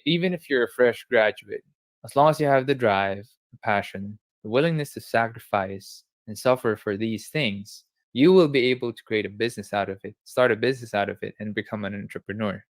Even if you're a fresh graduate, as long as you have the drive, the passion, the willingness to sacrifice and suffer for these things, you will be able to create a business out of it, start a business out of it, and become an entrepreneur.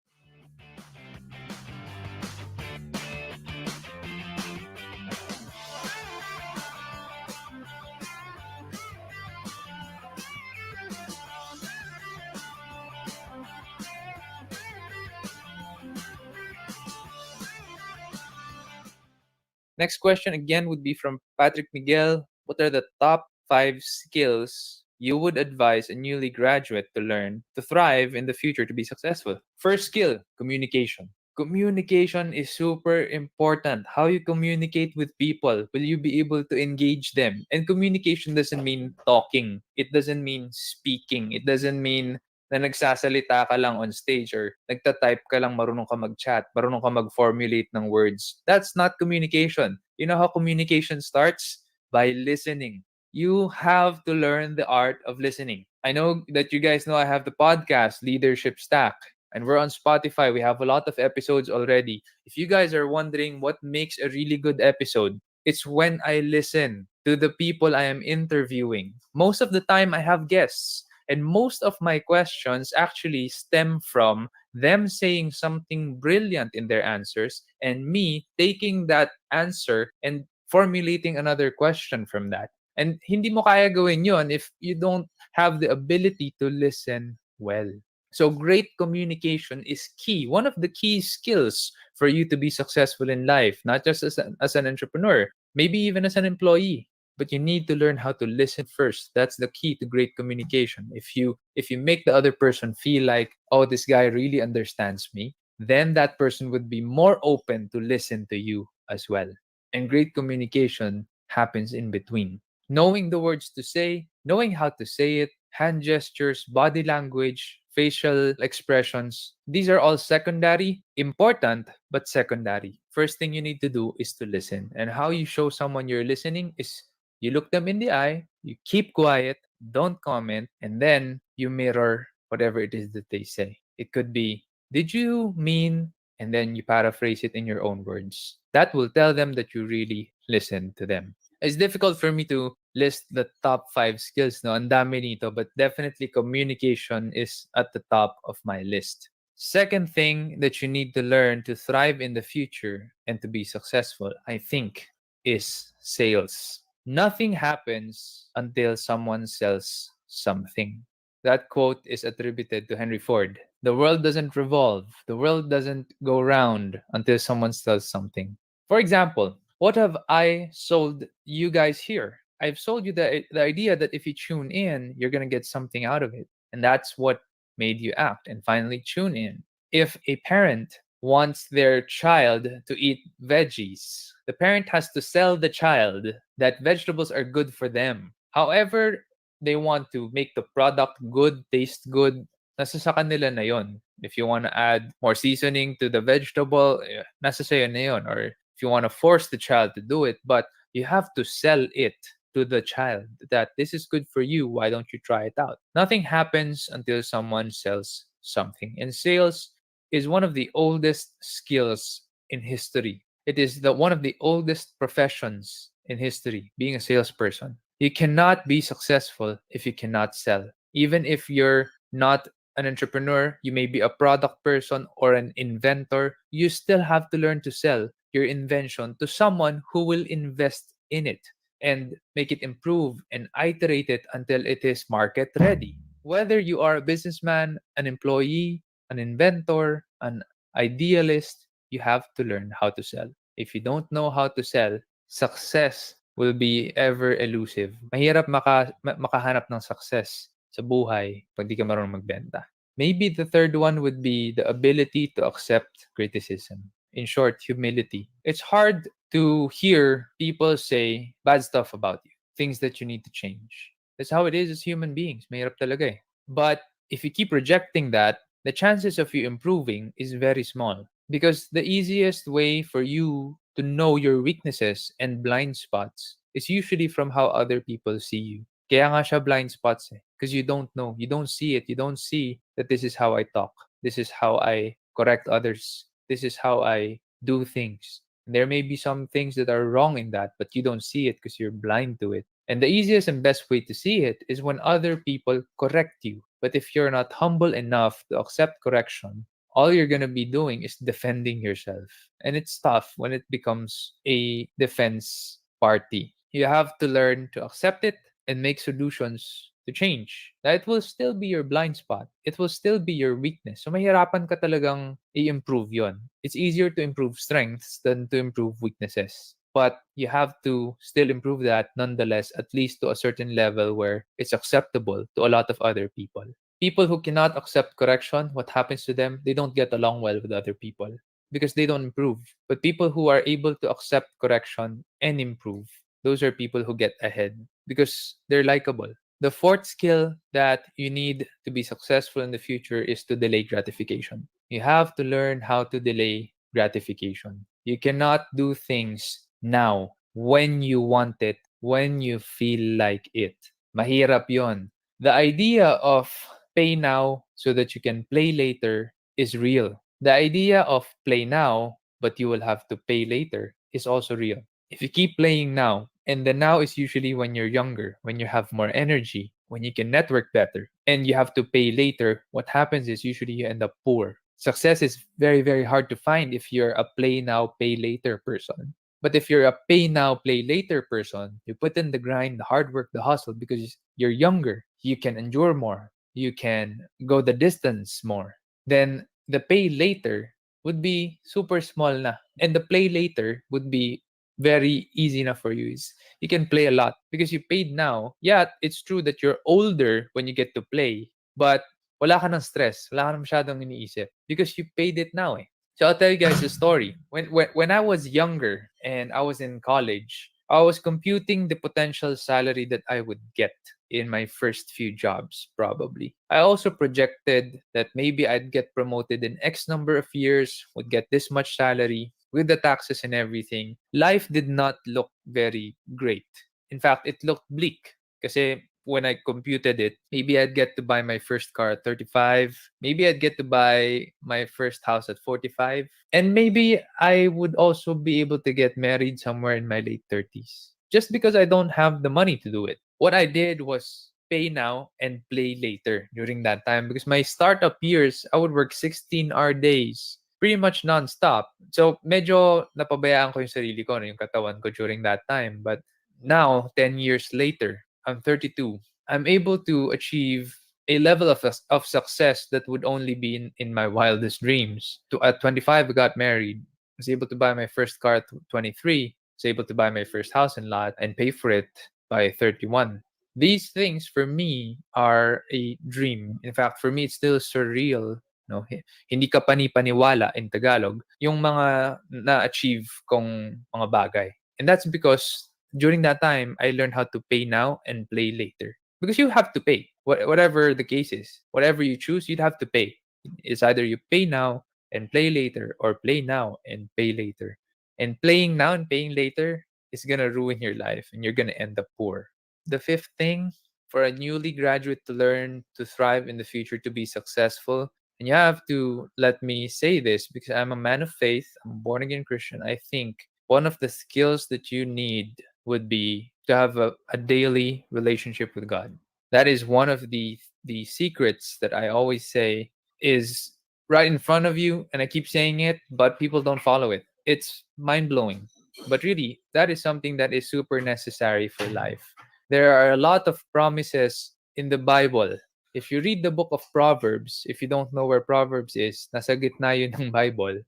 Next question again would be from Patrick Miguel. What are the top 5 skills you would advise a newly graduate to learn to thrive in the future to be successful? First skill, communication. Communication is super important. How you communicate with people, will you be able to engage them? And communication doesn't mean talking. It doesn't mean speaking. It doesn't mean na nagsasalita ka lang on stage or nagta-type ka lang, marunong ka mag-chat, marunong ka mag-formulate ng words. That's not communication. You know how communication starts? By listening. You have to learn the art of listening. I know that you guys know I have the podcast, Leadership Stack, and we're on Spotify. We have a lot of episodes already. If you guys are wondering what makes a really good episode, it's when I listen to the people I am interviewing. Most of the time, I have guests. And most of my questions actually stem from them saying something brilliant in their answers and me taking that answer and formulating another question from that. And hindi mo kaya gawin yun if you don't have the ability to listen well. So great communication is key. One of the key skills for you to be successful in life, not just as an entrepreneur, maybe even as an employee, but you need to learn how to listen first. That's the key to great communication. If you make the other person feel like, oh, this guy really understands me, then that person would be more open to listen to you as well. And great communication happens in between. Knowing the words to say, knowing how to say it, hand gestures, body language, facial expressions, these are all secondary, important, but secondary. First thing you need to do is to listen. And how you show someone you're listening is you look them in the eye, you keep quiet, don't comment, and then you mirror whatever it is that they say. It could be, did you mean? And then you paraphrase it in your own words. That will tell them that you really listen to them. It's difficult for me to list the top 5 skills, no? Ang dami nito, but definitely communication is at the top of my list. Second thing that you need to learn to thrive in the future and to be successful, I think, is sales. Nothing happens until someone sells something. That quote is attributed to Henry Ford. The world doesn't revolve, the world doesn't go round until someone sells something. For example, what have I sold you guys here? I've sold you the idea that if you tune in, you're going to get something out of it. And that's what made you act and finally tune in. If a parent wants their child to eat veggies, the parent has to sell the child that vegetables are good for them. However, they want to make the product good, taste good, nasa sa kanila na yon. If you want to add more seasoning to the vegetable, nasa sa'yo na yon. Or if you want to force the child to do it, but you have to sell it to the child that this is good for you. Why don't you try it out? Nothing happens until someone sells something. And sales is one of the oldest skills in history. It is one of the oldest professions in history, being a salesperson. You cannot be successful if you cannot sell. Even if you're not an entrepreneur, you may be a product person or an inventor, you still have to learn to sell your invention to someone who will invest in it and make it improve and iterate it until it is market ready. Whether you are a businessman, an employee, an inventor, an idealist, you have to learn how to sell. If you don't know how to sell, success will be ever elusive. Mahirap makahanap ng success sa buhay pag di ka marunong magbenta. Maybe the third one would be the ability to accept criticism. In short, humility. It's hard to hear people say bad stuff about you, things that you need to change. That's how it is as human beings. Mahirap talaga eh. But if you keep rejecting that, the chances of you improving is very small. Because the easiest way for you to know your weaknesses and blind spots is usually from how other people see you. Kaya nga siya blind spots eh. Because you don't know. You don't see it. You don't see that this is how I talk. This is how I correct others. This is how I do things. There may be some things that are wrong in that, but you don't see it because you're blind to it. And the easiest and best way to see it is when other people correct you. But if you're not humble enough to accept correction, all you're going to be doing is defending yourself. And it's tough when it becomes a defense party. You have to learn to accept it and make solutions to change. That will still be your blind spot. It will still be your weakness. So mahirapan ka talagang i-improve yon. It's easier to improve strengths than to improve weaknesses. But you have to still improve that nonetheless, at least to a certain level where it's acceptable to a lot of other people. People who cannot accept correction, what happens to them? They don't get along well with other people because they don't improve. But people who are able to accept correction and improve, those are people who get ahead because they're likable. The fourth skill that you need to be successful in the future is to delay gratification. You have to learn how to delay gratification. You cannot do things now when you want it, when you feel like it. Mahirap yon. The idea of pay now so that you can play later is real. The idea of play now, but you will have to pay later is also real. If you keep playing now, and the now is usually when you're younger, when you have more energy, when you can network better, and you have to pay later, what happens is usually you end up poor. Success is very, very hard to find if you're a play now, pay later person. But if you're a pay now, play later person, you put in the grind, the hard work, the hustle because you're younger, you can endure more, you can go the distance more. Then the pay later would be super small na. And the play later would be very easy enough for you. You can play a lot because you paid now. Yeah, it's true that you're older when you get to play, but wala ka ng stress, wala ka ng masyadong iniisip because you paid it now eh. So I'll tell you guys a story. When I was younger and I was in college, I was computing the potential salary that I would get in my first few jobs, probably. I also projected that maybe I'd get promoted in X number of years, would get this much salary with the taxes and everything. Life did not look very great. In fact, it looked bleak. Kasi when I computed it, maybe I'd get to buy my first car at 35. Maybe I'd get to buy my first house at 45. And maybe I would also be able to get married somewhere in my late 30s. Just because I don't have the money to do it. What I did was pay now and play later during that time because my startup years, I would work 16-hour days pretty much non-stop. So medyo napabayaan ko yung sarili ko, yung katawan ko during that time. But now, 10 years later, I'm 32. I'm able to achieve a level of success that would only be in my wildest dreams. At 25, I got married. I was able to buy my first car at 23. I was able to buy my first house and lot and pay for it by 31. These things for me are a dream. In fact, for me, it's still surreal. No, hindi ka pani-paniwala in Tagalog yung mga na-achieve kong mga bagay. And that's because during that time, I learned how to pay now and play later. Because you have to pay, whatever the case is. Whatever you choose, you'd have to pay. It's either you pay now and play later or play now and pay later. And playing now and paying later is going to ruin your life and you're going to end up poor. The fifth thing for a newly graduate to learn to thrive in the future, to be successful, and you have to let me say this because I'm a man of faith, I'm a born again Christian. I think one of the skills that you need would be to have a daily relationship with God. That is one of the secrets that I always say is right in front of you, and I keep saying it, but people don't follow it. It's mind blowing. But really, that is something that is super necessary for life. There are a lot of promises in the Bible. If you read the book of Proverbs, if you don't know where Proverbs is, nasa gitna yun ng Bible.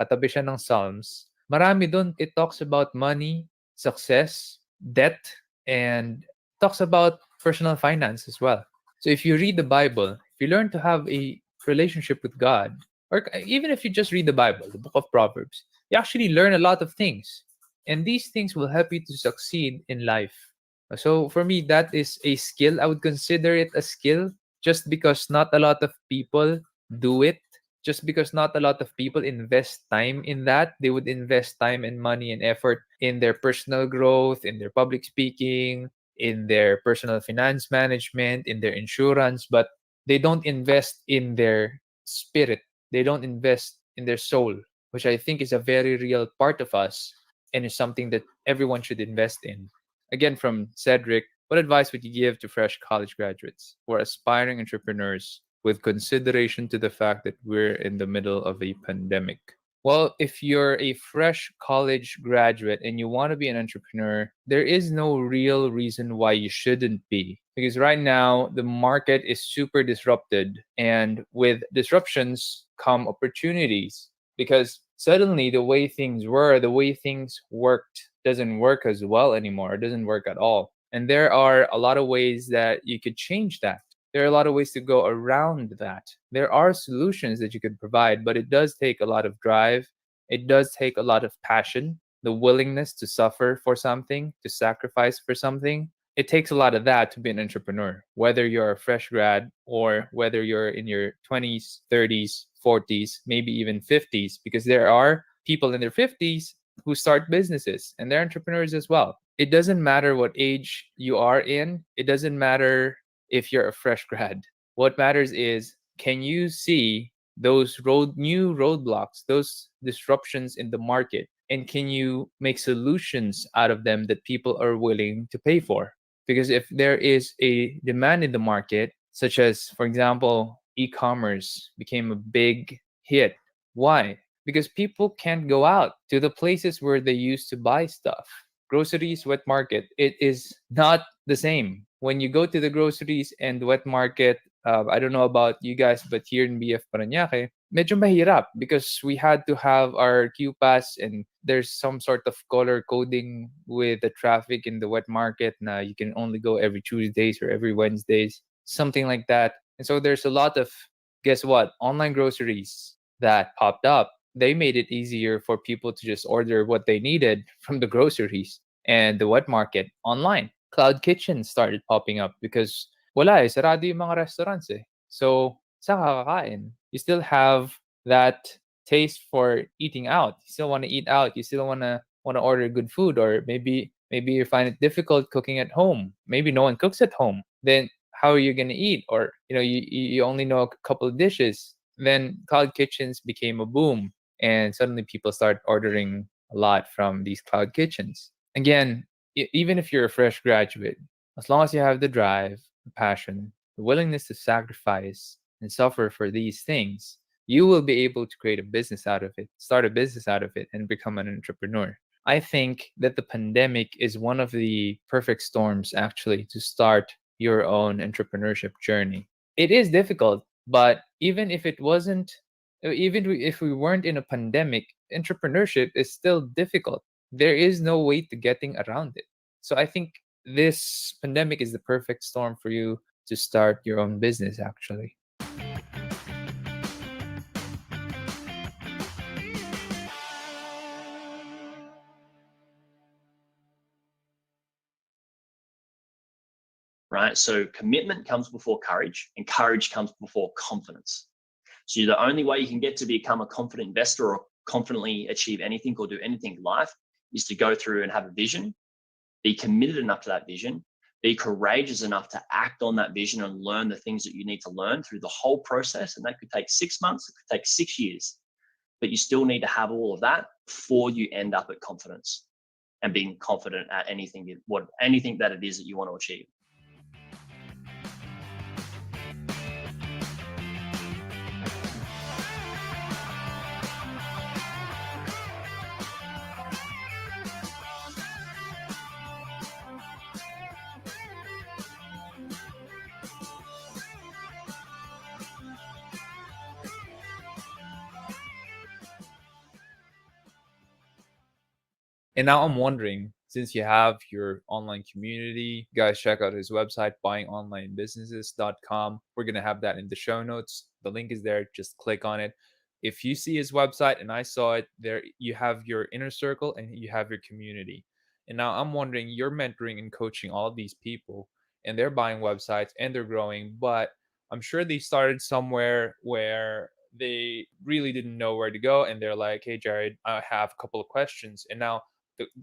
Katabi siya ng Psalms. Marami doon, it talks about money, success, debt, and talks about personal finance as well. So if you read the Bible, if you learn to have a relationship with God, or even if you just read the Bible, the book of Proverbs, you actually learn a lot of things. And these things will help you to succeed in life. So for me, that is a skill. I would consider it a skill just because not a lot of people do it. Just because not a lot of people invest time in that. They would invest time and money and effort in their personal growth, in their public speaking, in their personal finance management, in their insurance, but they don't invest in their spirit. They don't invest in their soul. which I think is a very real part of us and is something that everyone should invest in. Again, from Cedric, what advice would you give to fresh college graduates or aspiring entrepreneurs with consideration to the fact that we're in the middle of a pandemic? Well, if you're a fresh college graduate and you want to be an entrepreneur, there is no real reason why you shouldn't be. Because right now, the market is super disrupted. And with disruptions come opportunities. Because suddenly, the way things were, the way things worked, doesn't work as well anymore. It doesn't work at all. And there are a lot of ways that you could change that. There are a lot of ways to go around that. There are solutions that you could provide, but it does take a lot of drive. It does take a lot of passion, the willingness to suffer for something, to sacrifice for something. It takes a lot of that to be an entrepreneur, whether you're a fresh grad or whether you're in your 20s, 30s, 40s, maybe even 50s, because there are people in their 50s who start businesses and they're entrepreneurs as well. It doesn't matter what age you are in, it doesn't matter if you're a fresh grad. What matters is, can you see those new roadblocks, those disruptions in the market, and can you make solutions out of them that people are willing to pay for? Because if there is a demand in the market, such as, for example, e-commerce became a big hit. Why? Because people can't go out to the places where they used to buy stuff. Groceries, wet market, it is not the same. When you go to the groceries and wet market, I don't know about you guys, but here in BF Parañaque, medyo mahirap because we had to have our Q pass and there's some sort of color coding with the traffic in the wet market. Now you can only go every Tuesdays or every Wednesdays, something like that. And so there's a lot of, guess what, online groceries that popped up. They made it easier for people to just order what they needed from the groceries and the wet market online. Cloud kitchens started popping up because wala eh, sarado yung mga restaurants eh. So, saan ka kakain? You still have that taste for eating out. You still want to eat out. You still want to order good food, or maybe you find it difficult cooking at home. Maybe no one cooks at home. Then how are you going to eat? Or you only know a couple of dishes. Then cloud kitchens became a boom, and suddenly people start ordering a lot from these cloud kitchens. Again, even if you're a fresh graduate, as long as you have the drive, the passion, the willingness to sacrifice and suffer for these things, you will be able to create a business out of it, start a business out of it, and become an entrepreneur. I think that the pandemic is one of the perfect storms actually to start your own entrepreneurship journey. It is difficult, but even if it wasn't, even if we weren't in a pandemic, entrepreneurship is still difficult. There is no way to getting around it. So I think this pandemic is the perfect storm for you to start your own business actually. right? So commitment comes before courage, and courage comes before confidence. So the only way you can get to become a confident investor or confidently achieve anything or do anything in life is to go through and have a vision, be committed enough to that vision, be courageous enough to act on that vision and learn the things that you need to learn through the whole process. And that could take 6 months, it could take 6 years, but you still need to have all of that before you end up at confidence and being confident at anything that it is that you want to achieve. And now I'm wondering, since you have your online community, guys, check out his website, buyingonlinebusinesses.com. We're going to have that in the show notes. The link is there. Just click on it. If you see his website and I saw it there, you have your inner circle and you have your community. And now I'm wondering, you're mentoring and coaching all of these people and they're buying websites and they're growing, but I'm sure they started somewhere where they really didn't know where to go. And they're like, hey, Jared, I have a couple of questions. And now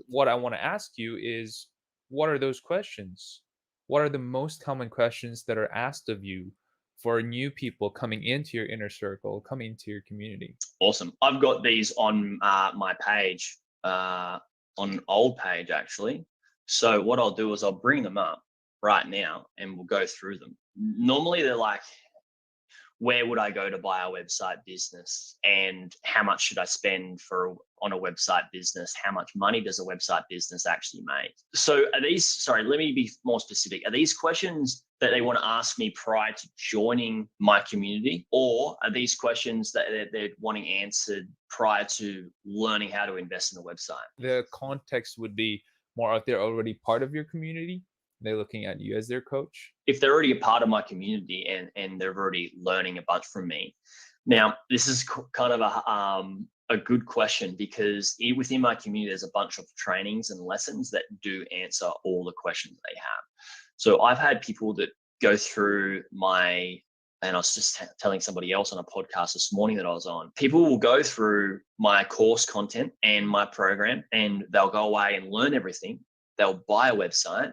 what I want to ask you is, what are those questions? What are the most common questions that are asked of you for new people coming into your inner circle, coming into your community? Awesome. I've got these on my page, on an old page actually. So what I'll do is I'll bring them up right now and we'll go through them. Normally they're like, where would I go to buy a website business, and how much should I spend on a website business? How much money does a website business actually make? So are these, sorry, let me be more specific. Are these questions that they want to ask me prior to joining my community, or are these questions that they're wanting answered prior to learning how to invest in a website? The context would be more if they're already part of your community, they're looking at you as their coach. If they're already a part of my community and they're already learning a bunch from me. Now, this is kind of a good question, because within my community, there's a bunch of trainings and lessons that do answer all the questions they have. So I've had people that go through and I was just telling somebody else on a podcast this morning that I was on, people will go through my course content and my program, and they'll go away and learn everything. They'll buy a website,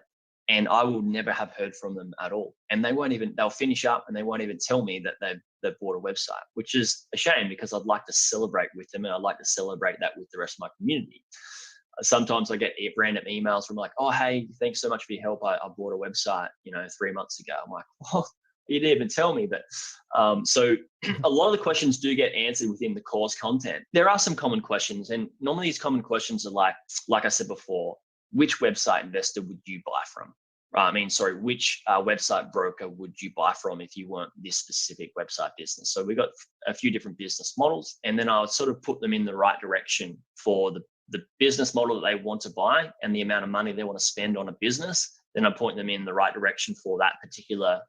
and I will never have heard from them at all. And they'll finish up and they won't even tell me that they've bought a website, which is a shame, because I'd like to celebrate with them, and I'd like to celebrate that with the rest of my community. Sometimes I get random emails from like, oh, hey, thanks so much for your help. I bought a website, 3 months ago. I'm like, oh, you didn't even tell me. But so a lot of the questions do get answered within the course content. There are some common questions, and normally these common questions are like I said before, which website investor would you buy from? Which website broker would you buy from if you weren't this specific website business? So we got a few different business models, and then I would sort of put them in the right direction for the business model that they want to buy and the amount of money they want to spend on a business. Then I point them in the right direction for that particular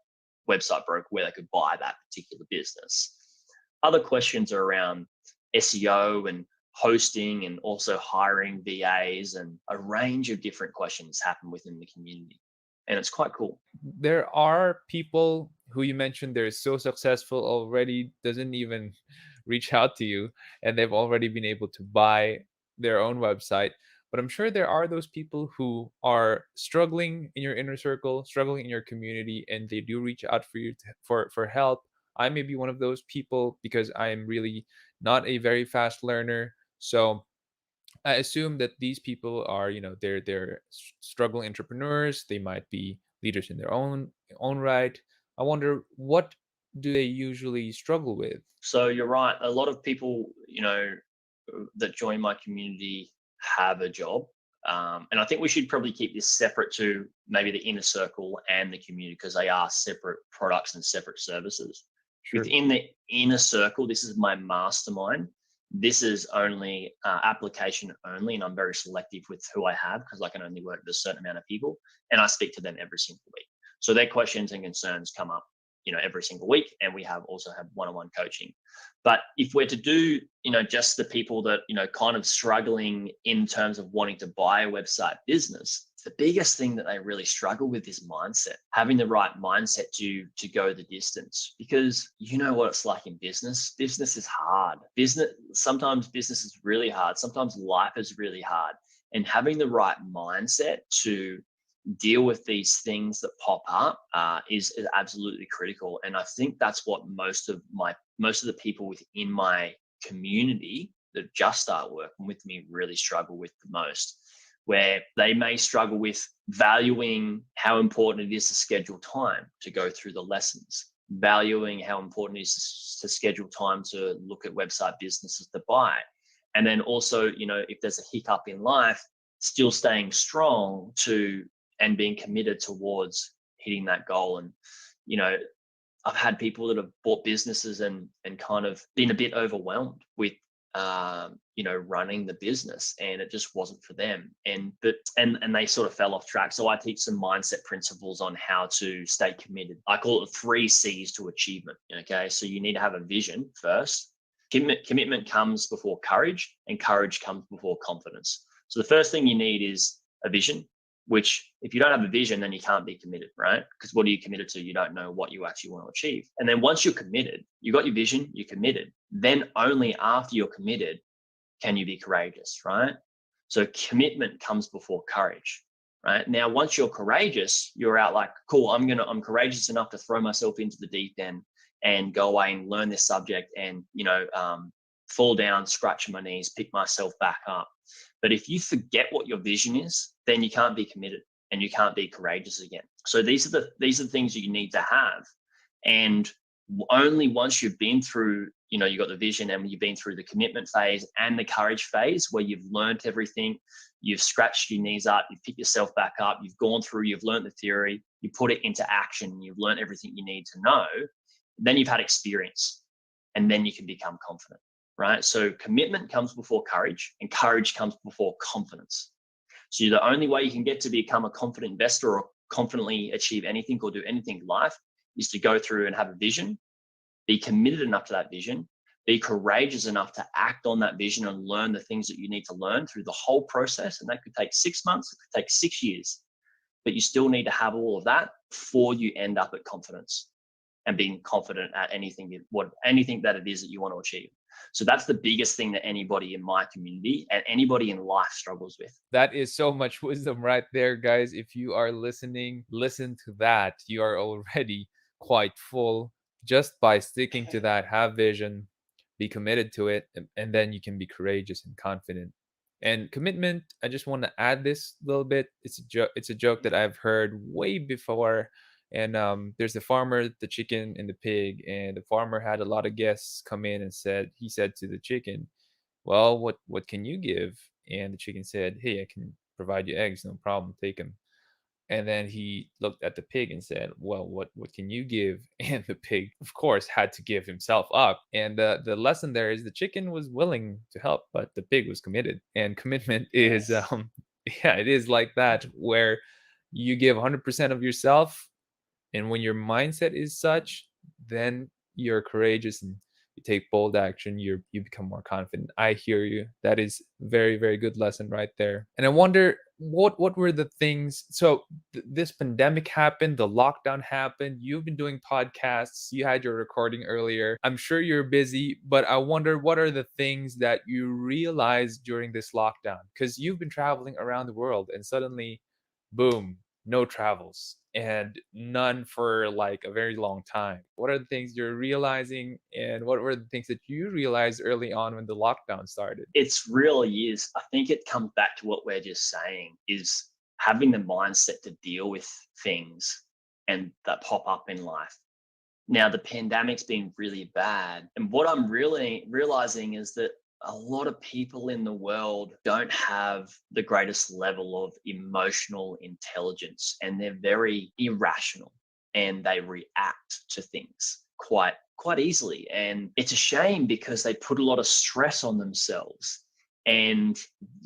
website broker where they could buy that particular business. Other questions are around SEO and hosting, and also hiring VAs, and a range of different questions happen within the community. And it's quite cool. There are people who you mentioned they're so successful already, doesn't even reach out to you, and they've already been able to buy their own website. But I'm sure there are those people who are struggling in your inner circle, struggling in your community, and they do reach out for you for help. I may be one of those people because I am really not a very fast learner. So I assume that these people are, they're struggling entrepreneurs. They might be leaders in their own right. I wonder, what do they usually struggle with? So you're right. A lot of people, that join my community have a job. And I think we should probably keep this separate to maybe the inner circle and the community, because they are separate products and separate services. Sure. Within the inner circle, this is my mastermind. This is only application only, and I'm very selective with who I have, because I can only work with a certain amount of people, and I speak to them every single week. So their questions and concerns come up, every single week, and we also have one-on-one coaching. But if we're to do, just the people that, kind of struggling in terms of wanting to buy a website business, the biggest thing that they really struggle with is mindset, having the right mindset to go the distance. Because you know what it's like in business. Business is hard. Sometimes business is really hard. Sometimes life is really hard. And having the right mindset to deal with these things that pop up is absolutely critical. And I think that's what most of the people within my community that just start working with me really struggle with the most, where they may struggle with valuing how important it is to schedule time to go through the lessons, valuing how important it is to schedule time to look at website businesses to buy. And then also, if there's a hiccup in life, still staying strong and being committed towards hitting that goal. And, I've had people that have bought businesses and kind of been a bit overwhelmed with, running the business, and it just wasn't for them. And they sort of fell off track. So I teach some mindset principles on how to stay committed. I call it the 3 C's to achievement. Okay. So you need to have a vision first. Commitment comes before courage, and courage comes before confidence. So the first thing you need is a vision, which if you don't have a vision, then you can't be committed, right? Because what are you committed to? You don't know what you actually want to achieve. And then once you're committed, you got your vision, you're committed. Then only after you're committed can you be courageous, right? So commitment comes before courage, right? Now, once you're courageous, you're out like, cool, I'm courageous enough to throw myself into the deep end. and go away and learn this subject and, fall down, scratch my knees, pick myself back up. But if you forget what your vision is, then you can't be committed and you can't be courageous again. So these are the things you need to have. And only once you've been through, you got the vision and you've been through the commitment phase and the courage phase where you've learned everything, you've scratched your knees up, you've picked yourself back up, you've gone through, you've learned the theory, you put it into action, you've learned everything you need to know, then you've had experience and then you can become confident, right? So commitment comes before courage and courage comes before confidence. So the only way you can get to become a confident investor or confidently achieve anything or do anything in life is to go through and have a vision, be committed enough to that vision, be courageous enough to act on that vision and learn the things that you need to learn through the whole process. And that could take 6 months, it could take 6 years, but you still need to have all of that before you end up at confidence and being confident at anything that it is that you want to achieve. So that's the biggest thing that anybody in my community and anybody in life struggles with. That is so much wisdom right there, guys. If you are listening, listen to that. You are already quite full just by sticking to that. Have vision, be committed to it, and then you can be courageous and confident. And commitment, I just want to add this little bit. It's a joke that I've heard way before. And there's the farmer, the chicken, and the pig. And the farmer had a lot of guests come in and he said to the chicken, well, what can you give? And the chicken said, hey, I can provide you eggs, no problem, take them. And then he looked at the pig and said, well, what can you give? And the pig, of course, had to give himself up. And the lesson there is the chicken was willing to help, but the pig was committed. And commitment is yeah, it is like that, where you give 100% of yourself, and when your mindset is such, then you're courageous and you take bold action, you become more confident. I hear you. That is very, very good lesson right there. And I wonder what were the things. So this pandemic happened, the lockdown happened, you've been doing podcasts, you had your recording earlier. I'm sure you're busy, but I wonder what are the things that you realized during this lockdown? Because you've been traveling around the world and suddenly, boom, no travels and none for like a very long time. What are the things you're realizing, and what were the things that you realized early on when the lockdown started? It's really is. I think it comes back to what we're just saying is having the mindset to deal with things and that pop up in life. Now, the pandemic's been really bad. And what I'm really realizing is that a lot of people in the world don't have the greatest level of emotional intelligence, and they're very irrational and they react to things quite easily. And it's a shame because they put a lot of stress on themselves and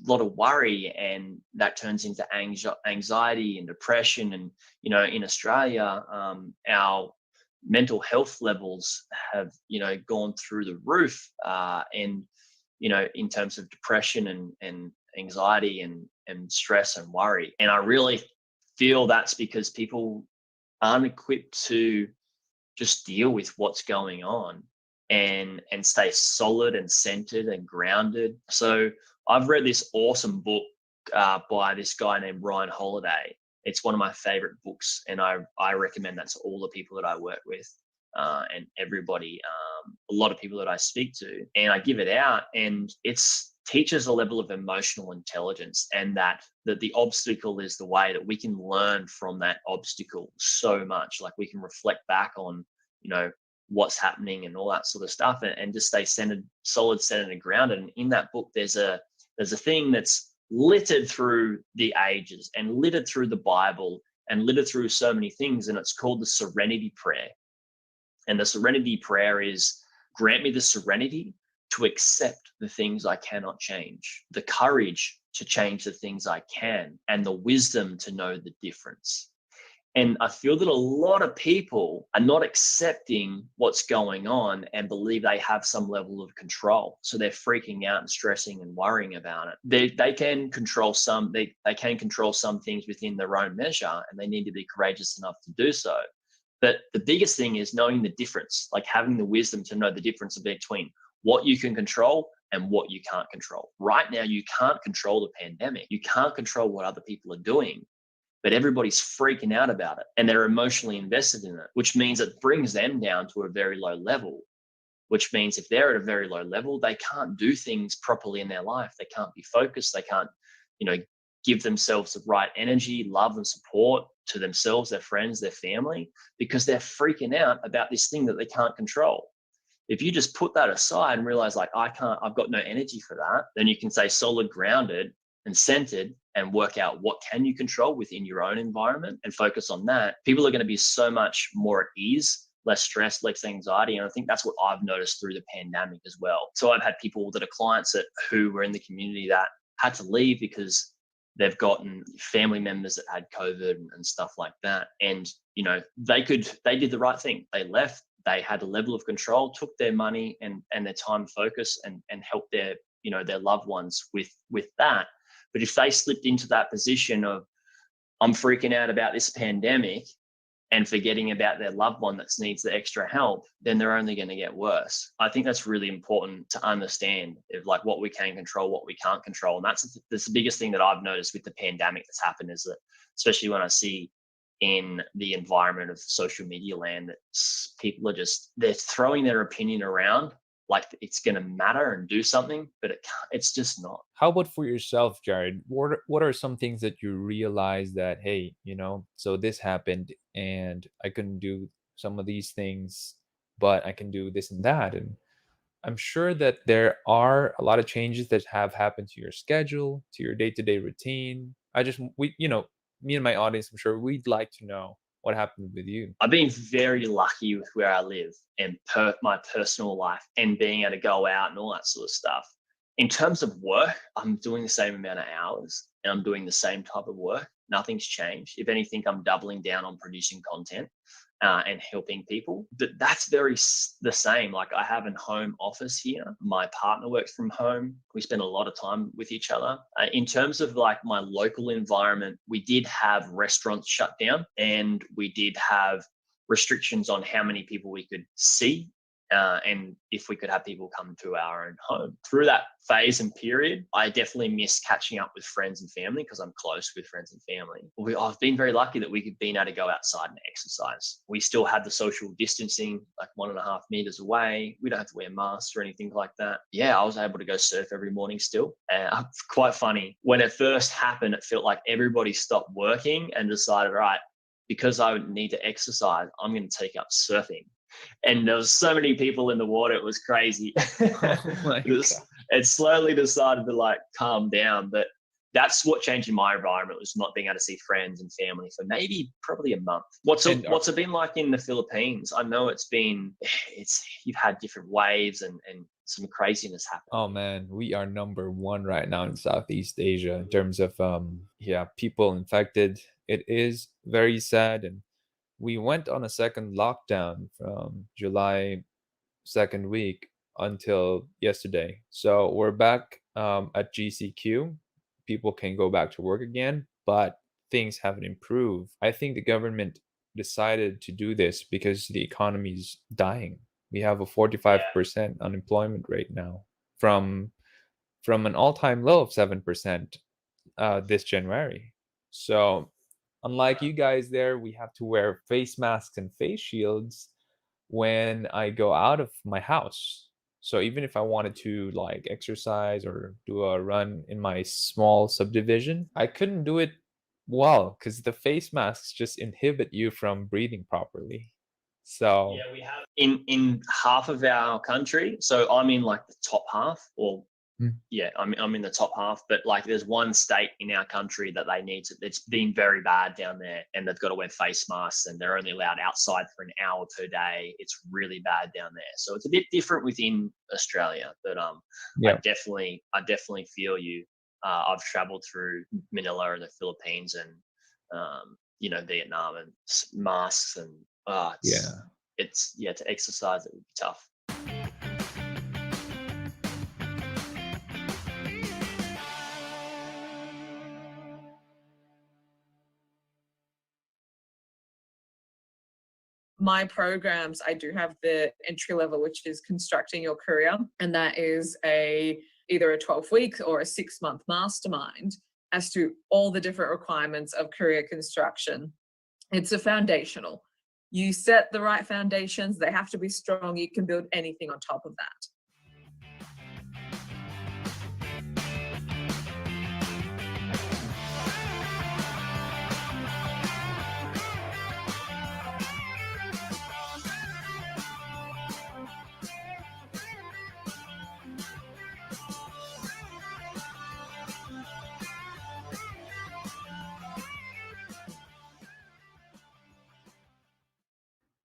a lot of worry, and that turns into anxiety and depression. And in Australia, our mental health levels have gone through the roof, and in terms of depression and anxiety and stress and worry. And I really feel that's because people aren't equipped to just deal with what's going on and stay solid and centered and grounded. So I've read this awesome book by this guy named Ryan Holiday. It's one of my favorite books, and I recommend that to all the people that I work with, and everybody, a lot of people that I speak to, and I give it out, and it's teaches a level of emotional intelligence, and that the obstacle is the way that we can learn from that obstacle so much. Like we can reflect back on, what's happening and all that sort of stuff, and just stay centered, solid, centered, and grounded. And in that book, there's a thing that's littered through the ages and littered through the Bible and littered through so many things, and it's called the Serenity Prayer. And the Serenity Prayer is, grant me the serenity to accept the things I cannot change, the courage to change the things I can, and the wisdom to know the difference. And I feel that a lot of people are not accepting what's going on and believe they have some level of control. So they're freaking out and stressing and worrying about it. They can control they can control some things within their own measure, and they need to be courageous enough to do so. But the biggest thing is knowing the difference, like having the wisdom to know the difference between what you can control and what you can't control. Right now, you can't control the pandemic. You can't control what other people are doing, but everybody's freaking out about it and they're emotionally invested in it, which means it brings them down to a very low level, which means if they're at a very low level, they can't do things properly in their life. They can't be focused. They can't, give themselves the right energy, love and support to themselves, their friends, their family, because they're freaking out about this thing that they can't control. If you just put that aside and realize like, I've got no energy for that, then you can stay solid, grounded and centered and work out what can you control within your own environment and focus on that. People are going to be so much more at ease, less stress, less anxiety. And I think that's what I've noticed through the pandemic as well. So I've had people that are clients who were in the community that had to leave because they've gotten family members that had COVID and stuff like that. And, they did the right thing. They left, they had a level of control, took their money and their time focus and helped their loved ones with that. But if they slipped into that position of, I'm freaking out about this pandemic and forgetting about their loved one that needs the extra help, then they're only going to get worse. I think that's really important to understand of like what we can control, what we can't control. And that's the biggest thing that I've noticed with the pandemic that's happened is that, especially when I see in the environment of social media land, that people are they're throwing their opinion around like it's going to matter and do something, but it's just not. How about for yourself, Jared? What are some things that you realize that, hey, so this happened and I couldn't do some of these things, but I can do this and that. And I'm sure that there are a lot of changes that have happened to your schedule, to your day-to-day routine. Me and my audience, I'm sure we'd like to know what happened with you. I've been very lucky with where I live and my personal life and being able to go out and all that sort of stuff. In terms of work, I'm doing the same amount of hours and I'm doing the same type of work. Nothing's changed. If anything, I'm doubling down on producing content and helping people. But that's very the same. Like I have a home office here. My partner works from home. We spend a lot of time with each other. In terms of like my local environment, we did have restaurants shut down and we did have restrictions on how many people we could see and if we could have people come to our own home. Through that phase and period, I definitely miss catching up with friends and family because I'm close with friends and family. I've been very lucky that we've been able to go outside and exercise. We still had the social distancing, like 1.5 meters away. We don't have to wear masks or anything like that. Yeah, I was able to go surf every morning still. And quite funny. When it first happened, it felt like everybody stopped working and decided, right, because I need to exercise, I'm going to take up surfing. And there was so many people in the water, it was crazy. It slowly decided to like calm down, but that's what changed in my environment, was not being able to see friends and family for probably a month. What's it been like in the Philippines? I know you've had different waves and some craziness happen. Oh man, we are number one right now in Southeast Asia in terms of people infected. It is very sad, and we went on a second lockdown from July 2nd week until yesterday. So we're back at GCQ. People can go back to work again, but things haven't improved. I think the government decided to do this because the economy's dying. We have a 45% unemployment rate now from an all-time low of 7% this January. So unlike you guys there, we have to wear face masks and face shields when I go out of my house. So even if I wanted to like exercise or do a run in my small subdivision, I couldn't do it well because the face masks just inhibit you from breathing properly. So yeah, we have in half of our country. So I'm in like the top half, or yeah, I'm in the top half, but like there's one state in our country that it's been very bad down there and they've got to wear face masks and they're only allowed outside for an hour per day. It's really bad down there. So it's a bit different within Australia, but I definitely feel you. I've traveled through Manila and the Philippines and Vietnam, and masks and to exercise it would be tough. My programs, I do have the entry level, which is constructing your career. And that is either a 12-week or a 6-month mastermind. as to all the different requirements of career construction. It's a foundational. You set the right foundations, they have to be strong. You can build anything on top of that.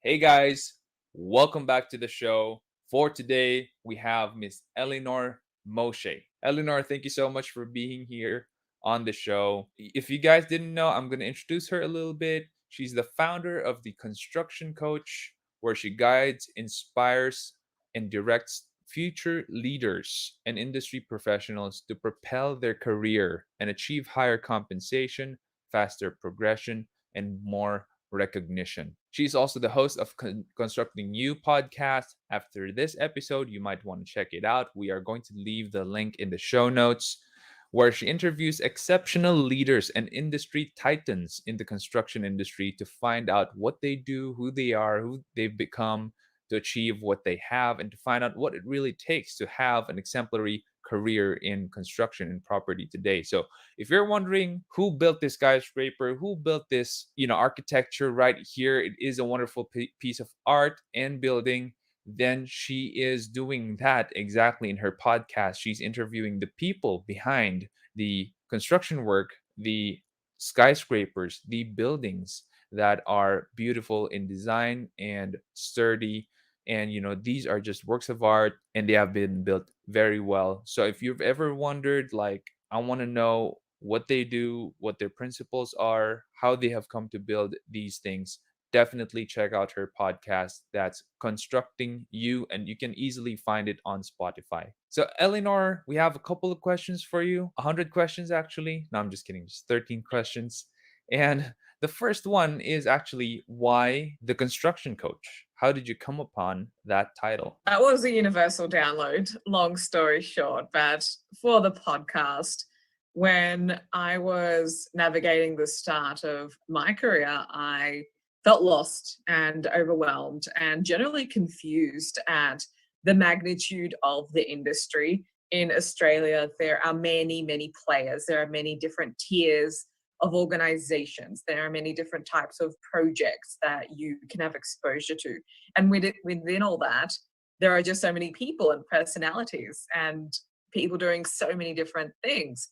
Hey guys, welcome back to the show. For today, we have Miss Eleanor Moshe. Eleanor, thank you so much for being here on the show. If you guys didn't know, I'm going to introduce her a little bit. She's the founder of the Construction Coach, where she guides, inspires, and directs future leaders and industry professionals to propel their career and achieve higher compensation, faster progression, and more recognition. She's also the host of Constructing You podcast. After this episode, you might want to check it out. We are going to leave the link in the show notes, where she interviews exceptional leaders and industry titans in the construction industry to find out what they do, who they are, who they've become to achieve what they have, and to find out what it really takes to have an exemplary career in construction and property today. So if you're wondering who built this skyscraper, who built this, architecture right here, it is a wonderful piece of art and building. Then she is doing that exactly in her podcast. She's interviewing the people behind the construction work, the skyscrapers, the buildings that are beautiful in design and sturdy. And these are just works of art, and they have been built very well. So if you've ever wondered, like, I want to know what they do, what their principles are, how they have come to build these things, definitely check out her podcast. That's Constructing You, and you can easily find it on Spotify. So, Eleanor, we have a couple of questions for you. 100 questions, actually. No, I'm just kidding. Just 13 questions. And the first one is actually, why the construction coach? How did you come upon that title? That was a universal download, long story short, but for the podcast, when I was navigating the start of my career, I felt lost and overwhelmed and generally confused at the magnitude of the industry. In Australia, there are many, many players. There are many different tiers of organizations. There are many different types of projects that you can have exposure to. And within all that, there are just so many people and personalities and people doing so many different things.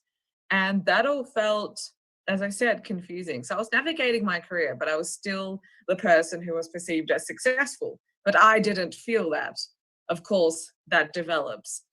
And that all felt, as I said, confusing. So I was navigating my career, but I was still the person who was perceived as successful. But I didn't feel that. Of course, that develops.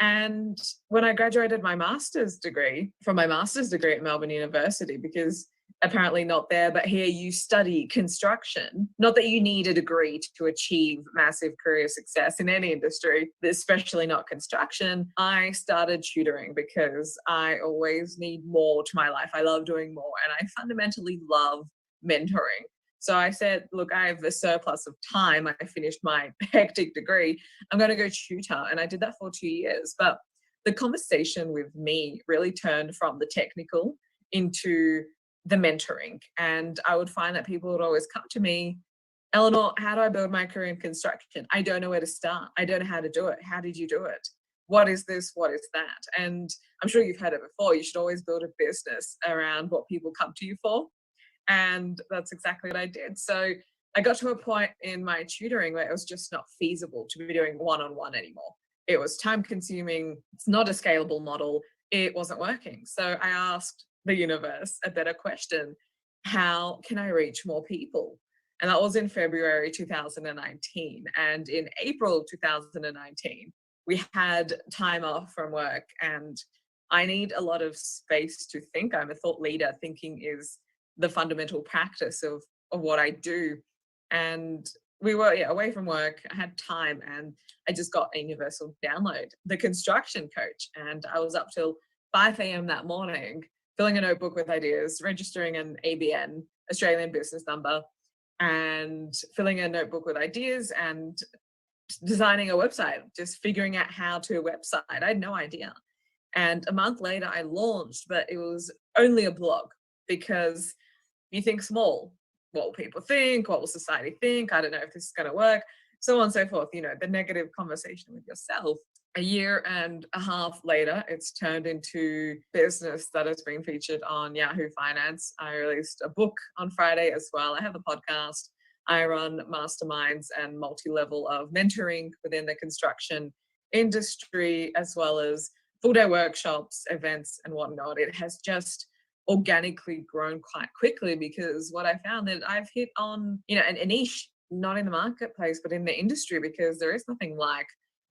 And when I graduated my master's degree at Melbourne University, because apparently not there, but here you study construction, not that you need a degree to achieve massive career success in any industry, especially not construction, I started tutoring because I always need more to my life. I love doing more, and I fundamentally love mentoring. So I said, look, I have a surplus of time. I finished my hectic degree. I'm going to go tutor. And I did that for 2 years. But the conversation with me really turned from the technical into the mentoring. And I would find that people would always come to me, Eleanor, how do I build my career in construction? I don't know where to start. I don't know how to do it. How did you do it? What is this? What is that? And I'm sure you've heard it before. You should always build a business around what people come to you for. And that's exactly what I did. So I got to a point in my tutoring where it was just not feasible to be doing one-on-one anymore. It was time consuming. It's not a scalable model. It wasn't working. So I asked the universe a better question. How can I reach more people? And that was in February 2019. And in April 2019, we had time off from work, and I need a lot of space to think. I'm a thought leader. Thinking is the fundamental practice of what I do. And we were away from work. I had time, and I just got a universal download, the construction coach. And I was up till 5 a.m. that morning, filling a notebook with ideas, registering an ABN, Australian business number, and filling a notebook with ideas and designing a website, just figuring out how to a website. I had no idea. And a month later, I launched, but it was only a blog, because you think small. What will people think? What will society think? I don't know if this is going to work. So on and so forth. The negative conversation with yourself. A year and a half later, it's turned into business that has been featured on Yahoo Finance. I released a book on Friday as well. I have a podcast. I run masterminds and multi-level of mentoring within the construction industry, as well as full-day workshops, events, and whatnot. It has just organically grown quite quickly, because what I found that I've hit on, a niche, not in the marketplace, but in the industry, because there is nothing like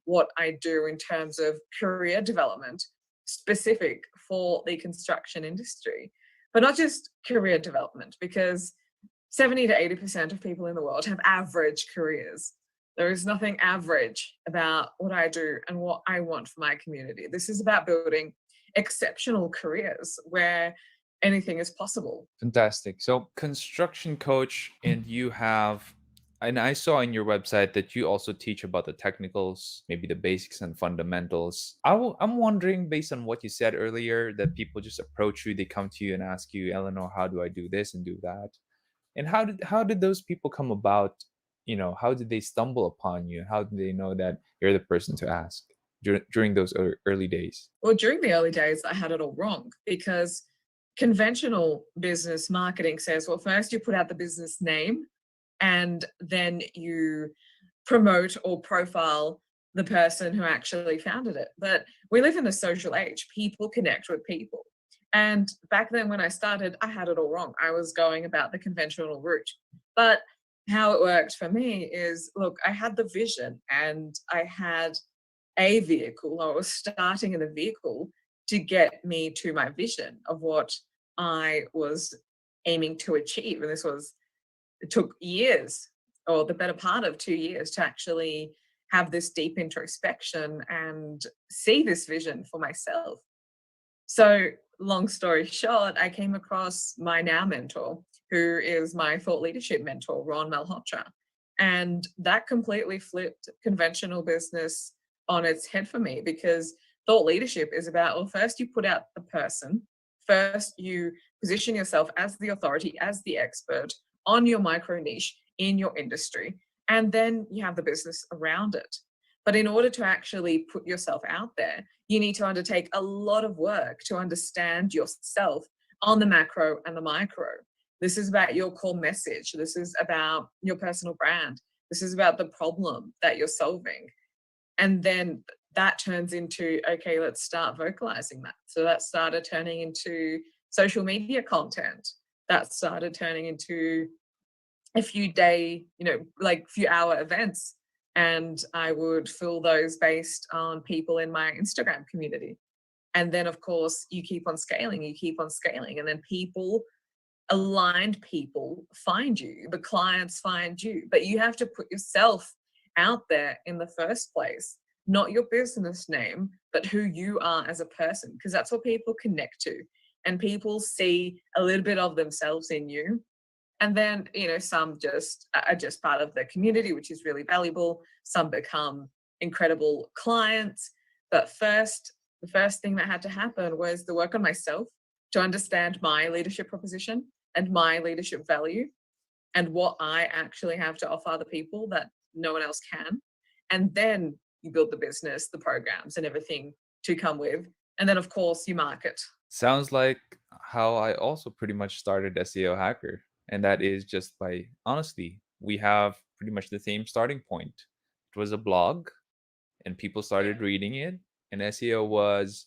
what I do in terms of career development specific for the construction industry. But not just career development, because 70 to 80% of people in the world have average careers. There is nothing average about what I do and what I want for my community. This is about building exceptional careers where anything is possible. Fantastic. So, construction coach, and I saw on your website that you also teach about the technicals, maybe the basics and fundamentals. I'm wondering, based on what you said earlier, that people just approach you, they come to you and ask you, Eleanor, how do I do this and do that? And how did those people come about? How did they stumble upon you? How did they know that you're the person to ask during those early days? Well, during the early days, I had it all wrong, because conventional business marketing says, well, first you put out the business name, and then you promote or profile the person who actually founded it. But we live in the social age. People connect with people. And back then when I started, I had it all wrong. I was going about the conventional route. But how it worked for me is, look, I had the vision and I had a vehicle. I was starting in a vehicle to get me to my vision of what I was aiming to achieve. And it took years, or the better part of 2 years, to actually have this deep introspection and see this vision for myself. So, long story short, I came across my now mentor, who is my thought leadership mentor, Ron Malhotra. And that completely flipped conventional business on its head for me, because thought leadership is about, well, first you put out the person, first you position yourself as the authority, as the expert on your micro niche in your industry, and then you have the business around it. But in order to actually put yourself out there, you need to undertake a lot of work to understand yourself on the macro and the micro. This is about your core message. This is about your personal brand. This is about the problem that you're solving. And then that turns into, okay, let's start vocalizing that. So that started turning into social media content. That started turning into a few hour events. And I would fill those based on people in my Instagram community. And then, of course, you keep on scaling, and then aligned people find you, the clients find you, but you have to put yourself out there in the first place, not your business name, but who you are as a person, because that's what people connect to, and people see a little bit of themselves in you. And then, some are just part of the community, which is really valuable. Some become incredible clients. But the first thing that had to happen was the work on myself, to understand my leadership proposition and my leadership value, and what I actually have to offer other people that no one else can. And then you build the business, the programs, and everything to come with. And then, of course, you market. Sounds like how I also pretty much started SEO Hacker. And that is just by, honestly, we have pretty much the same starting point. It was a blog, and people started reading it. And SEO was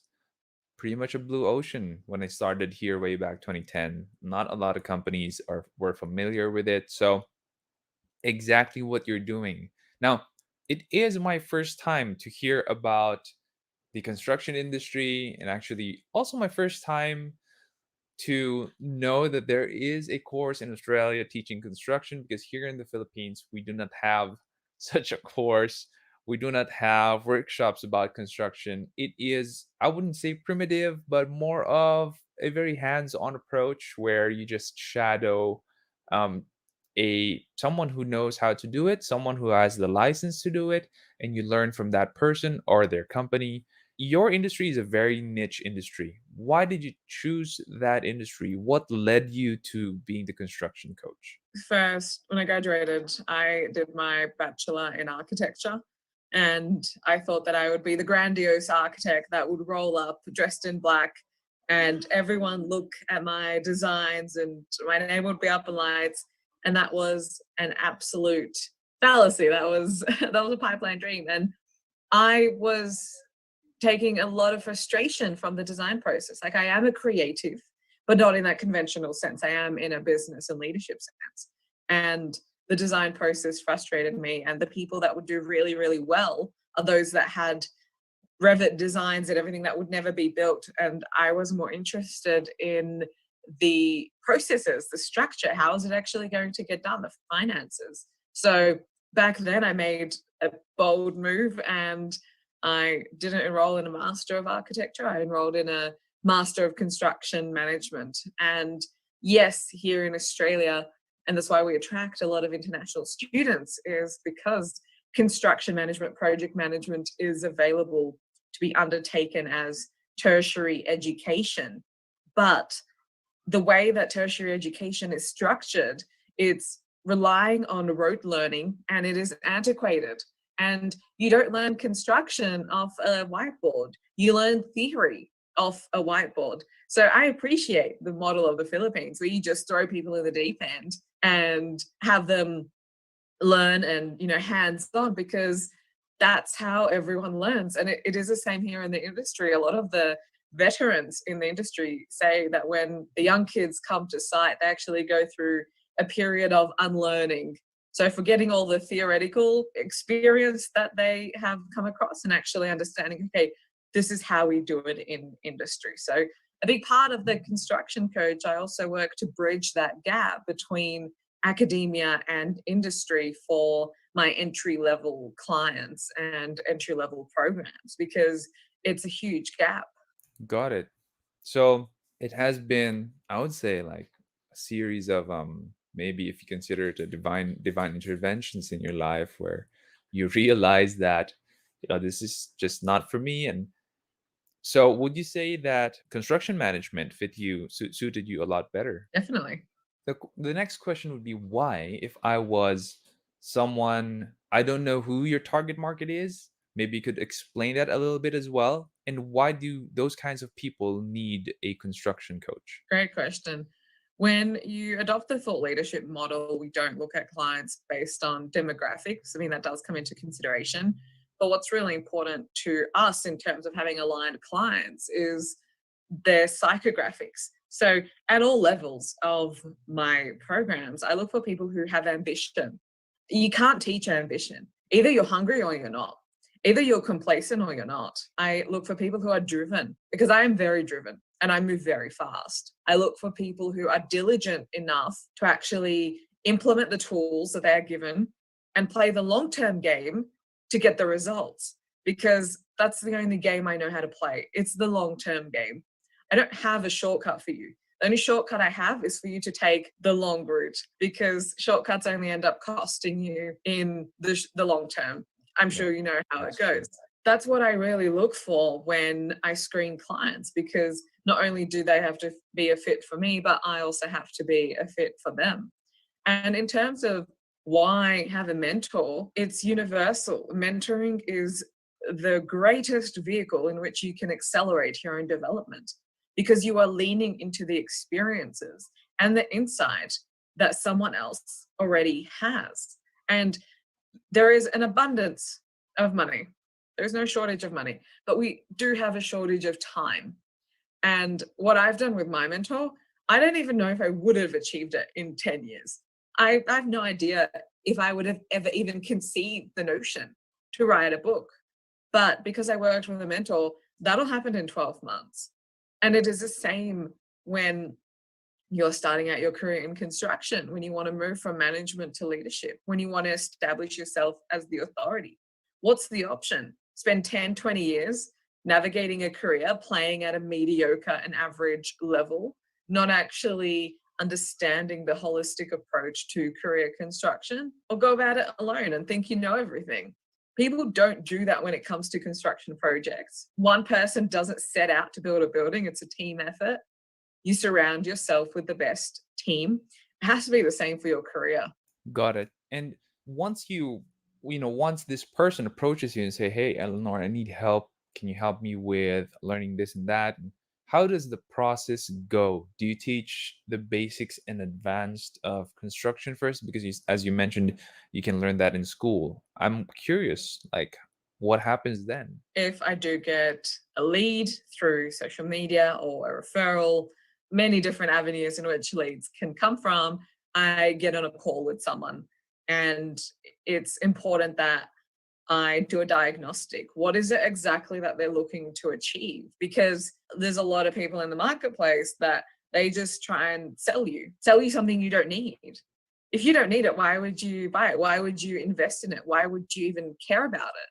pretty much a blue ocean when I started here way back 2010. Not a lot of companies were familiar with it. So exactly what you're doing. Now, it is my first time to hear about the construction industry, and actually also my first time to know that there is a course in Australia teaching construction, because here in the Philippines, we do not have such a course. We do not have workshops about construction. It is, I wouldn't say primitive, but more of a very hands-on approach where you just shadow um, someone who knows how to do it, someone who has the license to do it, and you learn from that person or their company. your industry is a very niche industry. Why did you choose that industry? What led you to being the construction coach? First, when I graduated, I did my bachelor in architecture, and I thought that I would be the grandiose architect that would roll up dressed in black and everyone look at my designs and my name would be up in lights. And that was an absolute fallacy. That was that was a pipeline dream. And I was taking a lot of frustration from the design process. Like, I am a creative, but not in that conventional sense. I am in a business and leadership sense. And the design process frustrated me. And the people that would do really, really well are those that had Revit designs and everything that would never be built. And I was more interested in the processes, the structure. How is it actually going to get done? The finances. So back then I made a bold move and I didn't enroll in a Master of Architecture. I enrolled in a Master of Construction Management. And yes, here in Australia, and that's why we attract a lot of international students, is because construction management, project management is available to be undertaken as tertiary education. But the way that tertiary education is structured, it's relying on rote learning and it is antiquated. And you don't learn construction off a whiteboard. You learn theory off a whiteboard. So I appreciate the model of the Philippines where you just throw people in the deep end and have them learn and, hands-on, because that's how everyone learns. And it is the same here in the industry. A lot of the veterans in the industry say that when the young kids come to site, they actually go through a period of unlearning. So forgetting all the theoretical experience that they have come across and actually understanding, okay, this is how we do it in industry. So a big part of the construction coach, I also work to bridge that gap between academia and industry for my entry-level clients and entry-level programs, because it's a huge gap. Got it. So it has been, I would say, like a series of maybe if you consider it a divine interventions in your life where you realize that this is just not for me. And so would you say that construction management suited you a lot better? Definitely. The next question would be why, if I was someone, I don't know who your target market is, maybe you could explain that a little bit as well. And why do those kinds of people need a construction coach? Great question. When you adopt the thought leadership model, we don't look at clients based on demographics. I mean, that does come into consideration. But what's really important to us in terms of having aligned clients is their psychographics. So at all levels of my programs, I look for people who have ambition. You can't teach ambition. Either you're hungry or you're not. Either you're complacent or you're not. I look for people who are driven, because I am very driven and I move very fast. I look for people who are diligent enough to actually implement the tools that they are given and play the long-term game to get the results, because that's the only game I know how to play. It's the long-term game. I don't have a shortcut for you. The only shortcut I have is for you to take the long route, because shortcuts only end up costing you in the long term. I'm sure you know how it goes. That's what I really look for when I screen clients, because not only do they have to be a fit for me, but I also have to be a fit for them. And in terms of why have a mentor, it's universal. Mentoring is the greatest vehicle in which you can accelerate your own development, because you are leaning into the experiences and the insight that someone else already has. And there is an abundance of money. There's no shortage of money, but we do have a shortage of time. And what I've done with my mentor, I don't even know if I would have achieved it in 10 years. I have no idea if I would have ever even conceived the notion to write a book. But because I worked with a mentor, that'll happen in 12 months. And it is the same when you're starting out your career in construction, when you want to move from management to leadership, when you want to establish yourself as the authority. What's the option? Spend 10, 20 years navigating a career, playing at a mediocre and average level, not actually understanding the holistic approach to career construction, or go about it alone and think you know everything. People don't do that when it comes to construction projects. One person doesn't set out to build a building, it's a team effort. You surround yourself with the best team. It has to be the same for your career. Got it. And once once this person approaches you and say, "Hey, Eleanor, I need help. Can you help me with learning this and that?" How does the process go? Do you teach the basics and advanced of construction first? Because as you mentioned, you can learn that in school. I'm curious, like, what happens then? If I do get a lead through social media or a referral, many different avenues in which leads can come from, I get on a call with someone. And it's important that I do a diagnostic. What is it exactly that they're looking to achieve? Because there's a lot of people in the marketplace that they just try and sell you something you don't need. If you don't need it, why would you buy it? Why would you invest in it? Why would you even care about it?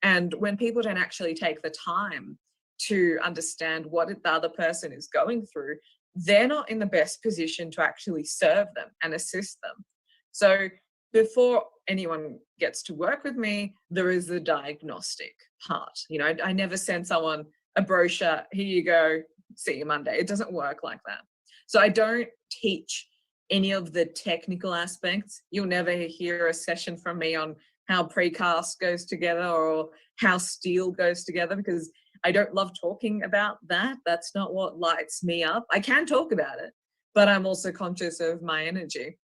And when people don't actually take the time to understand what the other person is going through, they're not in the best position to actually serve them and assist them. So before anyone gets to work with me, there is the diagnostic part. I never send someone a brochure, here you go, see you Monday. It doesn't work like that. So I don't teach any of the technical aspects. You'll never hear a session from me on how precast goes together or how steel goes together, because I don't love talking about that. That's not what lights me up. I can talk about it, but I'm also conscious of my energy.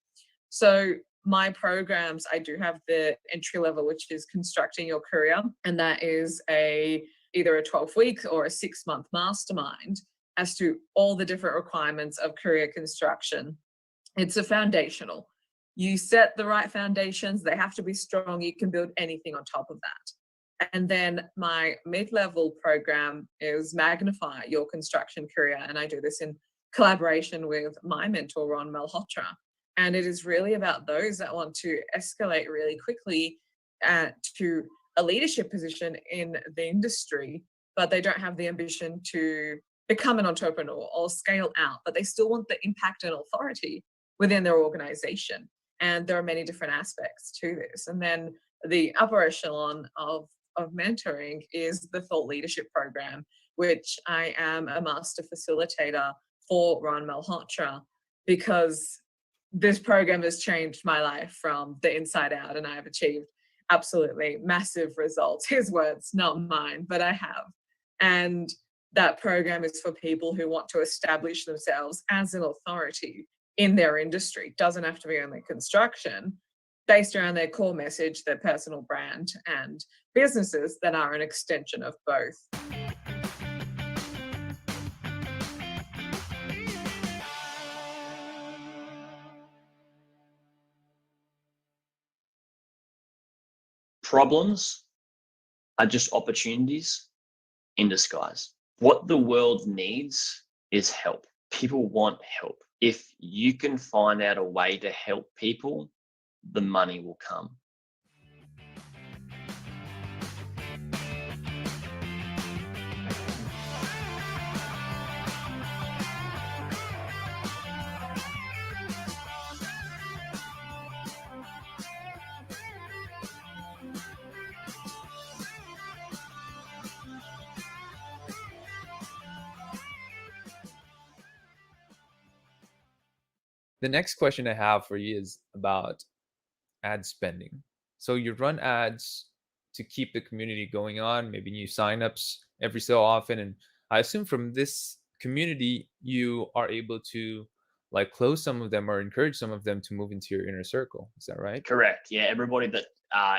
So my programs, I do have the entry level, which is constructing your career. And that is either a 12-week or a 6-month mastermind as to all the different requirements of career construction. It's a foundational. You set the right foundations, they have to be strong. You can build anything on top of that. And then my mid-level program is Magnify Your Construction Career. And I do this in collaboration with my mentor, Ron Malhotra. And it is really about those that want to escalate really quickly to a leadership position in the industry, but they don't have the ambition to become an entrepreneur or scale out, but they still want the impact and authority within their organization. And there are many different aspects to this. And then the upper echelon of mentoring is the Thought Leadership Program, which I am a master facilitator for Ron Malhotra, because this program has changed my life from the inside out, and I have achieved absolutely massive results. His words, not mine, but I have. And that program is for people who want to establish themselves as an authority in their industry. It doesn't have to be only construction, based around their core message, their personal brand, and businesses that are an extension of both. Problems are just opportunities in disguise. What the world needs is help. People want help. If you can find out a way to help people, the money will come. The next question I have for you is about ad spending. So you run ads to keep the community going on, maybe new signups every so often. And I assume from this community, you are able to like close some of them or encourage some of them to move into your inner circle. Is that right? Correct. Yeah, everybody that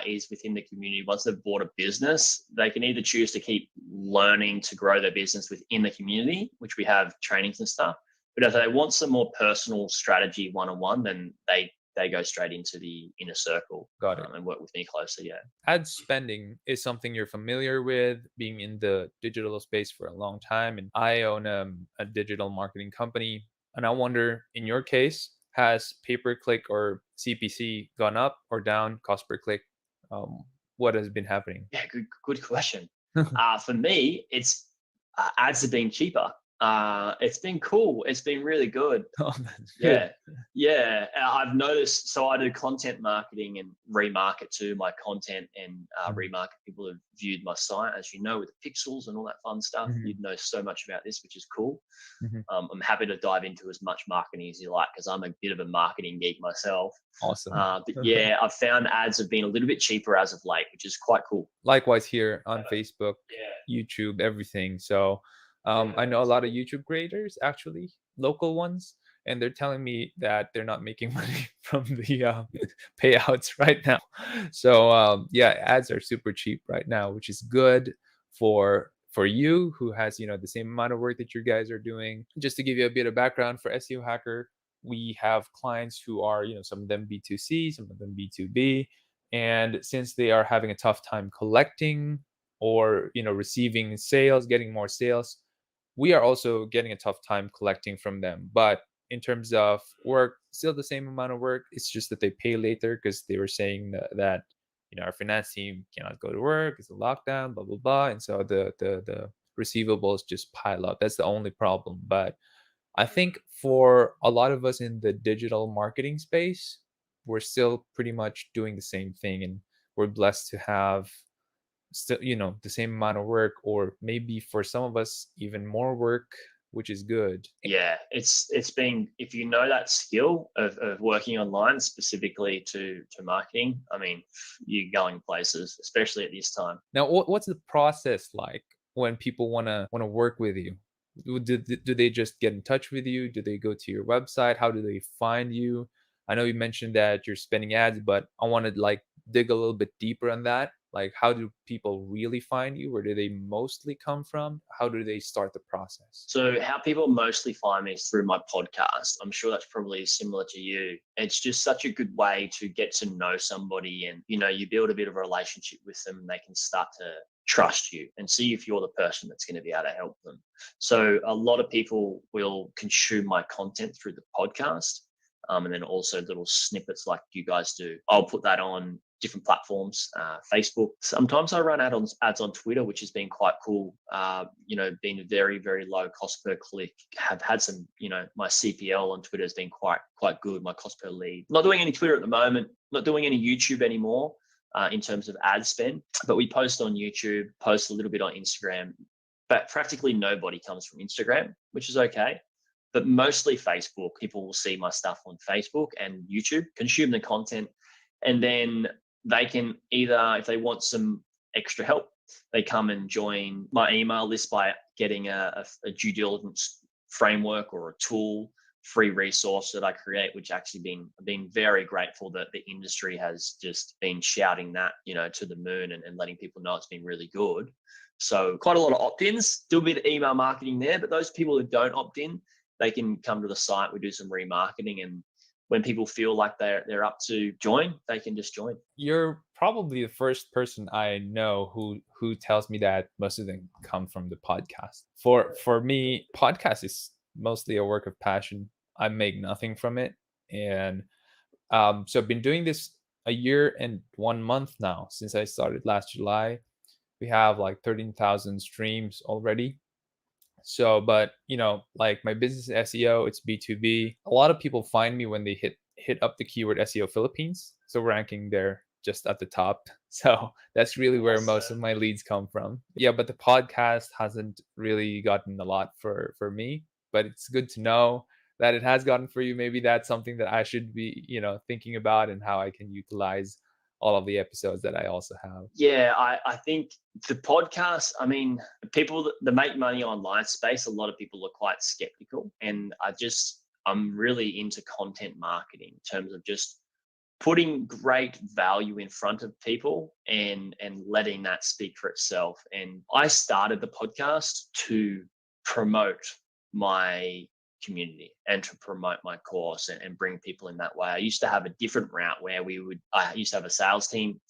is within the community, once they've bought a business, they can either choose to keep learning to grow their business within the community, which we have trainings and stuff. But if they want some more personal strategy one-on-one, then they go straight into the inner circle. Got it. And work with me closely. Yeah. Ad spending is something you're familiar with, being in the digital space for a long time. And I own a digital marketing company. And I wonder, in your case, has pay-per-click or CPC gone up or down, cost per click? What has been happening? Yeah, good question. For me, it's ads have been cheaper. It's been cool. It's been really good. Oh, that's good. Yeah. I've noticed. So I do content marketing and remarket to my content and remarket people who've viewed my site, as you know, with the pixels and all that fun stuff. Mhm. You'd know so much about this, which is cool. Mhm. I'm happy to dive into as much marketing as you like, because I'm a bit of a marketing geek myself. Awesome. But yeah, I've found ads have been a little bit cheaper as of late, which is quite cool. Likewise here on Facebook, YouTube, everything. So I know a lot of YouTube creators, actually, local ones, and they're telling me that they're not making money from the payouts right now. So yeah, ads are super cheap right now, which is good for you who has, you know, the same amount of work that you guys are doing. Just to give you a bit of background for SEO Hacker, we have clients who are, you know, some of them B2C, some of them B2B, and since they are having a tough time collecting or, you know, receiving sales, getting more sales, we are also getting a tough time collecting from them. But in terms of work, still the same amount of work. It's just that they pay later because they were saying that, you know, our finance team cannot go to work, it's a lockdown, blah blah blah, and so the receivables just pile up. That's the only problem. But I think for a lot of us in the digital marketing space, we're still pretty much doing the same thing, and we're blessed to have still, you know, the same amount of work, or maybe for some of us even more work, which is good. Yeah, it's been, if you know that skill of working online specifically to marketing, I mean, you're going places, especially at this time. Now, what's the process like when people wanna work with you? Do they just get in touch with you? Do they go to your website? How do they find you? I know you mentioned that you're spending ads, but I want to like dig a little bit deeper on that. Like, how do people really find you? Where do they mostly come from? How do they start the process? So how people mostly find me is through my podcast. I'm sure that's probably similar to you. It's just such a good way to get to know somebody, and you know, you build a bit of a relationship with them and they can start to trust you and see if you're the person that's going to be able to help them. So a lot of people will consume my content through the podcast. And then also little snippets like you guys do. I'll put that on different platforms, Facebook. Sometimes I run ads on Twitter, which has been quite cool. You know, been very, very low cost per click. Have had some, you know, my CPL on Twitter has been quite good. My cost per lead. Not doing any Twitter at the moment. Not doing any YouTube anymore in terms of ad spend. But we post on YouTube, post a little bit on Instagram. But practically nobody comes from Instagram, which is okay. But mostly Facebook. People will see my stuff on Facebook and YouTube, consume the content, and then they can either, if they want some extra help, they come and join my email list by getting a due diligence framework or a tool, free resource that I create, which actually been very grateful that the industry has just been shouting that, you know, to the moon and letting people know it's been really good. So quite a lot of opt-ins, still a bit of email marketing there, but those people who don't opt in, they can come to the site. We do some remarketing, and when people feel like they're up to join, they can just join. You're probably the first person I know who tells me that most of them come from the podcast. For me, podcast is mostly a work of passion. I make nothing from it, and so I've been doing this a year and 1 month now since I started last July. We have like 13,000 streams already. So, but you know, like my business is SEO, it's B2B. A lot of people find me when they hit up the keyword SEO Philippines. So ranking there just at the top. So that's really where most of my leads come from. Yeah, but the podcast hasn't really gotten a lot for me, but it's good to know that it has gotten for you. Maybe that's something that I should be, you know, thinking about, and how I can utilize all of the episodes that I also have. Yeah, I think the podcast, I mean, people that make money online space, a lot of people are quite skeptical. And I'm really into content marketing in terms of just putting great value in front of people and letting that speak for itself. And I started the podcast to promote my community and to promote my course and bring people in that way. I used to have a different route where I used to have a sales team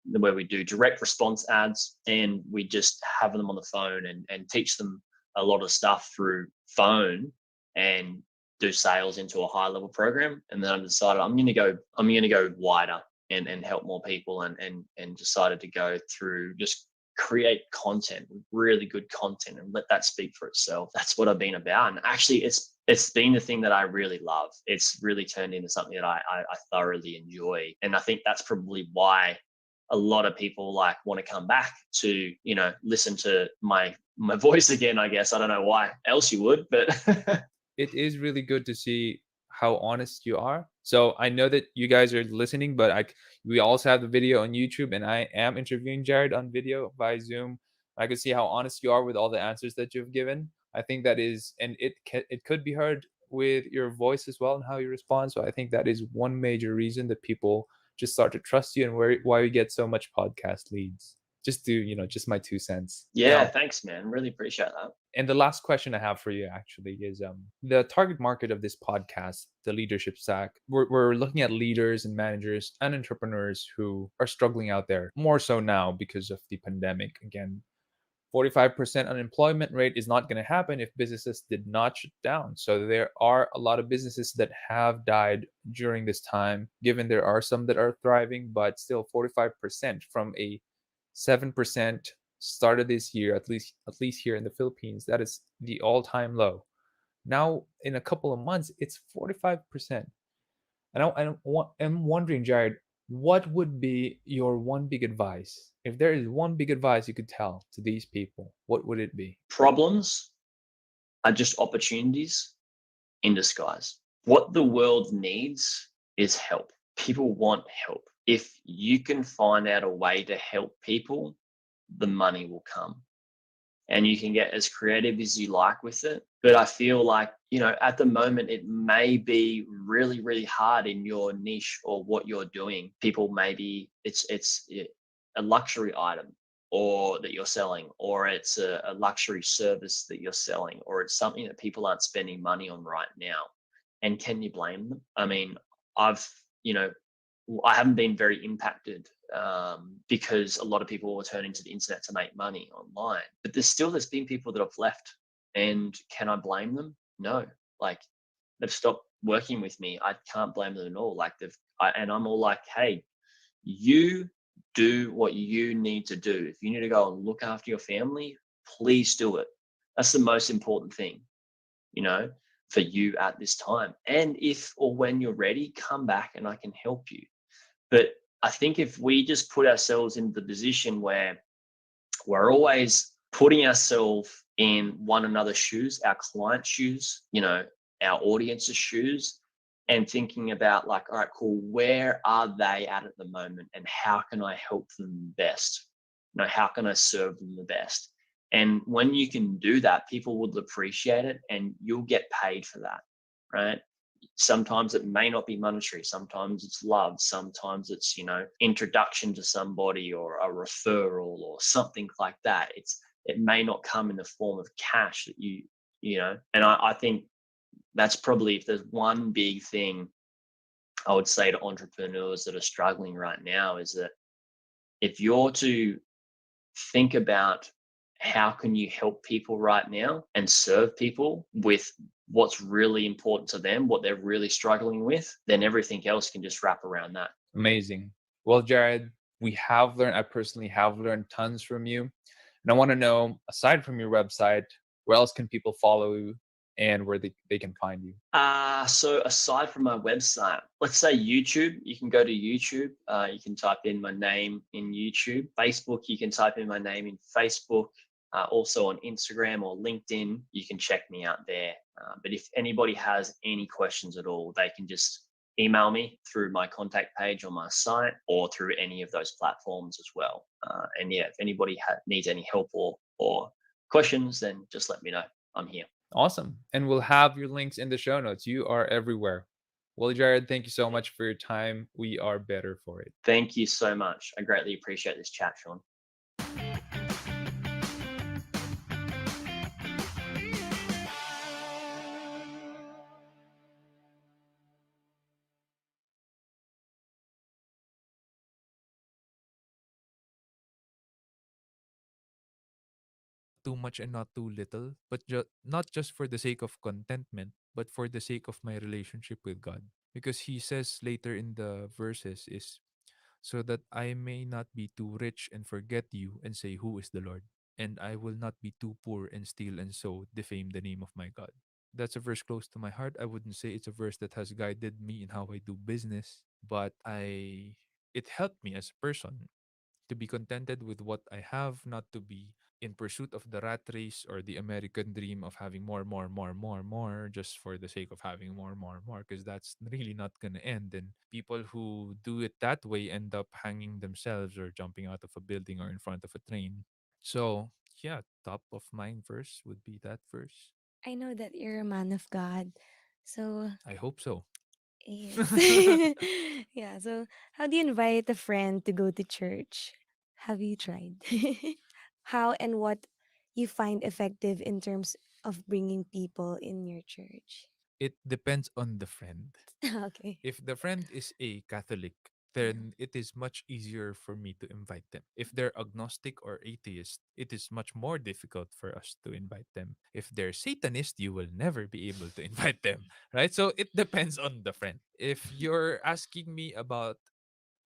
where we do direct response ads, and we just have them on the phone and teach them a lot of stuff through phone and do sales into a high level program. And then I decided I'm going to go wider and help more people, and decided to go through just create content, really good content, and let that speak for itself. That's what I've been about. And actually it's been the thing that I really love. It's really turned into something that I thoroughly enjoy. And I think that's probably why a lot of people like want to come back to, listen to my voice again, I guess. I don't know why else you would, but It is really good to see how honest you are. So I know that you guys are listening, but we also have the video on YouTube, and I am interviewing Jared on video by Zoom. I can see how honest you are with all the answers that you've given. I think that is, and it could be heard with your voice as well and how you respond. So I think that is one major reason that people just start to trust you, and why we get so much podcast leads. Just to just my 2 cents. yeah, Now, thanks, man. Really appreciate that. and the last question I have for you actually is the target market of this podcast, the leadership stack. We're looking at leaders and managers and entrepreneurs who are struggling out there, more so now because of the pandemic. Again, 45% unemployment rate is not going to happen if businesses did not shut down. So there are a lot of businesses that have died during this time, given there are some that are thriving, but still 45% from a 7% started this year, at least here in the Philippines, that is the all-time low. Now in a couple of months it's 45%. And I'm wondering, Jared, what would be your one big advice? If there is one big advice you could tell to these people, what would it be? Problems are just opportunities in disguise. What the world needs is help. People want help. If you can find out a way to help people, the money will come. And you can get as creative as you like with it. But I feel like, at the moment, it may be really, really hard in your niche or what you're doing. People maybe it's a luxury item or that you're selling, or it's a luxury service that you're selling, or it's something that people aren't spending money on right now. And can you blame them? I mean, I've, you know, I haven't been very impacted because a lot of people are turning to the internet to make money online. But there's been people that have left, and can I blame them? No. Like, they've stopped working with me. I can't blame them at all. Like and I'm all like, hey, you do what you need to do. If you need to go and look after your family, please do it. That's the most important thing, you know, for you at this time. And if or when you're ready, come back and I can help you. But I think if we just put ourselves in the position where we're always putting ourselves in one another's shoes, our clients' shoes, our audience's shoes, and thinking about like, all right, cool, where are they at the moment and how can I help them best? How can I serve them the best? And when you can do that, people will appreciate it and you'll get paid for that, right? Sometimes it may not be monetary. Sometimes it's love. Sometimes it's, introduction to somebody or a referral or something like that. It may not come in the form of cash that and I think that's probably, if there's one big thing I would say to entrepreneurs that are struggling right now, is that if you're to think about how can you help people right now and serve people with what's really important to them, what they're really struggling with, then everything else can just wrap around that. Amazing. Well, Jared, I personally have learned tons from you. And I want to know, aside from your website, where else can people follow you and where they can find you? So aside from my website, let's say YouTube, you can go to YouTube. You can type in my name in YouTube. Facebook, you can type in my name in Facebook. Also on Instagram or LinkedIn, you can check me out there. But if anybody has any questions at all, they can just email me through my contact page on my site or through any of those platforms as well. And yeah, if anybody needs any help or questions, then just let me know. I'm here. Awesome. And we'll have your links in the show notes. You are everywhere. Well, Jared, thank you so much for your time. We are better for it. Thank you so much. I greatly appreciate this chat, Sean. Too much and not too little, but not just for the sake of contentment, but for the sake of my relationship with God. Because he says later in the verses is so that I may not be too rich and forget you and say, who is the Lord? And I will not be too poor and steal and so defame the name of my God. That's a verse close to my heart. I wouldn't say it's a verse that has guided me in how I do business, but I it helped me as a person to be contented with what I have, not to be in pursuit of the rat race or the American dream of having more, more, more, more, more, just for the sake of having more, more, more, because that's really not going to end. And people who do it that way end up hanging themselves or jumping out of a building or in front of a train. So, yeah, top of mind verse would be that verse. I know that you're a man of God. So, I hope so. yes. Yeah. So, how do you invite a friend to go to church? Have you tried? How and what you find effective in terms of bringing people in your church? It depends on the friend. Okay. If the friend is a Catholic, Yeah. then it is much easier for me to invite them. If they're agnostic or atheist, it is much more difficult for us to invite them. If they're Satanist, you will never be able to invite them, right? So it depends on the friend. If you're asking me about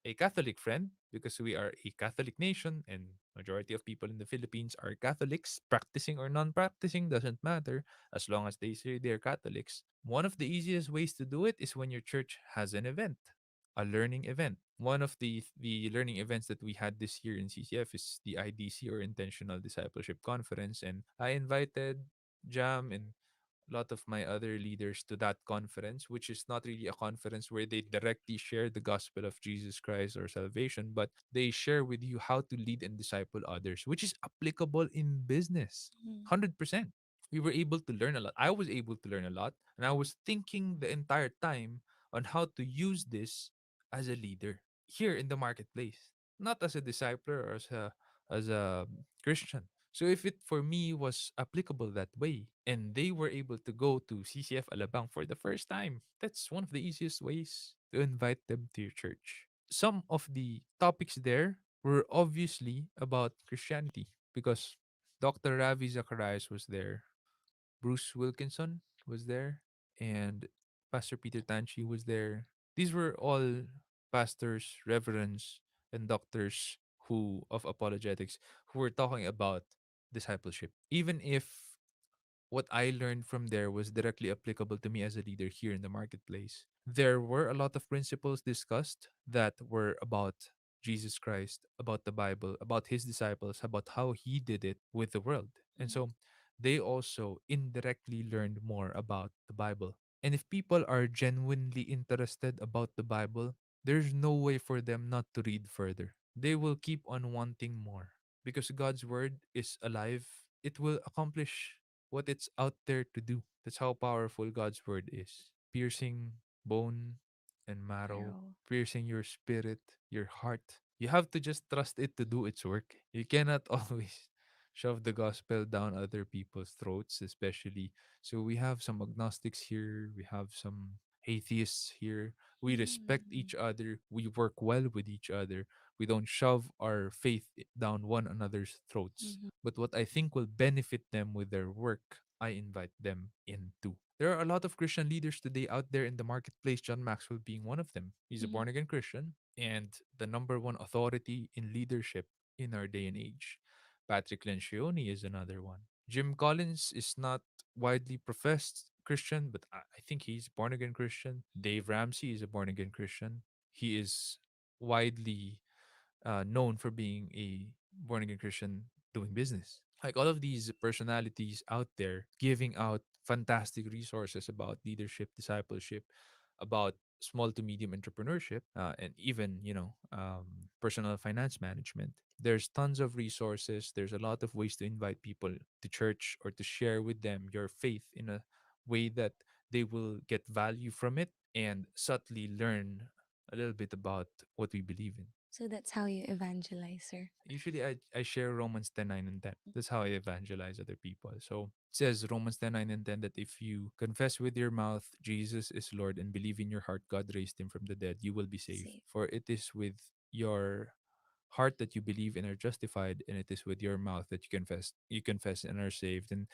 a Catholic friend, because we are a Catholic nation and majority of people in the Philippines are Catholics, practicing or non-practicing doesn't matter as long as they say they're Catholics. One of the easiest ways to do it is when your church has an event, a learning event. One of the learning events that we had this year in CCF is the IDC, or Intentional Discipleship Conference, and I invited Jam and a lot of my other leaders to that conference, which is not really a conference where they directly share the gospel of Jesus Christ or salvation, but they share with you how to lead and disciple others, which is applicable in business. Mm. 100%. We were able to learn a lot. I was able to learn a lot. And I was thinking the entire time on how to use this as a leader here in the marketplace, not as a discipler or as a Christian. So if it for me was applicable that way and they were able to go to CCF Alabang for the first time, that's one of the easiest ways to invite them to your church. Some of the topics there were obviously about Christianity because Dr. Ravi Zacharias was there, Bruce Wilkinson was there, and Pastor Peter Tanchi was there. These were all pastors, reverends, and doctors who of apologetics who were talking about discipleship. Even if what I learned from there was directly applicable to me as a leader here in the marketplace. There were a lot of principles discussed that were about Jesus Christ, about the Bible, about his disciples, about how he did it with the world. And Mm. so they also indirectly learned more about the Bible. And if people are genuinely interested about the Bible, there's no way for them not to read further. They will keep on wanting more because God's word is alive. It will accomplish what it's out there to do. That's how powerful God's word is. Piercing bone and marrow, Arrow. piercing your spirit, your heart. You have to just trust it to do its work. You cannot always shove the gospel down other people's throats, especially. So we have some agnostics here, we have some atheists here. We respect Mm. each other, we work well with each other. We don't shove our faith down one another's throats. Mhm. But what I think will benefit them with their work, I invite them into. There are a lot of Christian leaders today out there in the marketplace, John Maxwell being one of them. He's a Mhm. born again Christian and the number one authority in leadership in our day and age. Patrick Lencioni is another one. Jim Collins is not widely professed Christian, but I think he's born again Christian. Dave Ramsey is a born again Christian. He is widely known for being a born again Christian doing business. Like all of these personalities out there giving out fantastic resources about leadership, discipleship, about small to medium entrepreneurship, and even personal finance management. There's tons of resources. There's a lot of ways to invite people to church or to share with them your faith in a way that they will get value from it and subtly learn a little bit about what we believe in. So that's how you evangelize, sir. Usually I share Romans 10 9 and 10. That's how I evangelize other people. So it says Romans 10 9 and 10 that if you confess with your mouth Jesus is Lord and believe in your heart God raised him from the dead, you will be saved. Safe. For it is with your heart that you believe and are justified, and it is with your mouth that you confess and are saved. And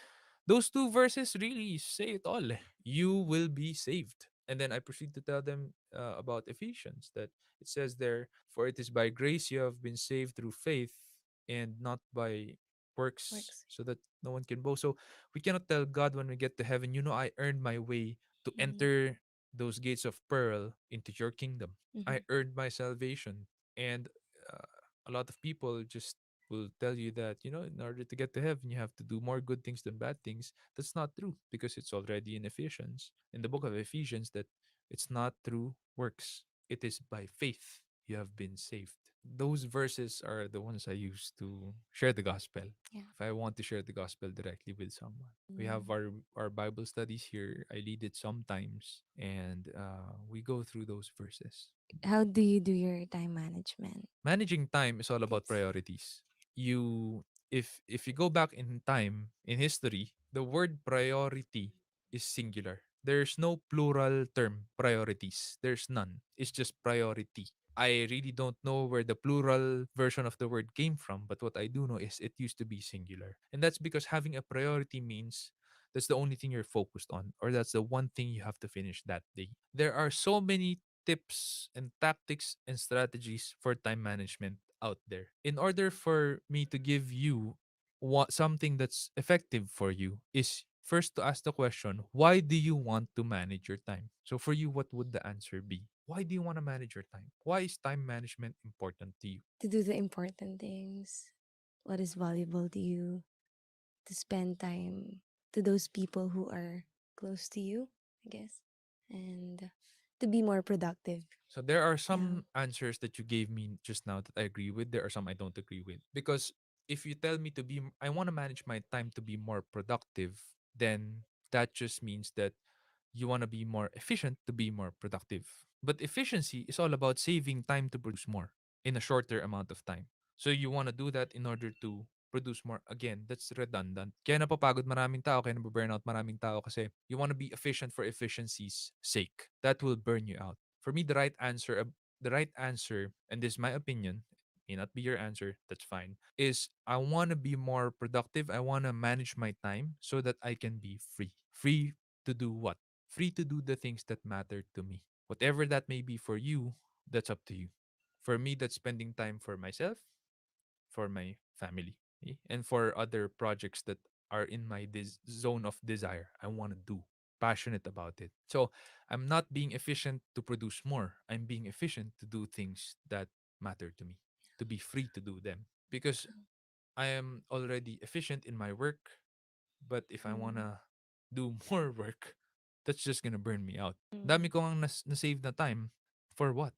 those two verses really say it all. You will be saved. And then I proceed to tell them about Ephesians, that it says there, "For it is by grace you have been saved through faith, and not by works, Works. so that no one can boast." So we cannot tell God when we get to heaven, I earned my way to Mm-hmm. enter those gates of pearl into your kingdom. Mm-hmm. I earned my salvation. And uh, a lot of people just will tell you that, in order to get to heaven, you have to do more good things than bad things. That's not true, because it's already in Ephesians, in the book of Ephesians, that it's not through works. It is by faith you have been saved. Those verses are the ones I use to share the gospel. Yeah. If I want to share the gospel directly with someone, we have Mm. our Bible studies here. I lead it sometimes, and we go through those verses. How do you do your time management? Managing time is all about It's priorities. You if you go back in time, in history, the word priority is singular. There's no plural term priorities. There's none. It's just priority. I really don't know where the plural version of the word came from, but what I do know is it used to be singular. And that's because having a priority means that's the only thing you're focused on, or that's the one thing you have to finish that day. There are so many tips and tactics and strategies for time management out there. In order for me to give you something that's effective for you, is first to ask the question, why do you want to manage your time? So for you, what would the answer be? Why do you want to manage your time? Why is time management important to you? to do the important things. What is valuable to you? To spend time to those people who are close to you, I guess, and to be more productive. So there are Yeah. some answers that you gave me just now that I agree with. There are some I don't agree with. Because if you tell me I want to manage my time to be more productive, then that just means that you want to be more efficient to be more productive. But efficiency is all about saving time to produce more in a shorter amount of time. So you want to do that in order to produce more. Again, that's redundant. Kaya napapagod maraming tao, kaya nababurnout maraming tao kasi you want to be efficient for efficiency's sake. That will burn you out. For me, the right answer, and this is my opinion, may not be your answer, that's fine, is I want to be more productive. I want to manage my time so that I can be free. Free to do what? Free to do the things that matter to me. Whatever that may be for you, that's up to you. For me, that's spending time for myself, for my family, and for other projects that are in my zone of desire. I want to do, passionate about it. So I'm not being efficient to produce more. I'm being efficient to do things that matter to me, to be free to do them. Because I am already efficient in my work, but if I Mm. wanna do more work, that's just gonna burn me out. Dami Mm. ko ang na-save na time for what?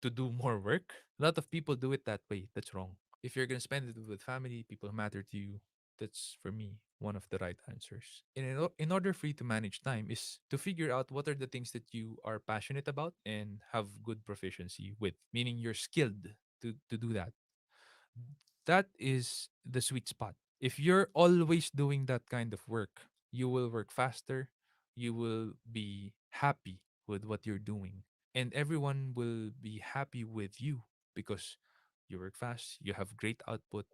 To do more work? A lot of people do it that way. That's wrong. If you're gonna spend it with family, people who matter to you, that's for me one of the right answers. In order for you to manage time is to figure out what are the things that you are passionate about and have good proficiency with, meaning you're skilled to do that. That is the sweet spot. If you're always doing that kind of work, you will work faster, you will be happy with what you're doing, and everyone will be happy with you because you work fast, you have great output,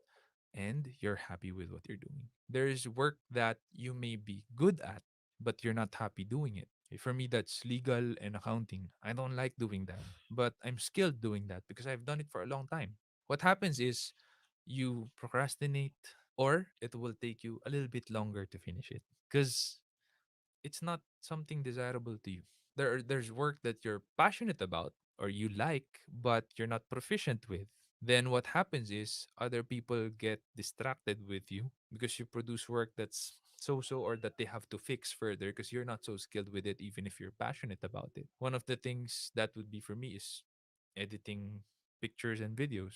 and you're happy with what you're doing. There's work that you may be good at, but you're not happy doing it. For me, that's legal and accounting. I don't like doing that, but I'm skilled doing that because I've done it for a long time. What happens is you procrastinate, or it will take you a little bit longer to finish it because it's not something desirable to you. There's work that you're passionate about or you like, but you're not proficient with. Then what happens is other people get distracted with you because you produce work that's so or that they have to fix further because you're not so skilled with it, even if you're passionate about it. One of the things that would be for me is editing pictures and videos.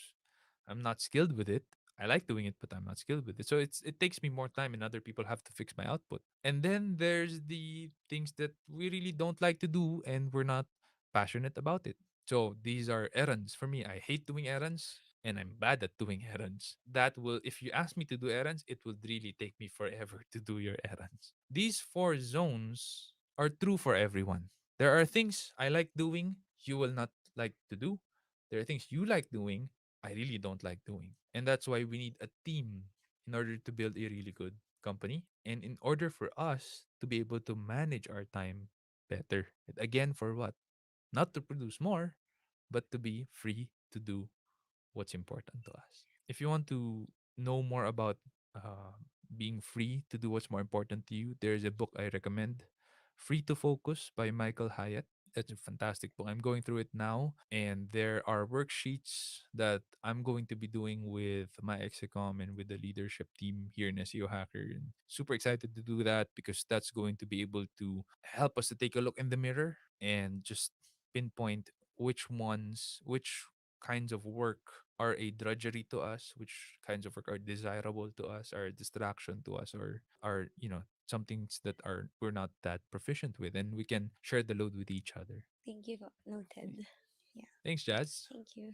I'm not skilled with it. I like doing it, but I'm not skilled with it. So it takes me more time and other people have to fix my output. And then there's the things that we really don't like to do and we're not passionate about it. So these are errands. For me, I hate doing errands and I'm bad at doing errands. That will, if you ask me to do errands, it would really take me forever to do your errands. These four zones are true for everyone. There are things I like doing, you will not like to do. There are things you like doing, I really don't like doing. And that's why we need a team in order to build a really good company. And in order for us to be able to manage our time better. Again, for what? Not to produce more, but to be free to do what's important to us. If you want to know more about uh, being free to do what's more important to you, there's a book I recommend, Free to Focus by Michael Hyatt. That's a fantastic book. I'm going through it now, and there are worksheets that I'm going to be doing with my Execom and with the leadership team here in SEO Hacker. And super excited to do that because that's going to be able to help us to take a look in the mirror and just pinpoint which kinds of work are a drudgery to us, which kinds of work are desirable to us, are a distraction to us, or are, some things that are we're not that proficient with, and we can share the load with each other. Thank you. Noted. Yeah. Thanks, Jazz. Thank you.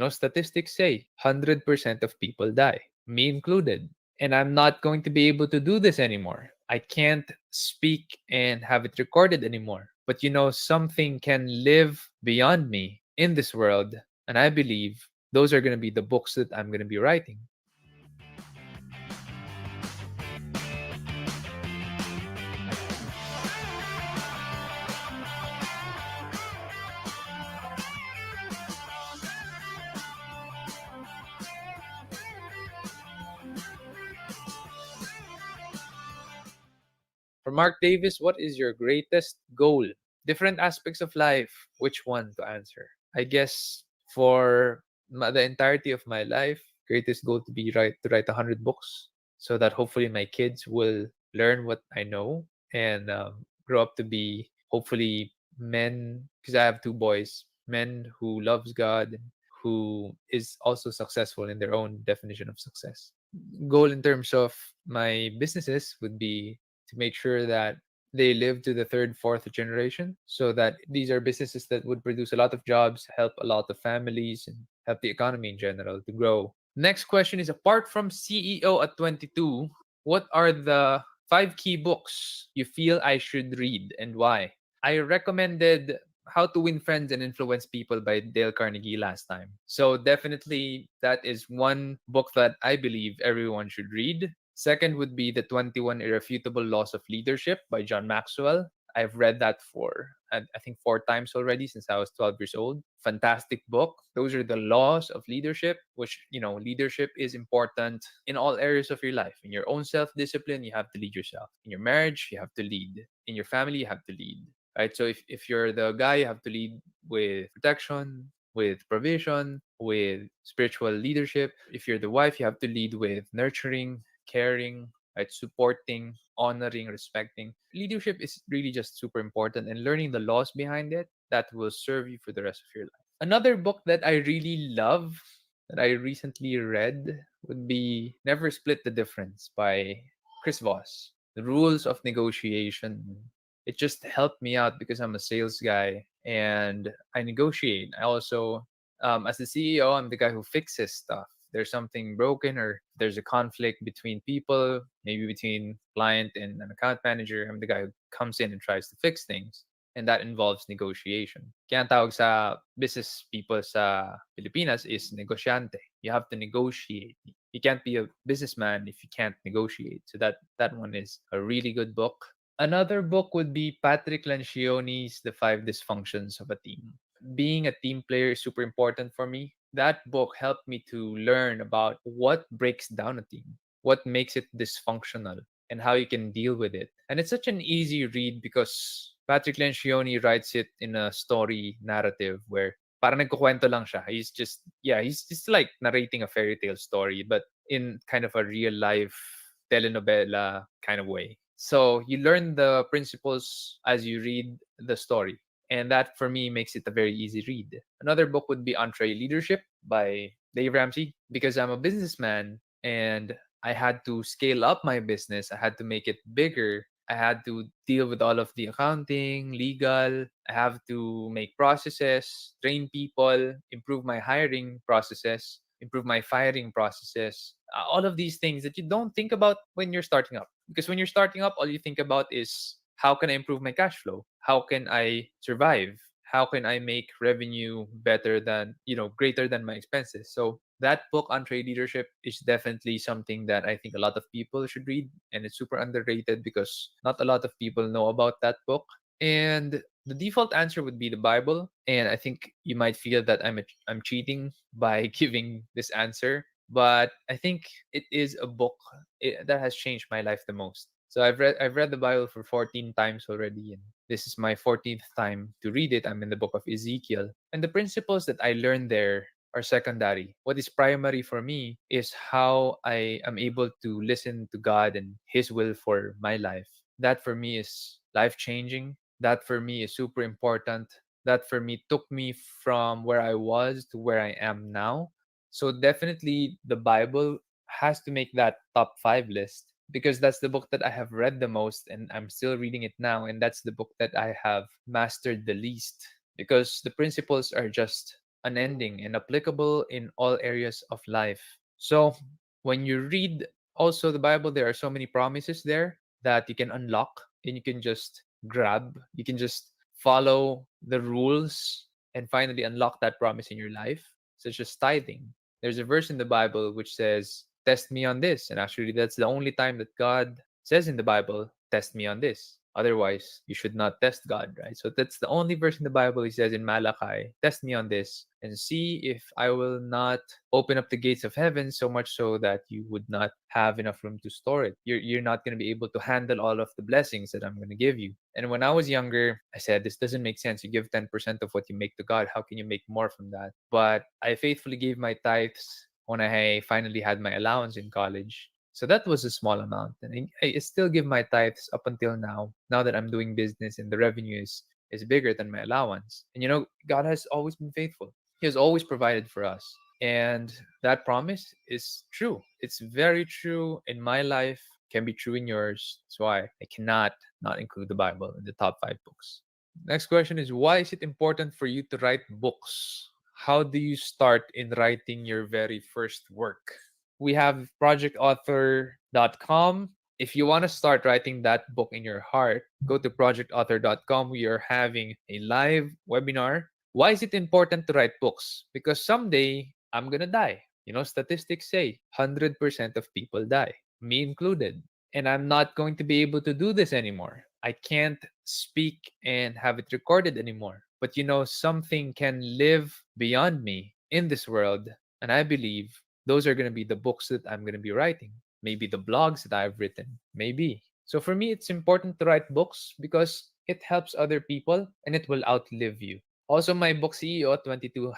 Statistics say 100% of people die, me included. And I'm not going to be able to do this anymore. I can't speak and have it recorded anymore. But something can live beyond me in this world. And I believe those are going to be the books that I'm going to be writing. For Mark Davis, what is your greatest goal? Different aspects of life. Which one to answer? I guess for the entirety of my life, greatest goal to write 100 books, so that hopefully my kids will learn what I know and grow up to be hopefully men. Because I have two boys, men who loves God, who is also successful in their own definition of success. Goal in terms of my businesses would be to make sure that they live to the third, fourth generation, so that these are businesses that would produce a lot of jobs, help a lot of families, and help the economy in general to grow. Next question is, apart from CEO at 22, what are the 5 key books you feel I should read and why? I recommended How to Win Friends and Influence People by Dale Carnegie last time. So definitely that is one book that I believe everyone should read. Second would be The 21 Irrefutable Laws of Leadership by John Maxwell. I've read that I think 4 times already since I was 12 years old. Fantastic book. Those are the laws of leadership, which, leadership is important in all areas of your life. In your own self discipline, you have to lead yourself. In your marriage, you have to lead. In your family, you have to lead. Right? So if you're the guy, you have to lead with protection, with provision, with spiritual leadership. If you're the wife, you have to lead with nurturing, caring, right? Supporting, honoring, respecting. Leadership is really just super important, and learning the laws behind it that will serve you for the rest of your life. Another book that I really love that I recently read would be Never Split the Difference by Chris Voss. The Rules of Negotiation. It just helped me out because I'm a sales guy and I negotiate. I also, as the CEO, I'm the guy who fixes stuff. There's something broken or there's a conflict between people, maybe between client and an account manager. I'm the guy who comes in and tries to fix things. And that involves negotiation. Kaya ang tawag sa business people sa Pilipinas is negosyante. You have to negotiate. You can't be a businessman if you can't negotiate. So that one is a really good book. Another book would be Patrick Lencioni's The Five Dysfunctions of a Team. Being a team player is super important for me. That book helped me to learn about what breaks down a team, what makes it dysfunctional, and how you can deal with it. And it's such an easy read because Patrick Lencioni writes it in a story narrative where parang nagkukwento lang siya. He's just like narrating a fairy tale story, but in kind of a real life telenovela kind of way. So you learn the principles as you read the story. And that for me makes it a very easy read. Another book would be Entree Leadership by Dave Ramsey, because I'm a businessman and I had to scale up my business. I had to make it bigger. I had to deal with all of the accounting, legal. I have to make processes, train people, improve my hiring processes, improve my firing processes. All of these things that you don't think about when you're starting up. Because when you're starting up, all you think about is how can I improve my cash flow? How can I survive? How can I make revenue better than, greater than my expenses? So that book, Entree Leadership, is definitely something that I think a lot of people should read, and it's super underrated because not a lot of people know about that book. And the default answer would be the Bible, and I think you might feel that I'm cheating by giving this answer, but I think it is a book that has changed my life the most. So I've read the Bible for 14 times already, and this is my 14th time to read it. I'm in the book of Ezekiel, and the principles that I learned there are secondary. What is primary for me is how I am able to listen to God and His will for my life. That for me is life changing. That for me is super important. That for me took me from where I was to where I am now. So definitely the Bible has to make that top 5 list because that's the book that I have read the most and I'm still reading it now. And that's the book that I have mastered the least because the principles are just unending and applicable in all areas of life. So when you read also the Bible, there are so many promises there that you can unlock and you can just grab. You can just follow the rules and finally unlock that promise in your life, such as tithing. There's a verse in the Bible which says, "Test me on this." And actually, that's the only time that God says in the Bible, "Test me on this." Otherwise, you should not test God, right? So that's the only verse in the Bible. He says in Malachi, "Test me on this and see if I will not open up the gates of heaven so much so that you would not have enough room to store it. You're not going to be able to handle all of the blessings that I'm going to give you." And when I was younger, I said, this doesn't make sense. You give 10% of what you make to God. How can you make more from that? But I faithfully gave my tithes when I finally had my allowance in college. So that was a small amount. And I still give my tithes up until now that I'm doing business and the revenue is bigger than my allowance. And God has always been faithful. He has always provided for us. And that promise is true. It's very true in my life, can be true in yours. That's why I cannot not include the Bible in the top 5 books. Next question is, why is it important for you to write books? How do you start in writing your very first work? We have projectauthor.com. If you want to start writing that book in your heart, go to projectauthor.com. We are having a live webinar. Why is it important to write books? Because someday I'm going to die. Statistics say 100% of people die, me included. And I'm not going to be able to do this anymore. I can't speak and have it recorded anymore. But something can live beyond me in this world. And I believe those are going to be the books that I'm going to be writing. Maybe the blogs that I've written. Maybe. So for me, it's important to write books because it helps other people and it will outlive you. Also, my book CEO at 22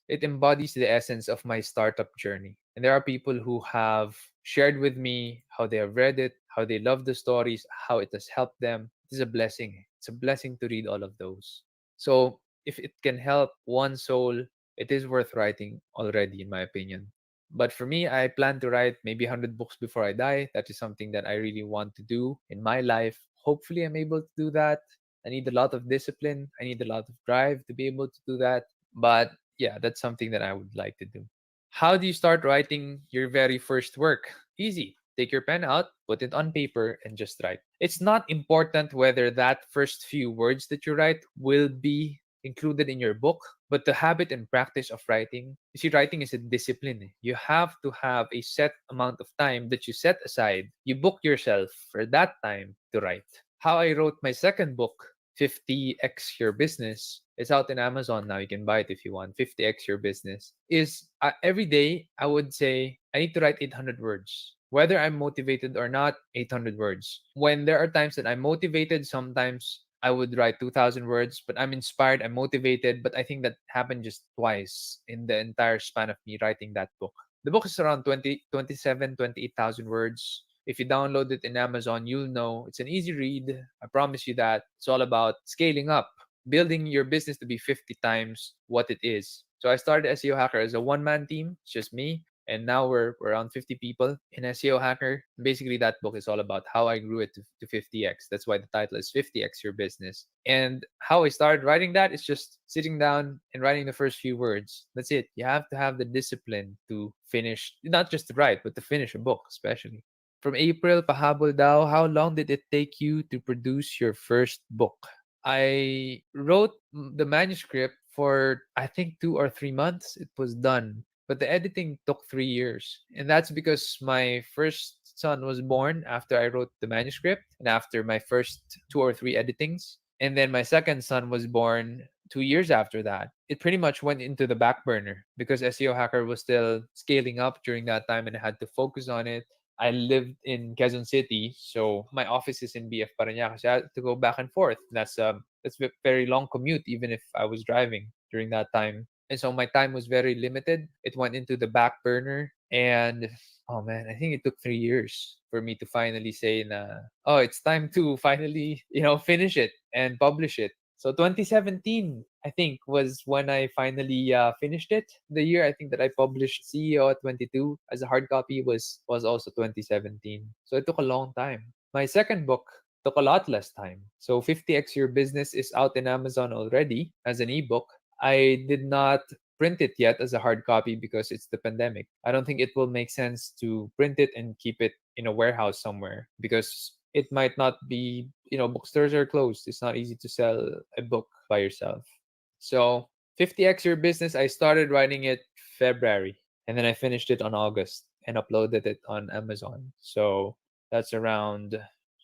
it embodies the essence of my startup journey. And there are people who have shared with me how they have read it, how they love the stories, how it has helped them. It is a blessing. It's a blessing to read all of those. So if it can help one soul, it is worth writing already, in my opinion. But for me, I plan to write maybe 100 books before I die. That is something that I really want to do in my life. Hopefully, I'm able to do that. I need a lot of discipline. I need a lot of drive to be able to do that. But yeah, that's something that I would like to do. How do you start writing your very first work? Easy. Take your pen out, put it on paper, and just write. It's not important whether that first few words that you write will be included in your book, but the habit and practice of writing. You see, writing is a discipline. You have to have a set amount of time that you set aside. You book yourself for that time to write. How I wrote my second book, 50x Your Business. It's out in Amazon now. You can buy it if you want. 50x Your Business is every day I would say I need to write 800 words. Whether I'm motivated or not, 800 words. When there are times that I'm motivated, sometimes I would write 2,000 words, but I'm inspired, I'm motivated. But I think that happened just twice in the entire span of me writing that book. The book is around 20, 27, 28,000 words. If you download it in Amazon, you'll know it's an easy read. I promise you that. It's all about scaling up, building your business to be 50 times what it is. So I started SEO Hacker as a one-man team. It's just me. and now we're around 50 people in SEO Hacker. Basically, that book is all about how I grew it to 50x. That's why the title is 50x Your Business. And how I started writing that is just sitting down and writing the first few words. That's it. You have to have the discipline to finish, not just to write, but to finish a book, especially. From April, pahabol daw, how long did it take you to produce your first book? I wrote the manuscript for I think 2 or 3 months. It was done, but the editing took 3 years, and that's because my first son was born after I wrote the manuscript and after my first 2 or 3 editings, and then my second son was born 2 years after that. It pretty much went into the back burner because SEO Hacker was still scaling up during that time, and I had to focus on it. I lived in Quezon City, so my office is in BF Parañaque. So I had to go back and forth. That's a very long commute, even if I was driving during that time. And so my time was very limited. It went into the back burner, and oh man, I think it took 3 years for me to finally say, na, oh, it's time to finally finish it and publish it. So 2017, I think, was when I finally finished it. The year I think that I published CEO at 22 as a hard copy was also 2017. So it took a long time. My second book took a lot less time. So 50x Your Business is out in Amazon already as an ebook. I did not print it yet as a hard copy because it's the pandemic. I don't think it will make sense to print it and keep it in a warehouse somewhere because it might not be, bookstores are closed. It's not easy to sell a book by yourself. So 50x Your Business, I started writing it February and then I finished it on August and uploaded it on Amazon. So that's around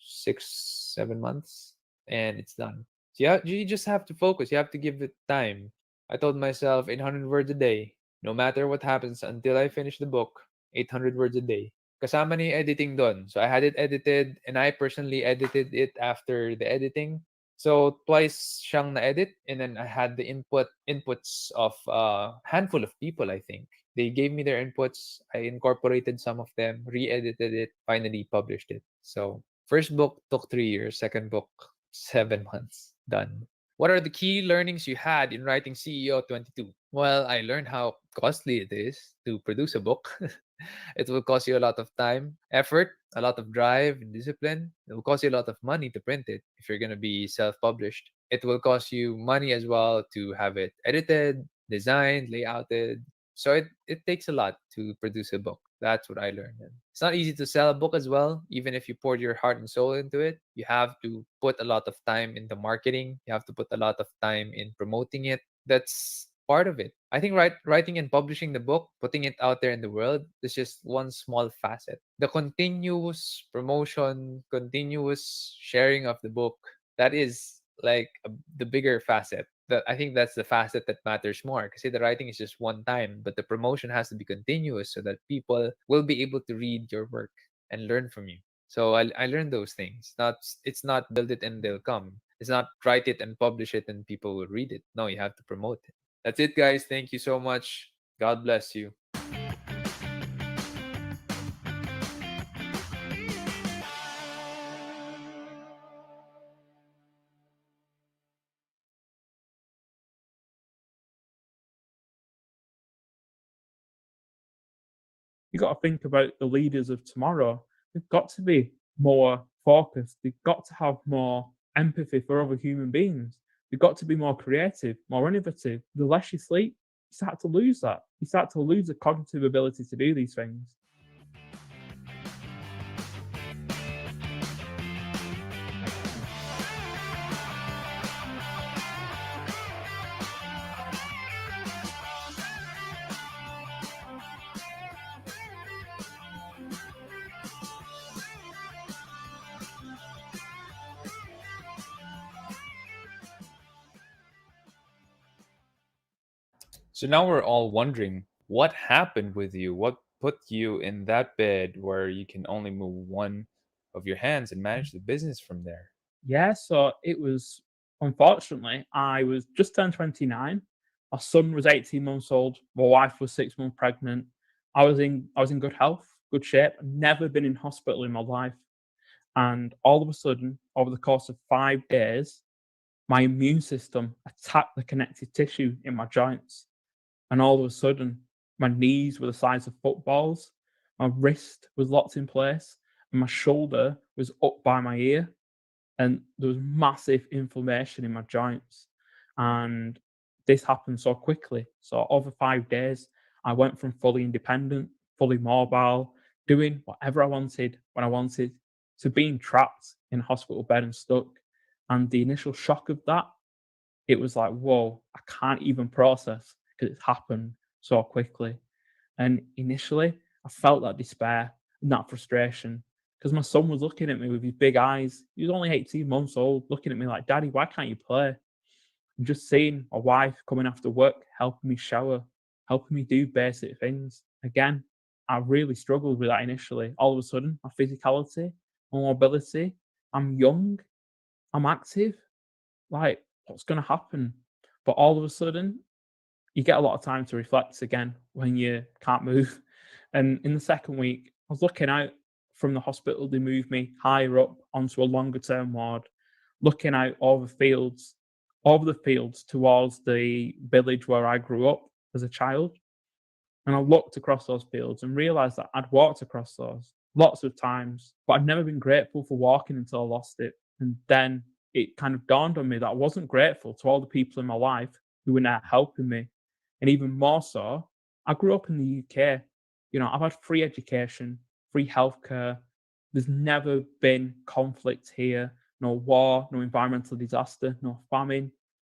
6, 7 months and it's done. So you just have to focus. You have to give it time. I told myself 800 words a day. No matter what happens until I finish the book, 800 words a day. Kasama ni editing doon. So I had it edited and I personally edited it after the editing. So twice siyang na-edit and then I had the inputs of a handful of people, I think. They gave me their inputs. I incorporated some of them, re-edited it, finally published it. So first book took 3 years, second book 7 months. Done. What are the key learnings you had in writing CEO 22? Well, I learned how costly it is to produce a book. It will cost you a lot of time, effort, a lot of drive and discipline. It will cost you a lot of money to print it if you're going to be self-published. It will cost you money as well to have it edited, designed, layouted. So it takes a lot to produce a book. That's what I learned. And it's not easy to sell a book as well, even if you poured your heart and soul into it. You have to put a lot of time into marketing. You have to put a lot of time in promoting it. That's part of it. I think writing and publishing the book, putting it out there in the world, is just one small facet. The continuous promotion, continuous sharing of the book, that is like the bigger facet. That I think that's the facet that matters more. Because the writing is just one time, but the promotion has to be continuous so that people will be able to read your work and learn from you. So I learned those things. It's not build it and they'll come. It's not write it and publish it and people will read it. No, you have to promote it. That's it, guys. Thank you so much. God bless you. You got to think about the leaders of tomorrow. They've got to be more focused. They've got to have more empathy for other human beings. They've got to be more creative, more innovative. The less you sleep, you start to lose that. You start to lose the cognitive ability to do these things. So now we're all wondering what happened with you? What put you in that bed where you can only move one of your hands and manage the business from there? Yeah, so it was, unfortunately, I was just turned 29. My son was 18 months old. My wife was 6 months pregnant. I was in good health, good shape. I'd never been in hospital in my life. And all of a sudden, over the course of 5 days, my immune system attacked the connective tissue in my joints. And all of a sudden, My knees were the size of footballs. My wrist was locked in place, and my shoulder was up by my ear. And there was massive inflammation in my joints. And this happened so quickly. So over 5 days, I went from fully independent, fully mobile, doing whatever I wanted when I wanted, to being trapped in a hospital bed and stuck. And the initial shock of that, it was like, whoa, I can't even process because it's happened so quickly. And initially, I felt that despair and that frustration because my son was looking at me with his big eyes. He was only 18 months old, looking at me like, Daddy, why can't you play? And just seeing my wife coming after work, helping me shower, helping me do basic things. Again, I really struggled with that initially. All of a sudden, my physicality, my mobility, I'm young, I'm active. Like, what's going to happen? But all of a sudden, you get a lot of time to reflect again when you can't move. And in the second week, I was looking out from the hospital. They moved me higher up onto a longer term ward, looking out over the fields towards the village where I grew up as a child. And I looked across those fields and realized that I'd walked across those lots of times, but I'd never been grateful for walking until I lost it. And then it kind of dawned on me that I wasn't grateful to all the people in my life who were now helping me. And even more so, I grew up in the UK. You know, I've had free education, free healthcare. There's never been conflict here, no war, no environmental disaster, no famine.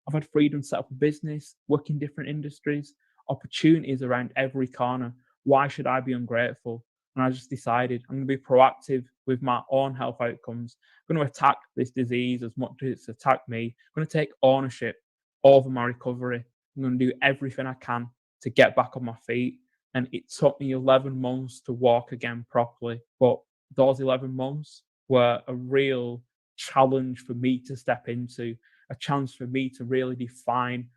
I've had freedom to set up a business, work in different industries, opportunities around every corner. Why should I be ungrateful? And I just decided I'm going to be proactive with my own health outcomes. I'm going to attack this disease as much as it's attacked me. I'm going to take ownership over my recovery. I'm going to do everything I can to get back on my feet. And it took me 11 months to walk again properly. But those 11 months were a real challenge for me to step into, a chance for me to really define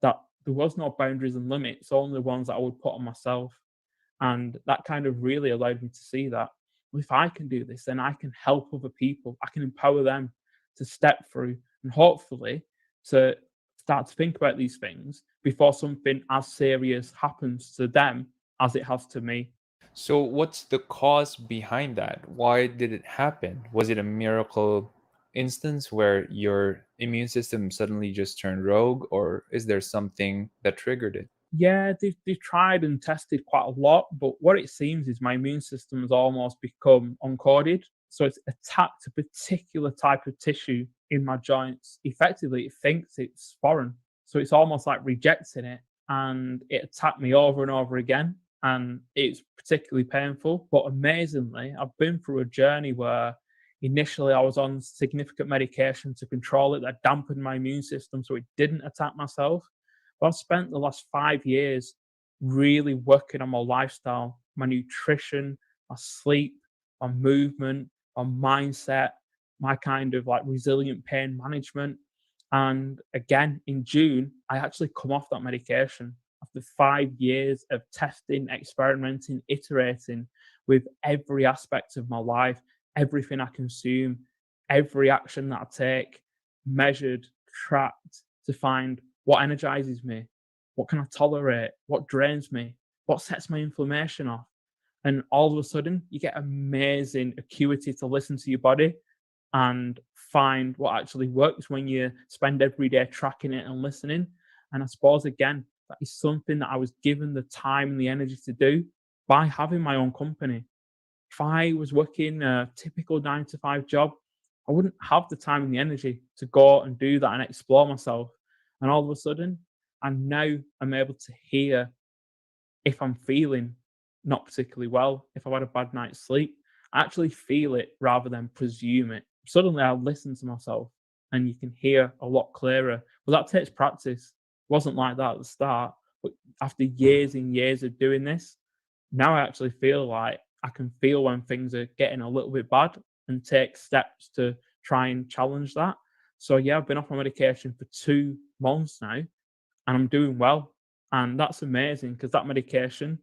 that there was no boundaries and limits, only the ones that I would put on myself. And that kind of really allowed me to see that, well, if I can do this, then I can help other people. I can empower them to step through and hopefully to start to think about these things before something as serious happens to them as it has to me. So, what's the cause behind that? Why did it happen? Was it a miracle instance where your immune system suddenly just turned rogue, or is there something that triggered it? Yeah, they've tried and tested quite a lot, but what it seems is my immune system has almost become uncoded. So it's attacked a particular type of tissue in my joints. Effectively, it thinks it's foreign. So it's almost like rejecting it. And it attacked me over and over again. And it's particularly painful. But amazingly, I've been through a journey where initially I was on significant medication to control it that dampened my immune system so it didn't attack myself. But I've spent the last 5 years really working on my lifestyle, my nutrition, my sleep, my movement, my mindset, my kind of like resilient pain management. And again, in June, I actually come off that medication after 5 years of testing, experimenting, iterating with every aspect of my life, everything I consume, every action that I take, measured, tracked to find what energizes me, what can I tolerate, what drains me, what sets my inflammation off. And all of a sudden, you get amazing acuity to listen to your body and find what actually works when you spend every day tracking it and listening. And I suppose, again, that is something that I was given the time and the energy to do by having my own company. If I was working a typical 9 to 5 job, I wouldn't have the time and the energy to go and do that and explore myself. And all of a sudden, I'm able to hear if I'm feeling not particularly well, if I've had a bad night's sleep. I actually feel it rather than presume it. Suddenly, I'll listen to myself and you can hear a lot clearer. Well, that takes practice. It wasn't like that at the start, but after years and years of doing this, now I actually feel like I can feel when things are getting a little bit bad and take steps to try and challenge that. So yeah, I've been off my medication for 2 months now and I'm doing well. And that's amazing because that medication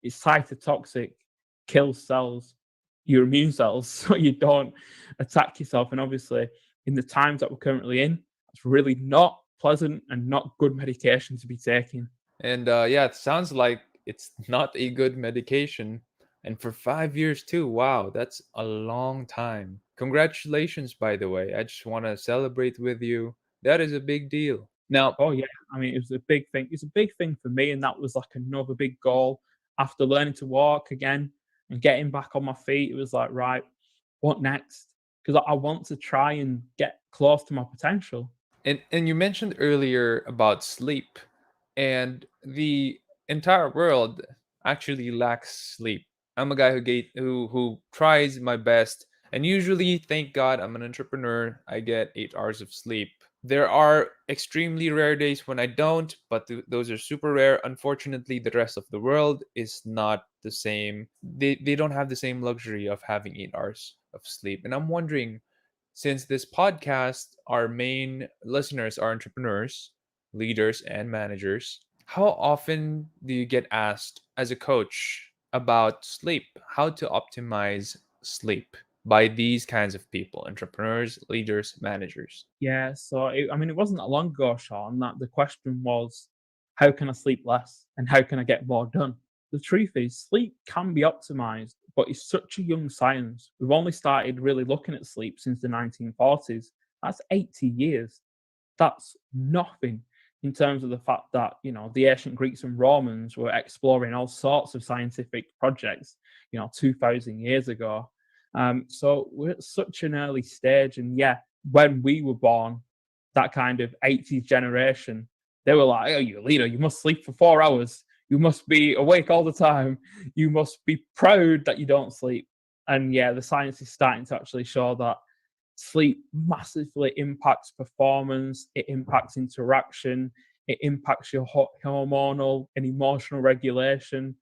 is cytotoxic, kills cells, your immune cells, so you don't attack yourself. And obviously, in the times that we're currently in, it's really not pleasant and not good medication to be taking. And yeah, it sounds like It's not a good medication. And for 5 years too. Wow, that's a long time. Congratulations, by the way. I just want to celebrate with you. That is a big deal. Now, Oh yeah, I mean, it was a big thing. It's a big thing for me, and that was like another big goal. After learning to walk again and getting back on my feet, it was like, right, what next? Because I want to try and get close to my potential. and you mentioned earlier about sleep, and the entire world actually lacks sleep. I'm a guy who tries my best, and usually, thank God, I'm an entrepreneur. I get 8 hours of sleep. There are extremely rare days when I don't, but those are super rare. Unfortunately, the rest of the world is not the same. They don't have the same luxury of having 8 hours of sleep, and I'm wondering, since this podcast, our main listeners are entrepreneurs, leaders, and managers, how often do you get asked as a coach about sleep, how to optimize sleep by these kinds of people, entrepreneurs, leaders, managers? Yeah, so I mean, it wasn't that long ago, Sean, that the question was, how can I sleep less and how can I get more done? The truth is, sleep can be optimized, but it's such a young science. We've only started really looking at sleep since the 1940s. That's 80 years. That's nothing in terms of the fact that, the ancient Greeks and Romans were exploring all sorts of scientific projects, 2,000 years ago. So we're at such an early stage. And yeah, when we were born, that kind of 80s generation, they were like, oh, you're a leader, you must sleep for 4 hours. You must be awake all the time. You must be proud that you don't sleep. And yeah, the science is starting to actually show that sleep massively impacts performance, it impacts interaction, it impacts your hormonal and emotional regulation.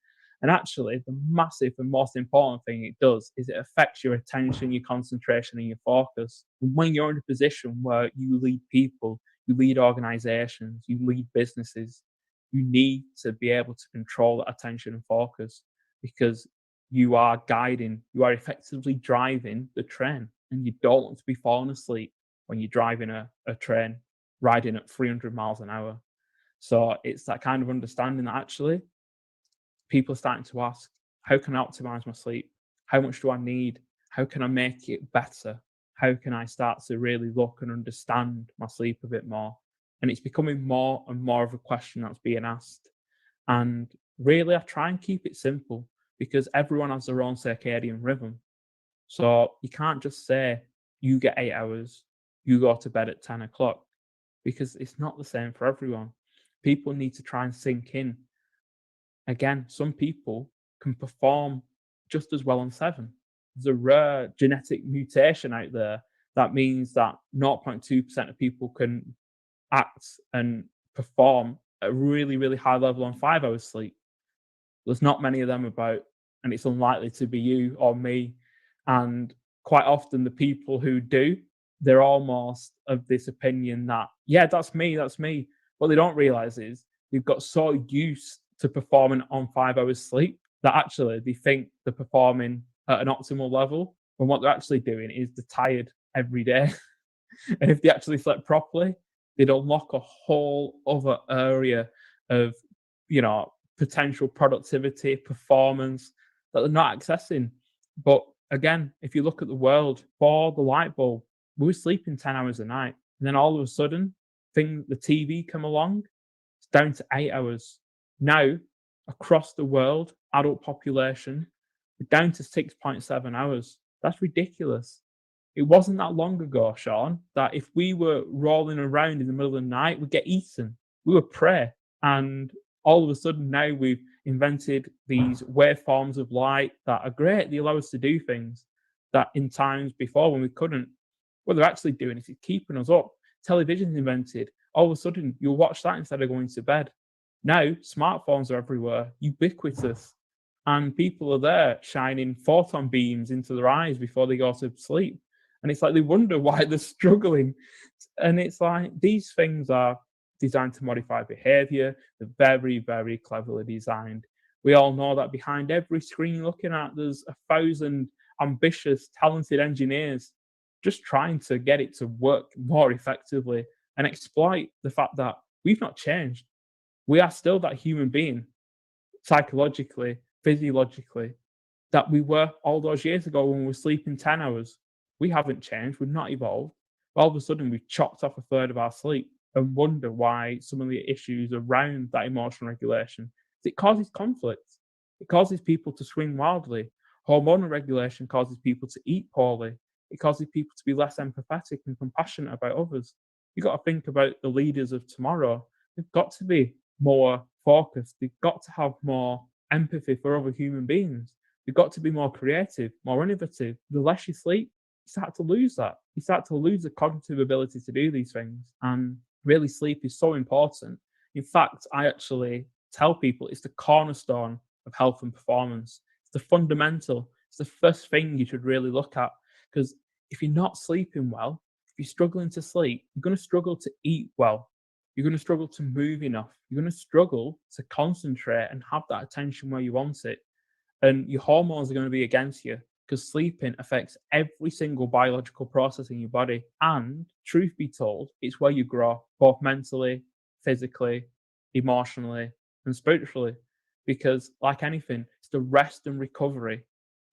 And actually, the massive and most important thing it does is it affects your attention, your concentration, and your focus. And when you're in a position where you lead people, you lead organizations, you lead businesses, you need to be able to control that attention and focus because you are guiding, you are effectively driving the train. And you don't want to be falling asleep when you're driving a train riding at 300 miles an hour. So it's that kind of understanding that actually people are starting to ask, how can I optimize my sleep? How much do I need? How can I make it better? How can I start to really look and understand my sleep a bit more? And it's becoming more and more of a question that's being asked. And really, I try and keep it simple because everyone has their own circadian rhythm. So you can't just say you get 8 hours, you go to bed at 10 o'clock, because it's not the same for everyone. People need to try and sink in. Again, some people can perform just as well on 7. There's a rare genetic mutation out there that means that 0.2% of people can act and perform at a really, really high level on 5 hours sleep. There's not many of them about, and it's unlikely to be you or me. And quite often, the people who do, they're almost of this opinion that, yeah, that's me. What they don't realize is they've got so used to performing on 5 hours sleep that actually they think they're performing at an optimal level. When what they're actually doing is they're tired every day. And if they actually slept properly, they'd unlock a whole other area of, potential productivity, performance that they're not accessing. But again, if you look at the world, for the light bulb, we were sleeping 10 hours a night. And then all of a sudden, the TV come along, it's down to 8 hours. Now, across the world, adult population, we're down to 6.7 hours. That's ridiculous. It wasn't that long ago, Sean, that if we were rolling around in the middle of the night, we'd get eaten. We were prey. And all of a sudden now we've invented these waveforms of light that are great. They allow us to do things that in times before when we couldn't. What they're actually doing is keeping us up. Television's invented. All of a sudden you'll watch that instead of going to bed. Now smartphones are everywhere, ubiquitous. And people are there shining photon beams into their eyes before they go to sleep. And it's like they wonder why they're struggling. And it's like these things are designed to modify behavior. They're very, very cleverly designed. We all know that behind every screen you're looking at, there's 1,000 ambitious, talented engineers just trying to get it to work more effectively and exploit the fact that we've not changed. We are still that human being. psychologically, physiologically, that we were all those years ago when we were sleeping 10 hours. We haven't changed, we've not evolved. All of a sudden, we've chopped off a third of our sleep and wonder why some of the issues around that emotional regulation. It causes conflict. It causes people to swing wildly. Hormonal regulation causes people to eat poorly. It causes people to be less empathetic and compassionate about others. You've got to think about the leaders of tomorrow. They've got to be more focused. They've got to have more empathy for other human beings. They've got to be more creative, more innovative. The less you sleep, you start to lose that. You start to lose the cognitive ability to do these things. And really, sleep is so important. In fact, I actually tell people it's the cornerstone of health and performance. It's the fundamental. It's the first thing you should really look at. Because if you're not sleeping well, if you're struggling to sleep, you're going to struggle to eat well. You're going to struggle to move enough. You're going to struggle to concentrate and have that attention where you want it. And your hormones are going to be against you, because sleeping affects every single biological process in your body. And truth be told, it's where you grow, both mentally, physically, emotionally, and spiritually. Because like anything, it's the rest and recovery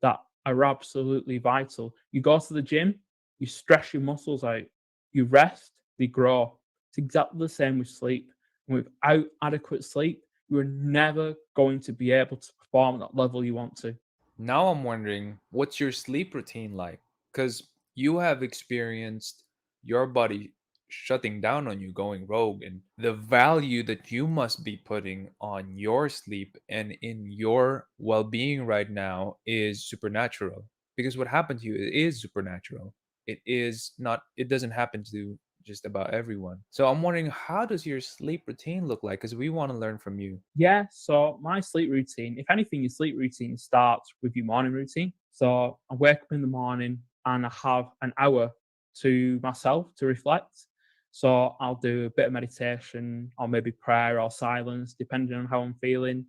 that are absolutely vital. You go to the gym, you stress your muscles out, you rest, they grow. It's exactly the same with sleep. And without adequate sleep, you are never going to be able to perform at that level you want to. Now I'm wondering, what's your sleep routine like? Because you have experienced your body shutting down on you, going rogue, and the value that you must be putting on your sleep and in your well being right now is supernatural. Because what happened to you is supernatural. It is not, it doesn't happen to just about everyone. So I'm wondering, how does your sleep routine look like? Because we want to learn from you. Yeah, so my sleep routine, if anything, your sleep routine starts with your morning routine. So I wake up in the morning and I have an hour to myself to reflect. So I'll do a bit of meditation or maybe prayer or silence, depending on how I'm feeling.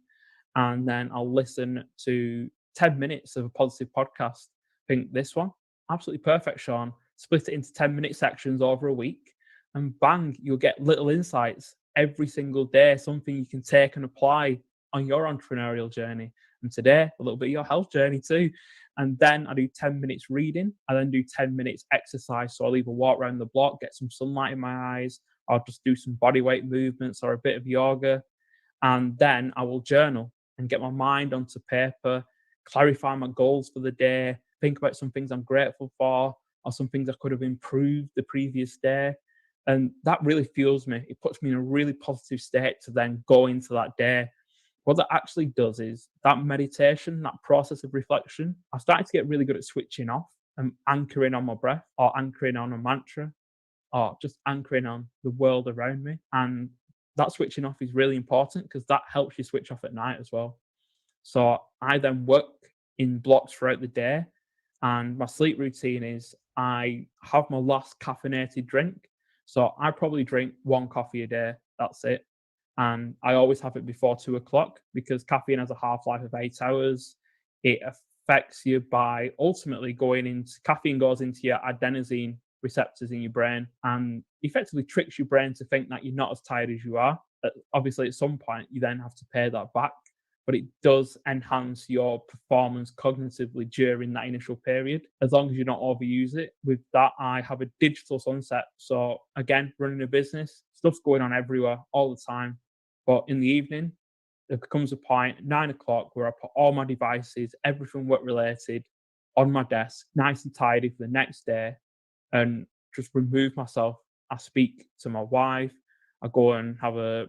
And then I'll listen to 10 minutes of a positive podcast. I think this one, absolutely perfect, Sean. Split it into 10-minute sections over a week, and bang, you'll get little insights every single day, something you can take and apply on your entrepreneurial journey. And today, a little bit of your health journey too. And then I do 10 minutes reading. I then do 10 minutes exercise. So I'll either walk around the block, get some sunlight in my eyes, or just do some body weight movements or a bit of yoga. And then I will journal and get my mind onto paper, clarify my goals for the day, think about some things I'm grateful for, or some things I could have improved the previous day. And that really fuels me. It puts me in a really positive state to then go into that day. What that actually does is that meditation, that process of reflection, I started to get really good at switching off and anchoring on my breath, or anchoring on a mantra, or just anchoring on the world around me. And that switching off is really important because that helps you switch off at night as well. So I then work in blocks throughout the day. And my sleep routine is I have my last caffeinated drink. So I probably drink one coffee a day. That's it. And I always have it before 2 o'clock because caffeine has a half life of 8 hours. It affects you by ultimately caffeine goes into your adenosine receptors in your brain and effectively tricks your brain to think that you're not as tired as you are. Obviously, at some point, you then have to pay that back, but it does enhance your performance cognitively during that initial period, as long as you don't overuse it. With that, I have a digital sunset. So again, running a business, stuff's going on everywhere all the time. But in the evening, there comes a point, 9 o'clock, where I put all my devices, everything work related, on my desk, nice and tidy for the next day, and just remove myself. I speak to my wife. I go and have a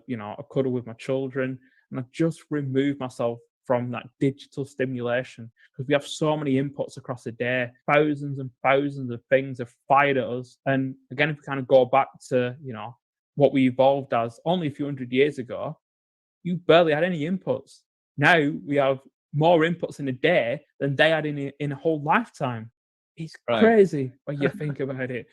cuddle with my children, and I just remove myself from that digital stimulation because we have so many inputs across the day. Thousands and thousands of things are fired at us. And again, if we kind of go back to, what we evolved as only a few hundred years ago, you barely had any inputs. Now we have more inputs in a day than they had in a whole lifetime. It's Right. crazy when you think about it.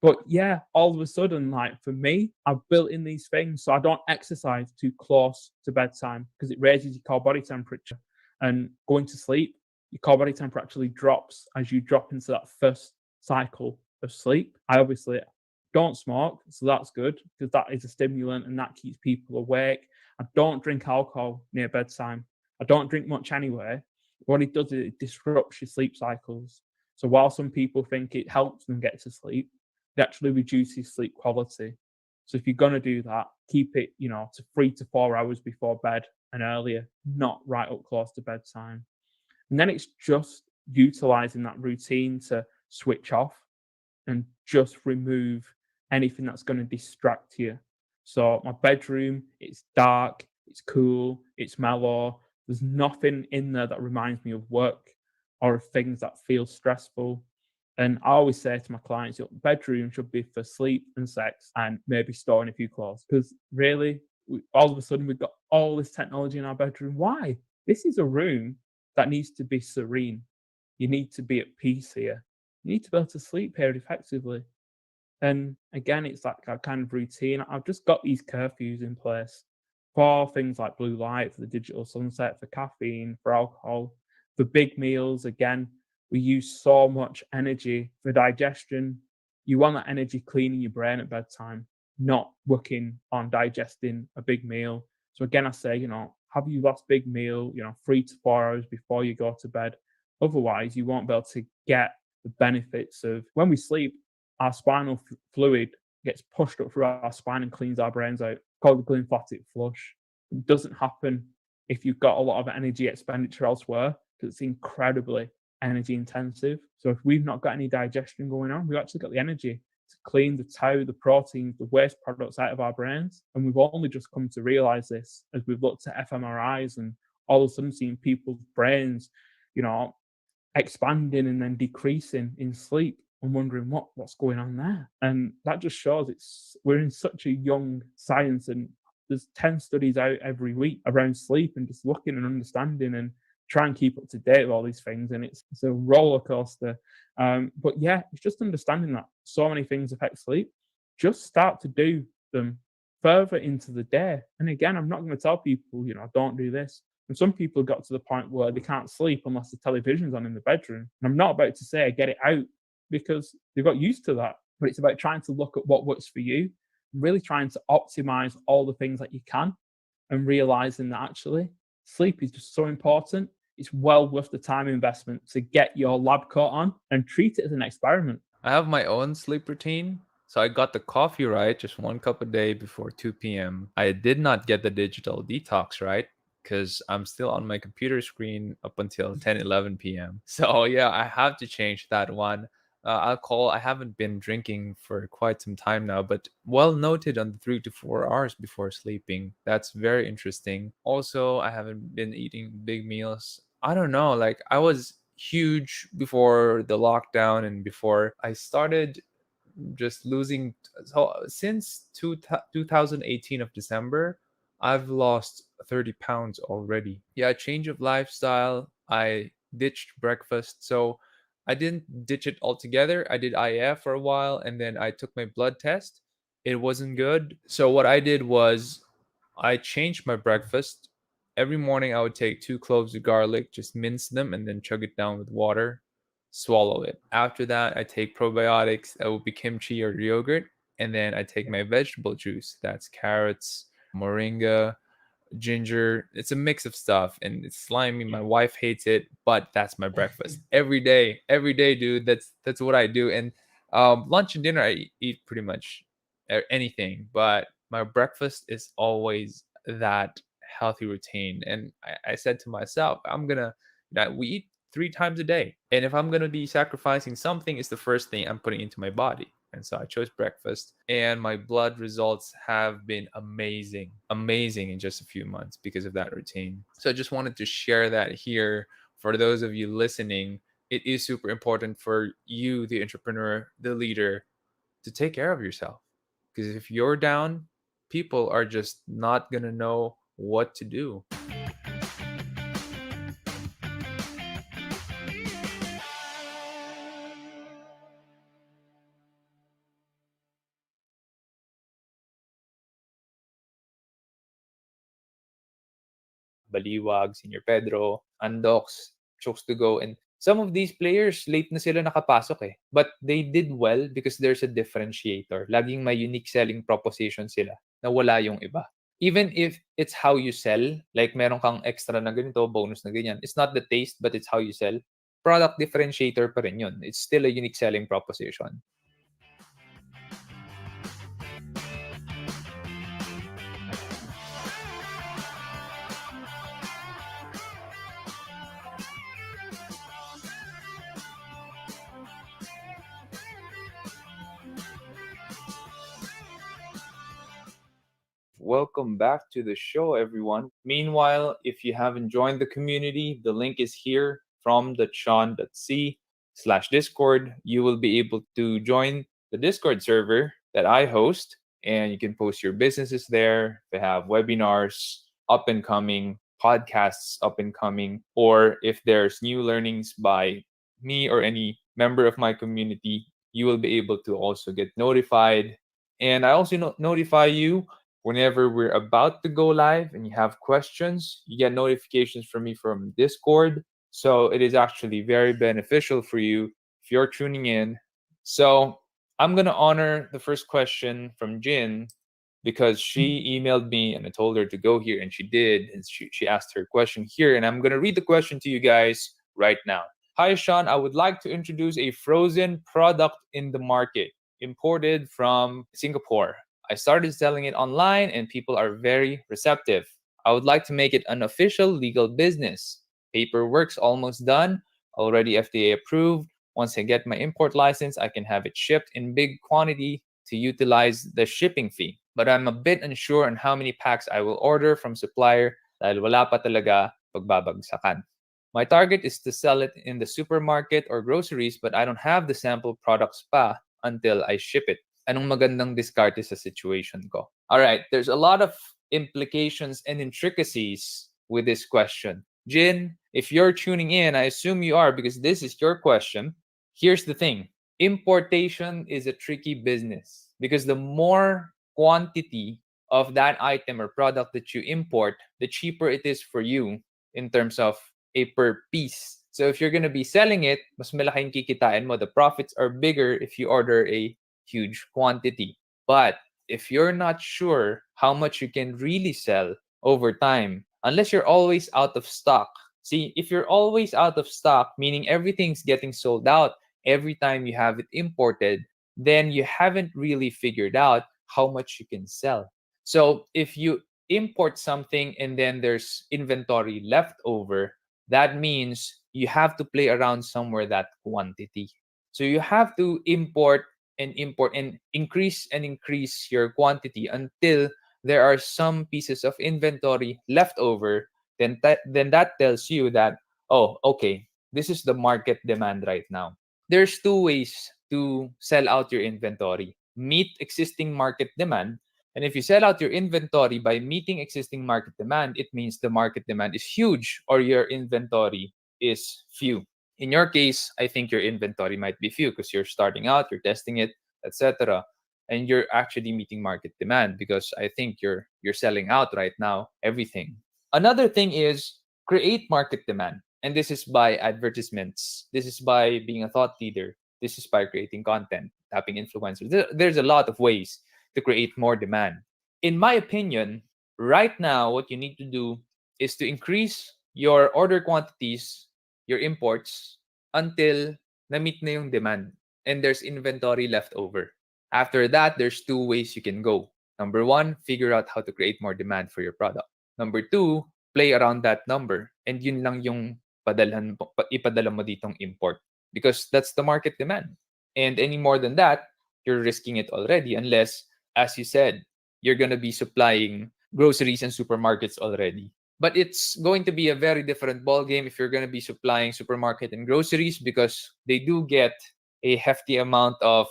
But yeah, all of a sudden, like for me, I've built in these things so I don't exercise too close to bedtime because it raises your core body temperature. And going to sleep, your core body temperature actually drops as you drop into that first cycle of sleep. I obviously don't smoke, so that's good because that is a stimulant and that keeps people awake. I don't drink alcohol near bedtime I don't drink much anyway. What it does is it disrupts your sleep cycles. So while some people think it helps them get to sleep, it actually reduces sleep quality. So if you're gonna do that, keep it, to 3 to 4 hours before bed and earlier, not right up close to bedtime. And then it's just utilizing that routine to switch off and just remove anything that's going to distract you. So my bedroom, it's dark, it's cool, it's mellow. There's nothing in there that reminds me of work or of things that feel stressful. And I always say to my clients, your bedroom should be for sleep and sex and maybe storing a few clothes. Because really, all of a sudden, we've got all this technology in our bedroom. Why? This is a room that needs to be serene. You need to be at peace here. You need to be able to sleep here effectively. And again, it's like a kind of routine. I've just got these curfews in place for things like blue light, for the digital sunset, for caffeine, for alcohol, for big meals. Again, we use so much energy for digestion. You want that energy cleaning your brain at bedtime, not working on digesting a big meal. So again, I say, have your last big meal, 3 to 4 hours before you go to bed. Otherwise, you won't be able to get the benefits of when we sleep, our spinal fluid gets pushed up through our spine and cleans our brains out, called the glymphatic flush. It doesn't happen if you've got a lot of energy expenditure elsewhere because it's incredibly energy intensive. So if we've not got any digestion going on, we've actually got the energy to clean the tau, the proteins, the waste products out of our brains. And we've only just come to realize this as we've looked at fMRIs and all of a sudden seeing people's brains, expanding and then decreasing in sleep and wondering what's going on there. And that just shows we're in such a young science, and there's 10 studies out every week around sleep and just looking and understanding and try and keep up to date with all these things. And it's a roller coaster. But yeah, it's just understanding that so many things affect sleep. Just start to do them further into the day. And again, I'm not going to tell people, don't do this. And some people got to the point where they can't sleep unless the television's on in the bedroom. And I'm not about to say get it out because they've got used to that. But it's about trying to look at what works for you, really trying to optimize all the things that you can and realizing that actually sleep is just so important. It's well worth the time investment to get your lab coat on and treat it as an experiment. I have my own sleep routine. So I got the coffee right, just 1 cup a day before 2 p.m. I did not get the digital detox right because I'm still on my computer screen up until 10, 11 p.m. So yeah, I have to change that one. Alcohol, I haven't been drinking for quite some time now, but well noted on the 3 to 4 hours before sleeping. That's very interesting. Also, I haven't been eating big meals. I don't know, like I was huge before the lockdown and before I started just losing. So since 2018 of December, I've lost 30 pounds already. Yeah, change of lifestyle. I ditched breakfast. So I didn't ditch it altogether. I did IF for a while and then I took my blood test. It wasn't good. So what I did was I changed my breakfast. Every morning I would take 2 cloves of garlic, just mince them and then chug it down with water, swallow it. After that, I take probiotics. That would be kimchi or yogurt. And then I take my vegetable juice. That's carrots, moringa, ginger. It's a mix of stuff and it's slimy. My wife hates it, but that's my breakfast every day, dude. That's what I do. And lunch and dinner, I eat pretty much anything, but my breakfast is always that healthy routine. And I said to myself, we eat 3 times a day. And if I'm gonna be sacrificing something, it's the first thing I'm putting into my body. And so I chose breakfast, and my blood results have been amazing in just a few months because of that routine. So I just wanted to share that here for those of you listening. It is super important for you, the entrepreneur, the leader, to take care of yourself. Because if you're down, people are just not going to know what to do. Baliwag, Senior Pedro, Andox, chose to go. And some of these players, late na sila nakapasok eh. But they did well because there's a differentiator. Laging may unique selling proposition sila na wala yung iba. even if it's how you sell, like meron kang extra na ganito, bonus na ganyan, it's not the taste, but it's how you sell. Product differentiator pa rin yun. It's still a unique selling proposition. Welcome back to the show, everyone. Meanwhile, if you haven't joined the community, the link is here from the sean.c/discord. You will be able to join the Discord server that I host, and you can post your businesses there. They have webinars up and coming, podcasts up and coming, or if there's new learnings by me or any member of my community, you will be able to also get notified. And I also notify you whenever we're about to go live and you have questions, you get notifications from me from Discord. So it is actually very beneficial for you if you're tuning in. So I'm going to honor the first question from Jin because she emailed me and I told her to go here and she did. And she asked her question here. And I'm going to read the question to you guys right now. Hi, Sean. I would like to introduce a frozen product in the market imported from Singapore. I started selling it online and people are very receptive. I would like to make it an official legal business. Paperwork's almost done, already FDA approved. Once I get my import license, I can have it shipped in big quantity to utilize the shipping fee. But I'm a bit unsure on how many packs I will order from supplier dahil wala pa talaga pagbabagsakan. My target is to sell it in the supermarket or groceries, but I don't have the sample products pa until I ship it. Anong magandang diskarte sa situation ko? All right, there's a lot of implications and intricacies with this question. Jin, if you're tuning in, I assume you are because this is your question. Here's the thing. Importation is a tricky business because the more quantity of that item or product that you import, the cheaper it is for you in terms of a per piece. So if you're going to be selling it, mas malaking kikitain mo. The profits are bigger if you order a huge quantity. But if you're not sure how much you can really sell over time, unless you're always out of stock. See, if you're always out of stock, meaning everything's getting sold out every time you have it imported, then you haven't really figured out how much you can sell. So if you import something and then there's inventory left over, that means you have to play around somewhere that quantity. So you have to import and increase your quantity until there are some pieces of inventory left over. Then that tells you that, oh, okay, this is the market demand right now. There's two ways to sell out your inventory. Meet existing market demand. And if you sell out your inventory by meeting existing market demand, it means the market demand is huge or your inventory is few. In your case, I think your inventory might be few because you're starting out, you're testing it, etc. And you're actually meeting market demand because I think you're selling out right now everything. Another thing is create market demand. And this is by advertisements. This is by being a thought leader. This is by creating content, tapping influencers. There's a lot of ways to create more demand. In my opinion, right now, what you need to do is to increase your order quantities, your imports, until na-meet na yung demand and there's inventory left over. After that, there's two ways you can go. Number one, figure out how to create more demand for your product. Number two, play around that number. And yun lang yung ipadala mo ditong import. Because that's the market demand. And any more than that, you're risking it already unless, as you said, you're going to be supplying groceries and supermarkets already. But it's going to be a very different ballgame if you're going to be supplying supermarket and groceries because they do get a hefty amount of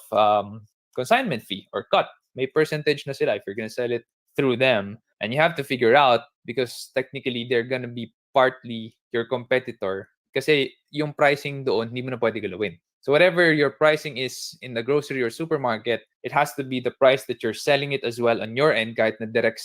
consignment fee or cut. May percentage na sila if you're going to sell it through them. And you have to figure out because technically they're going to be partly your competitor kasi yung pricing doon hindi mo na pwede galawin. So whatever your pricing is in the grocery or supermarket, it has to be the price that you're selling it as well on your end kahit na direct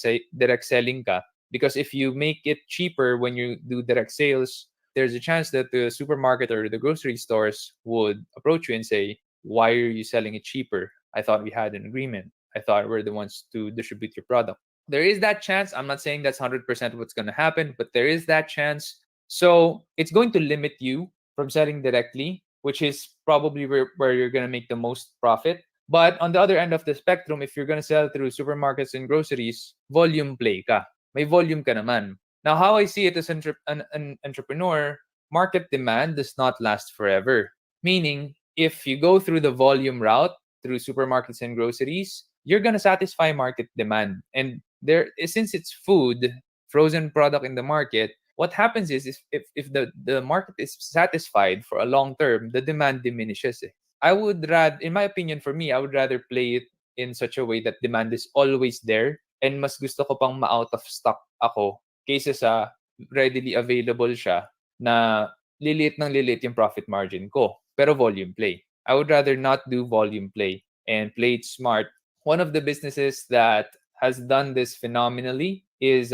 selling ka. Because if you make it cheaper when you do direct sales, there's a chance that the supermarket or the grocery stores would approach you and say, why are you selling it cheaper? I thought we had an agreement. I thought we're the ones to distribute your product. There is that chance. I'm not saying that's 100% what's going to happen, but there is that chance. So it's going to limit you from selling directly, which is probably where you're going to make the most profit. But on the other end of the spectrum, if you're going to sell through supermarkets and groceries, volume play ka. May volume ka naman. Now, how I see it as an entrepreneur, market demand does not last forever. Meaning, if you go through the volume route, through supermarkets and groceries, you're going to satisfy market demand. And there, since it's food, frozen product in the market, what happens is if the market is satisfied for a long term, the demand diminishes. Eh. I would rather, in my opinion, for me, I would rather play it in such a way that demand is always there and mas gusto ko pang ma-out of stock ako kaysa sa readily available siya na lilit ng lilit yung profit margin ko pero volume play. I would rather not do volume play and play it smart. One of the businesses that has done this phenomenally is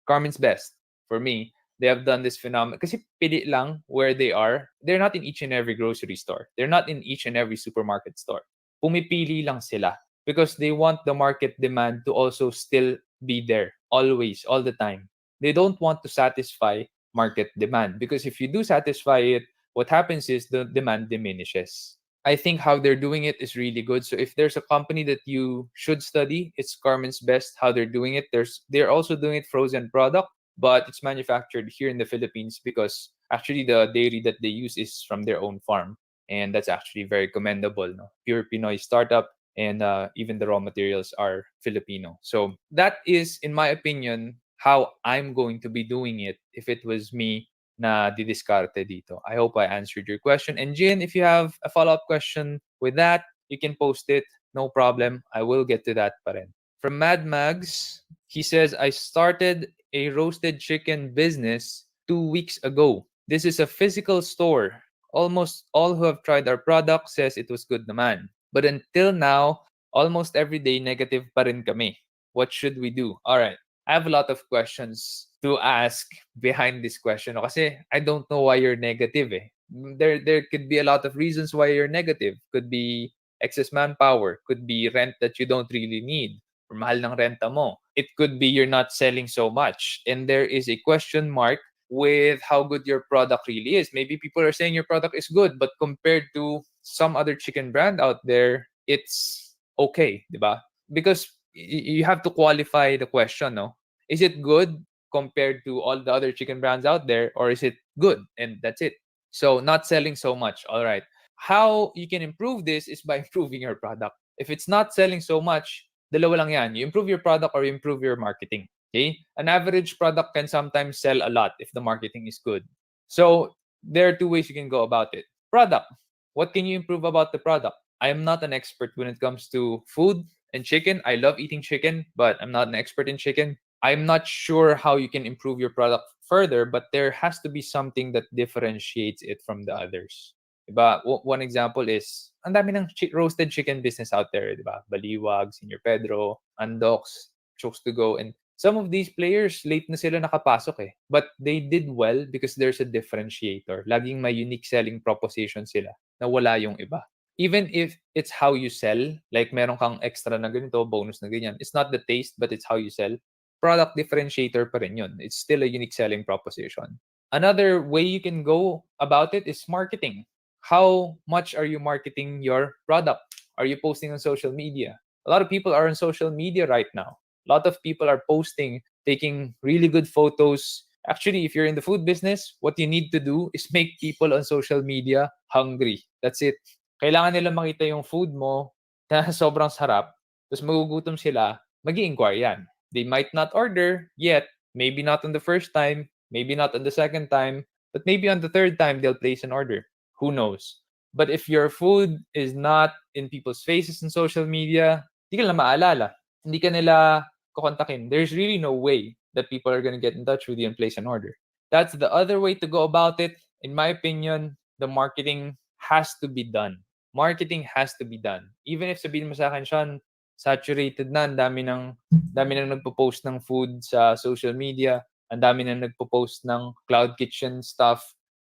Carmen's Best. For me, they have done this phenomenon kasi pili lang where they are. They're not in each and every grocery store. They're not in each and every supermarket store. Pumipili lang sila because they want the market demand to also still be there always, all the time. They don't want to satisfy market demand because if you do satisfy it, what happens is the demand diminishes. I think how they're doing it is really good. So if there's a company that you should study, it's Carmen's Best. How they're doing it. They're also doing it frozen product, but it's manufactured here in the Philippines because actually the dairy that they use is from their own farm, and that's actually very commendable. No? Pure Pinoy startup, and even the raw materials are Filipino. So that is, in my opinion, how I'm going to be doing it if it was me na didiskarte dito. I hope I answered your question. And Jin, if you have a follow-up question with that, you can post it. No problem. I will get to that pa rin. From Mad Mags, he says, I started a roasted chicken business 2 weeks ago. This is a physical store. Almost all who have tried our product says it was good naman. But until now, almost every day negative pa rin kami. What should we do? All right. I have a lot of questions to ask behind this question. Kasi I don't know why you're negative. Eh. There could be a lot of reasons why you're negative. Could be excess manpower. Could be rent that you don't really need. Or mahal ng renta mo. It could be you're not selling so much. And there is a question mark with how good your product really is. Maybe people are saying your product is good, but compared to some other chicken brand out there, it's okay, diba? Because you have to qualify the question, no? Is it good compared to all the other chicken brands out there, or is it good and that's it? So not selling so much. All right. How you can improve this is by improving your product. If it's not selling so much, dalawa lang yan. You improve your product or you improve your marketing. Okay? An average product can sometimes sell a lot if the marketing is good. So there are two ways you can go about it. Product. What can you improve about the product? I am not an expert when it comes to food and chicken. I love eating chicken, but I'm not an expert in chicken. I'm not sure how you can improve your product further, but there has to be something that differentiates it from the others. Diba? One example is, ang dami ng roasted chicken business out there, diba? Baliwag, Senior Pedro, Andox, Chokes to Go, and some of these players, late na sila nakapasok eh. But they did well because there's a differentiator. Laging may unique selling proposition sila na wala yung iba. Even if it's how you sell, like meron kang extra na ganito, bonus na ganyan, it's not the taste, but it's how you sell. Product differentiator pa rin yun. It's still a unique selling proposition. Another way you can go about it is marketing. How much are you marketing your product? Are you posting on social media? A lot of people are on social media right now. A lot of people are posting, taking really good photos. Actually, if you're in the food business, what you need to do is make people on social media hungry. That's it. Kailangan nila makita yung food mo na sobrang sarap, tapos magugutom sila, mag-i-inquire yan. They might not order yet, maybe not on the first time, maybe not on the second time, but maybe on the third time they'll place an order. Who knows? But if your food is not in people's faces on social media, hindi ka nila maalala. Hindi ka nila kukontakin. There's really no way that people are going to get in touch with you and place an order. That's the other way to go about it. In my opinion, the marketing has to be done. Marketing has to be done. Even if sabihin mo sa akin, Sean, saturated na, ang dami nang nagpo-post ng food sa social media, ang dami nang nagpo-post ng cloud kitchen stuff,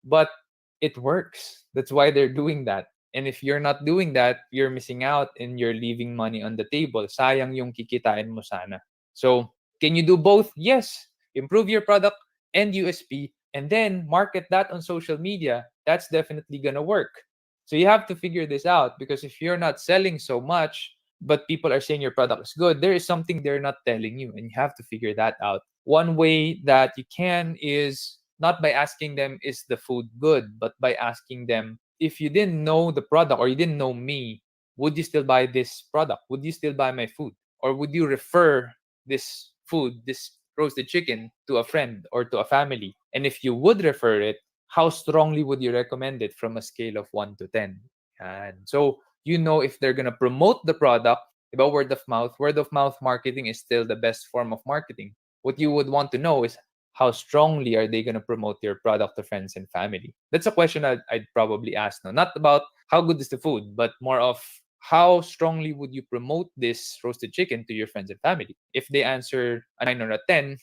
but it works. That's why they're doing that. And if you're not doing that, you're missing out and you're leaving money on the table. Sayang yung kikitain mo sana. So can you do both? Yes. Improve your product and USP and then market that on social media. That's definitely going to work. So you have to figure this out, because if you're not selling so much, but people are saying your product is good, there is something they're not telling you, and you have to figure that out. One way that you can is not by asking them, is the food good, but by asking them, if you didn't know the product or you didn't know me, would you still buy this product? Would you still buy my food? Or would you refer this food, this roasted chicken, to a friend or to a family? And if you would refer it, how strongly would you recommend it from a scale of 1 to 10? And so you know if they're going to promote the product about word of mouth. Word of mouth marketing is still the best form of marketing. What you would want to know is, how strongly are they going to promote your product to friends and family? That's a question I'd probably ask now. Not about how good is the food, but more of, how strongly would you promote this roasted chicken to your friends and family? If they answer a 9 or a 10,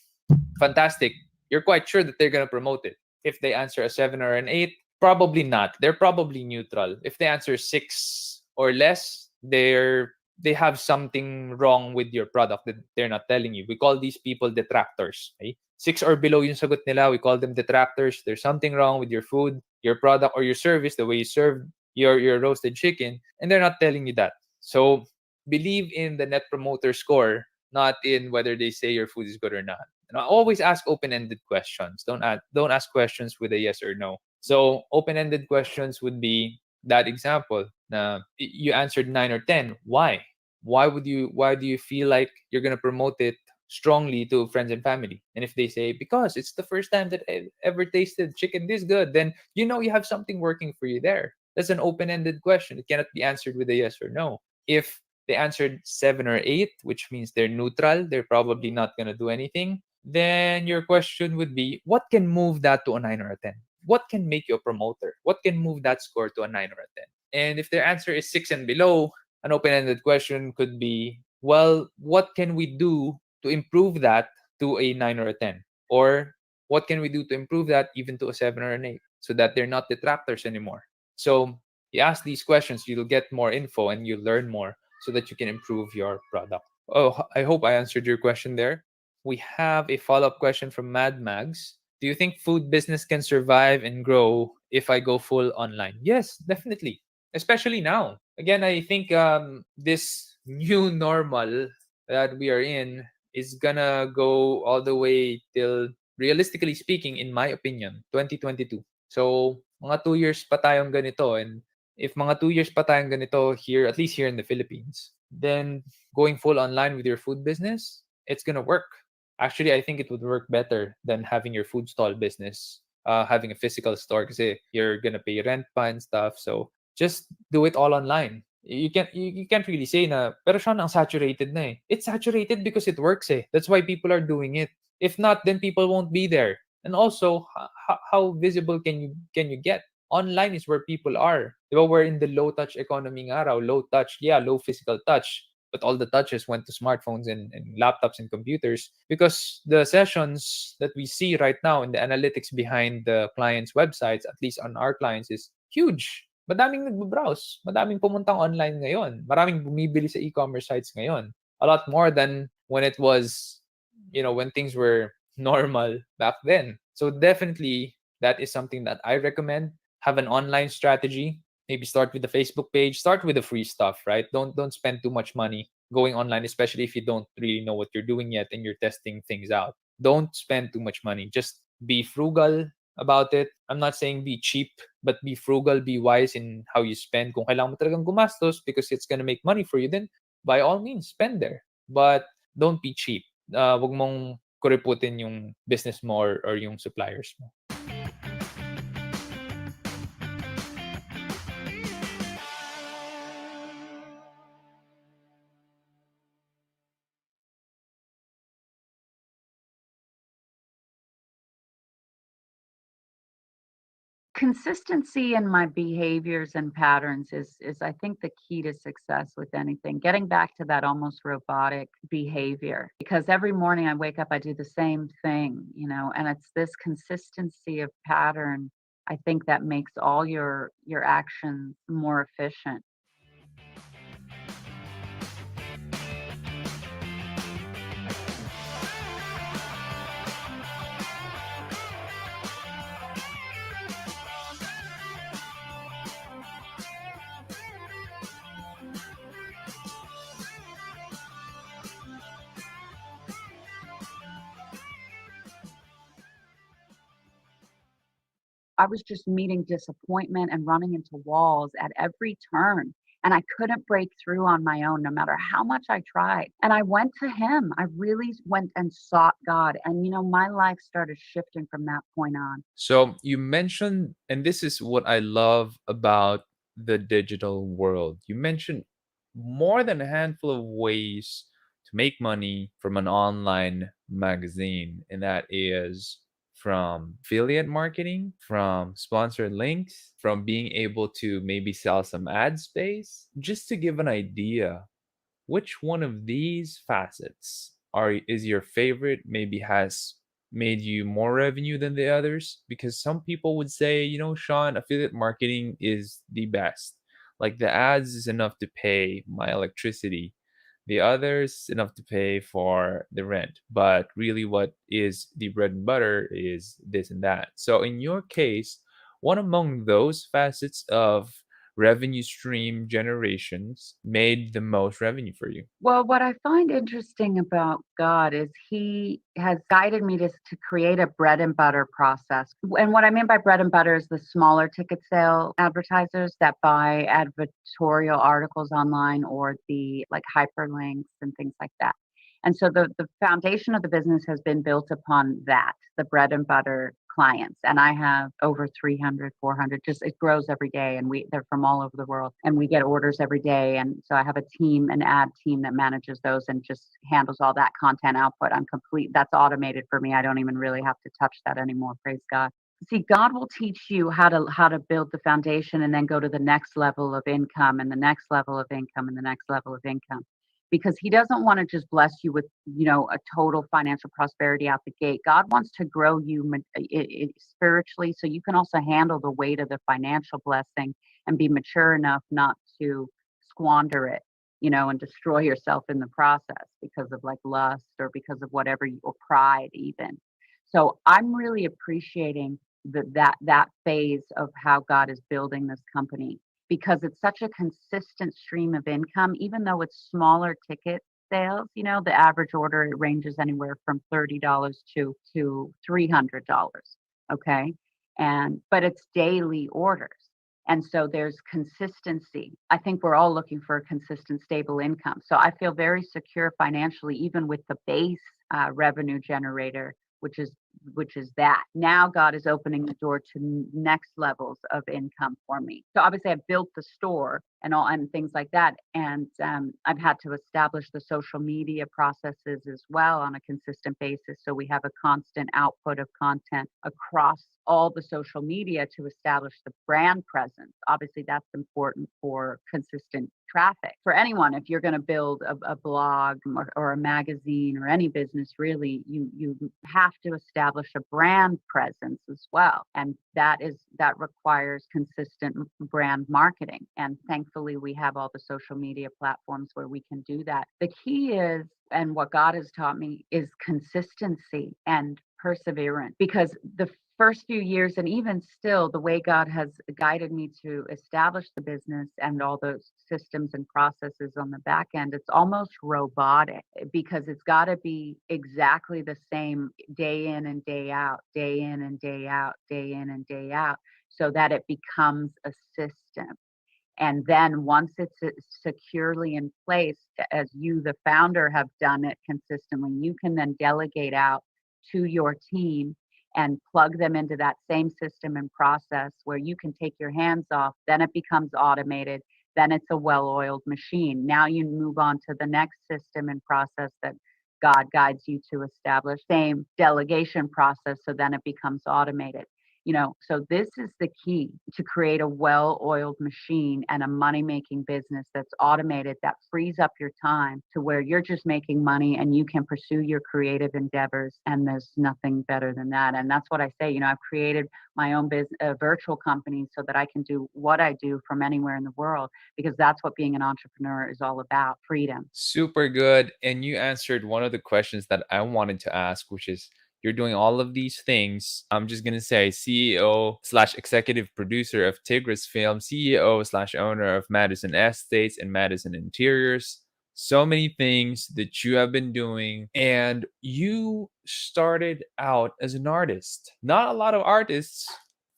fantastic. You're quite sure that they're going to promote it. If they answer a 7 or an 8, probably not. They're probably neutral. If they answer 6 or less, they have something wrong with your product that they're not telling you. We call these people detractors. Okay? 6 or below yung sagot nila, we call them detractors. There's something wrong with your food, your product, or your service, the way you serve your roasted chicken, and they're not telling you that. So believe in the net promoter score, not in whether they say your food is good or not. And I always ask open-ended questions. Don't ask questions with a yes or no. So open-ended questions would be that example. You answered 9 or 10. Why? Why do you feel like you're gonna promote it strongly to friends and family? And if they say, because it's the first time that I've ever tasted chicken this good, then you know you have something working for you there. That's an open-ended question. It cannot be answered with a yes or no. If they answered 7 or 8, which means they're neutral, they're probably not going to do anything, then your question would be, what can move that to a 9 or a 10? What can make you a promoter? What can move that score to a 9 or a 10? And if their answer is 6 and below, an open-ended question could be, well, what can we do to improve that to a 9 or a 10? Or what can we do to improve that even to a 7 or an 8, so that they're not detractors anymore? So you ask these questions, you'll get more info and you learn more, so that you can improve your product. Oh, I hope I answered your question there. We have a follow-up question from Mad Mags. Do you think food business can survive and grow if I go full online? Yes, definitely. Especially now. Again, I think this new normal that we are in is gonna go all the way till, realistically speaking, in my opinion, 2022. So, mga 2 years pa tayong ganito, and if mga 2 years pa tayong ganito here, at least here in the Philippines, then going full online with your food business, it's gonna work. Actually, I think it would work better than having your food stall business, having a physical store, because you're gonna pay rent pa and stuff. So just do it all online. You can't really say na, pero Sean, ang saturated na eh. It's saturated because it works eh. That's why people are doing it. If not, then people won't be there. And also, how visible can you get? Online is where people are. Diba, we're in the low touch economy nga raw. Low touch, yeah, low physical touch. But all the touches went to smartphones and laptops and computers, because the sessions that we see right now in the analytics behind the clients' websites, at least on our clients, is huge. Madaming nagbo-browse, madaming pumuntang online ngayon, maraming bumibili sa e-commerce sites ngayon. A lot more than when it was, when things were normal back then. So definitely that is something that I recommend. Have an online strategy. Maybe start with the Facebook page, start with the free stuff, right? Don't spend too much money going online, especially if you don't really know what you're doing yet and you're testing things out. Don't spend too much money. Just be frugal about it. I'm not saying be cheap, but be frugal, be wise in how you spend. Kung kailangan mo talagang gumastos because it's gonna make money for you, then by all means, spend there. But don't be cheap. Wag mong kuriputin yung business mo or yung suppliers mo. Consistency in my behaviors and patterns is I think the key to success with anything. Getting back to that almost robotic behavior, because every morning I wake up, I do the same thing, and it's this consistency of pattern, I think, that makes all your actions more efficient. I was just meeting disappointment and running into walls at every turn. And I couldn't break through on my own, no matter how much I tried. And I went to him. I really went and sought God. And, my life started shifting from that point on. So you mentioned, and this is what I love about the digital world. You mentioned more than a handful of ways to make money from an online magazine, and that is from affiliate marketing, from sponsored links, from being able to maybe sell some ad space. Just to give an idea, which one of these facets is your favorite, maybe has made you more revenue than the others? Because some people would say, Sean, affiliate marketing is the best. Like the ads is enough to pay my electricity. The others enough to pay for the rent. But really what is the bread and butter is this and that. So in your case, one among those facets of revenue stream generations made the most revenue for you? Well, what I find interesting about God is he has guided me to create a bread and butter process. And what I mean by bread and butter is the smaller ticket sale advertisers that buy advertorial articles online or the like hyperlinks and things like that. And so the foundation of the business has been built upon that, the bread and butter clients. And I have over 300, 400, just it grows every day. And they're from all over the world and we get orders every day. And so I have a team, an ad team that manages those and just handles all that content output. That's automated for me. I don't even really have to touch that anymore. Praise God. See, God will teach you how to build the foundation and then go to the next level of income and the next level of income and the next level of income, because he doesn't want to just bless you with, a total financial prosperity out the gate. God wants to grow you spiritually so you can also handle the weight of the financial blessing and be mature enough not to squander it, and destroy yourself in the process because of like lust or because of whatever, or pride even. So I'm really appreciating that phase of how God is building this company, because it's such a consistent stream of income, even though it's smaller ticket sales. The average order, it ranges anywhere from $30 to $300. Okay. But it's daily orders. And so there's consistency. I think we're all looking for a consistent, stable income. So I feel very secure financially, even with the base revenue generator, which is that. Now God is opening the door to next levels of income for me. So obviously I've built the store and things like that. And I've had to establish the social media processes as well on a consistent basis. So we have a constant output of content across all the social media to establish the brand presence. Obviously that's important for consistent traffic. For anyone, if you're going to build a blog or a magazine or any business, really, you have to establish a brand presence as well. And that requires consistent brand marketing. And thankfully, we have all the social media platforms where we can do that. The key is, and what God has taught me, is consistency and perseverance, because the first few years, and even still, the way God has guided me to establish the business and all those systems and processes on the back end, it's almost robotic, because it's got to be exactly the same day in and day out, day in and day out, day in and day out, so that it becomes a system. And then once it's securely in place, as you, the founder, have done it consistently, you can then delegate out to your team and plug them into that same system and process where you can take your hands off. Then it becomes automated. Then it's a well-oiled machine. Now you move on to the next system and process that God guides you to establish. Same delegation process. So then it becomes automated. So this is the key to create a well-oiled machine and a money-making business that's automated, that frees up your time to where you're just making money and you can pursue your creative endeavors. And there's nothing better than that. And that's what I say. I've created my own virtual company so that I can do what I do from anywhere in the world, because that's what being an entrepreneur is all about: freedom. Super good. And you answered one of the questions that I wanted to ask, which is, you're doing all of these things. I'm just going to say CEO/executive producer of Tigris Film, CEO/owner of Madison Estates and Madison Interiors. So many things that you have been doing. And you started out as an artist. Not a lot of artists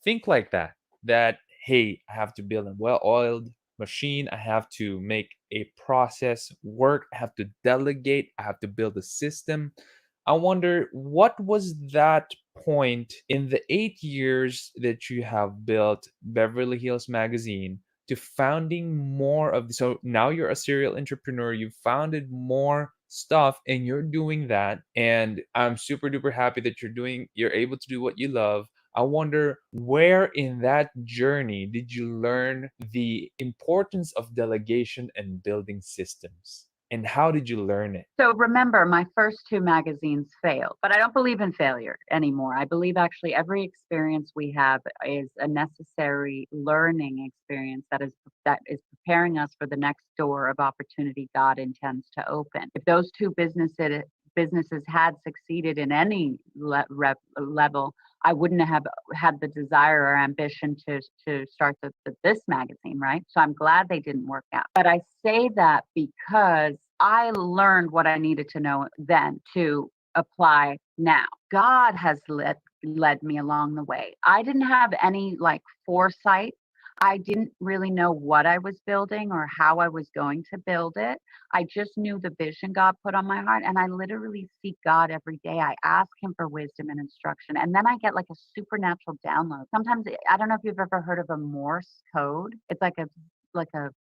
think like that, that, hey, I have to build a well-oiled machine. I have to make a process work. I have to delegate. I have to build a system. I wonder, what was that point in the 8 years that you have built Beverly Hills Magazine to founding more of, so now you're a serial entrepreneur, you've founded more stuff and you're doing that, and I'm super duper happy that you're able to do what you love. I wonder, where in that journey did you learn the importance of delegation and building systems? And how did you learn it? So remember, my first two magazines failed, but I don't believe in failure anymore. I believe actually every experience we have is a necessary learning experience that is preparing us for the next door of opportunity God intends to open. If those two businesses had succeeded in any level, I wouldn't have had the desire or ambition to start this magazine, right? So I'm glad they didn't work out. But I say that because I learned what I needed to know then to apply now. God has led me along the way. I didn't have any like foresight. I didn't really know what I was building or how I was going to build it. I just knew the vision God put on my heart, and I literally seek God every day. I ask him for wisdom and instruction, and then I get like a supernatural download. Sometimes, I don't know if you've ever heard of a Morse code. It's like a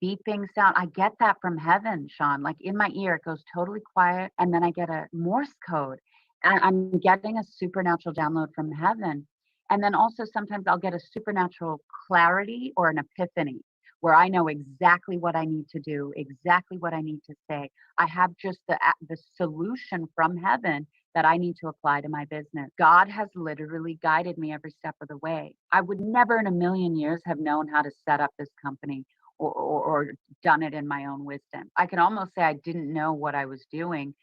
beeping sound. I get that from heaven, Sean. Like in my ear, it goes totally quiet, and then I get a Morse code, and I'm getting a supernatural download from heaven. And then also sometimes I'll get a supernatural clarity or an epiphany where I know exactly what I need to do, exactly what I need to say. I have just the solution from heaven that I need to apply to my business. God has literally guided me every step of the way. I would never in a million years have known how to set up this company or done it in my own wisdom. I can almost say I didn't know what I was doing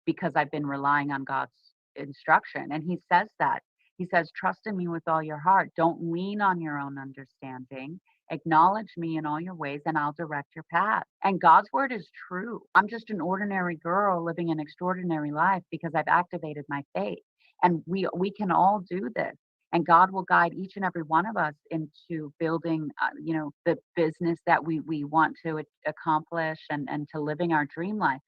because I've been relying on God's instruction. And he says that. He says, trust in me with all your heart. Don't lean on your own understanding. Acknowledge me in all your ways and I'll direct your path. And God's word is true. I'm just an ordinary girl living an extraordinary life because I've activated my faith. And we can all do this. And God will guide each and every one of us into building, the business that we want to accomplish and to living our dream life.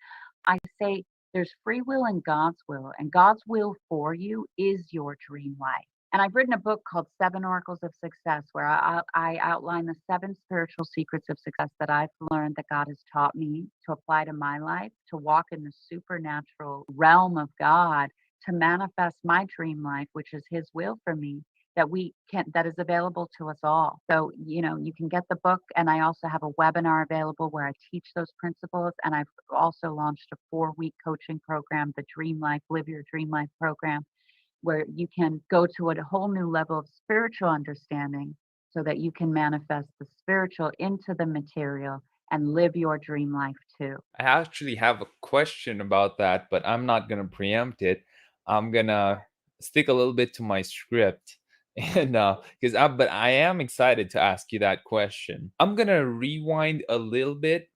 I say there's free will and God's will, and God's will for you is your dream life. And I've written a book called 7 Oracles of Success, where I outline the 7 spiritual secrets of success that I've learned that God has taught me to apply to my life, to walk in the supernatural realm of God, to manifest my dream life, which is his will for me, that is available to us all. So, you can get the book, and I also have a webinar available where I teach those principles. And I've also launched a 4-week coaching program, the Dream Life, Live Your Dream Life program, where you can go to a whole new level of spiritual understanding so that you can manifest the spiritual into the material and live your dream life too. I actually have a question about that, but I'm not going to preempt it. I'm going to stick a little bit to my script. And but I am excited to ask you that question. I'm going to rewind a little bit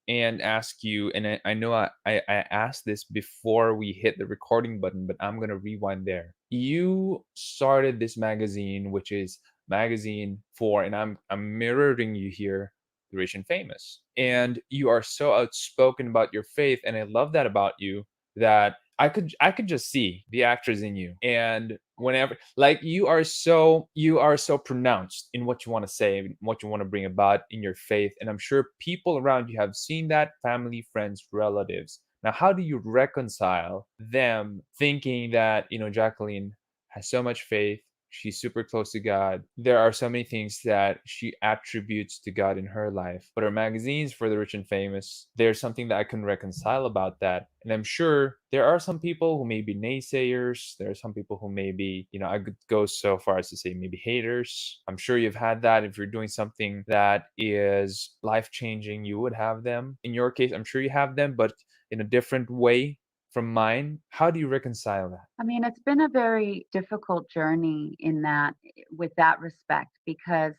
and ask you, and I know I asked this before we hit the recording button, but I'm going to rewind there. You started this magazine, which is magazine for, and I'm mirroring you here, the rich and famous. And you are so outspoken about your faith, and I love that about you, that I could just see the actors in you. And whenever, like, you are so pronounced in what you want to say, what you want to bring about in your faith. And I'm sure people around you have seen that, family, friends, relatives. Now, how do you reconcile them thinking that, Jacqueline has so much faith, she's super close to God, there are so many things that she attributes to God in her life, but her magazines for the rich and famous, there's something that I can reconcile about that. And I'm sure there are some people who may be naysayers. There are some people who may be, I could go so far as to say maybe haters. I'm sure you've had that. If you're doing something that is life-changing, you would have them. In your case, I'm sure you have them, but in a different way from mine. How do you reconcile that? I mean, it's been a very difficult journey with that respect, because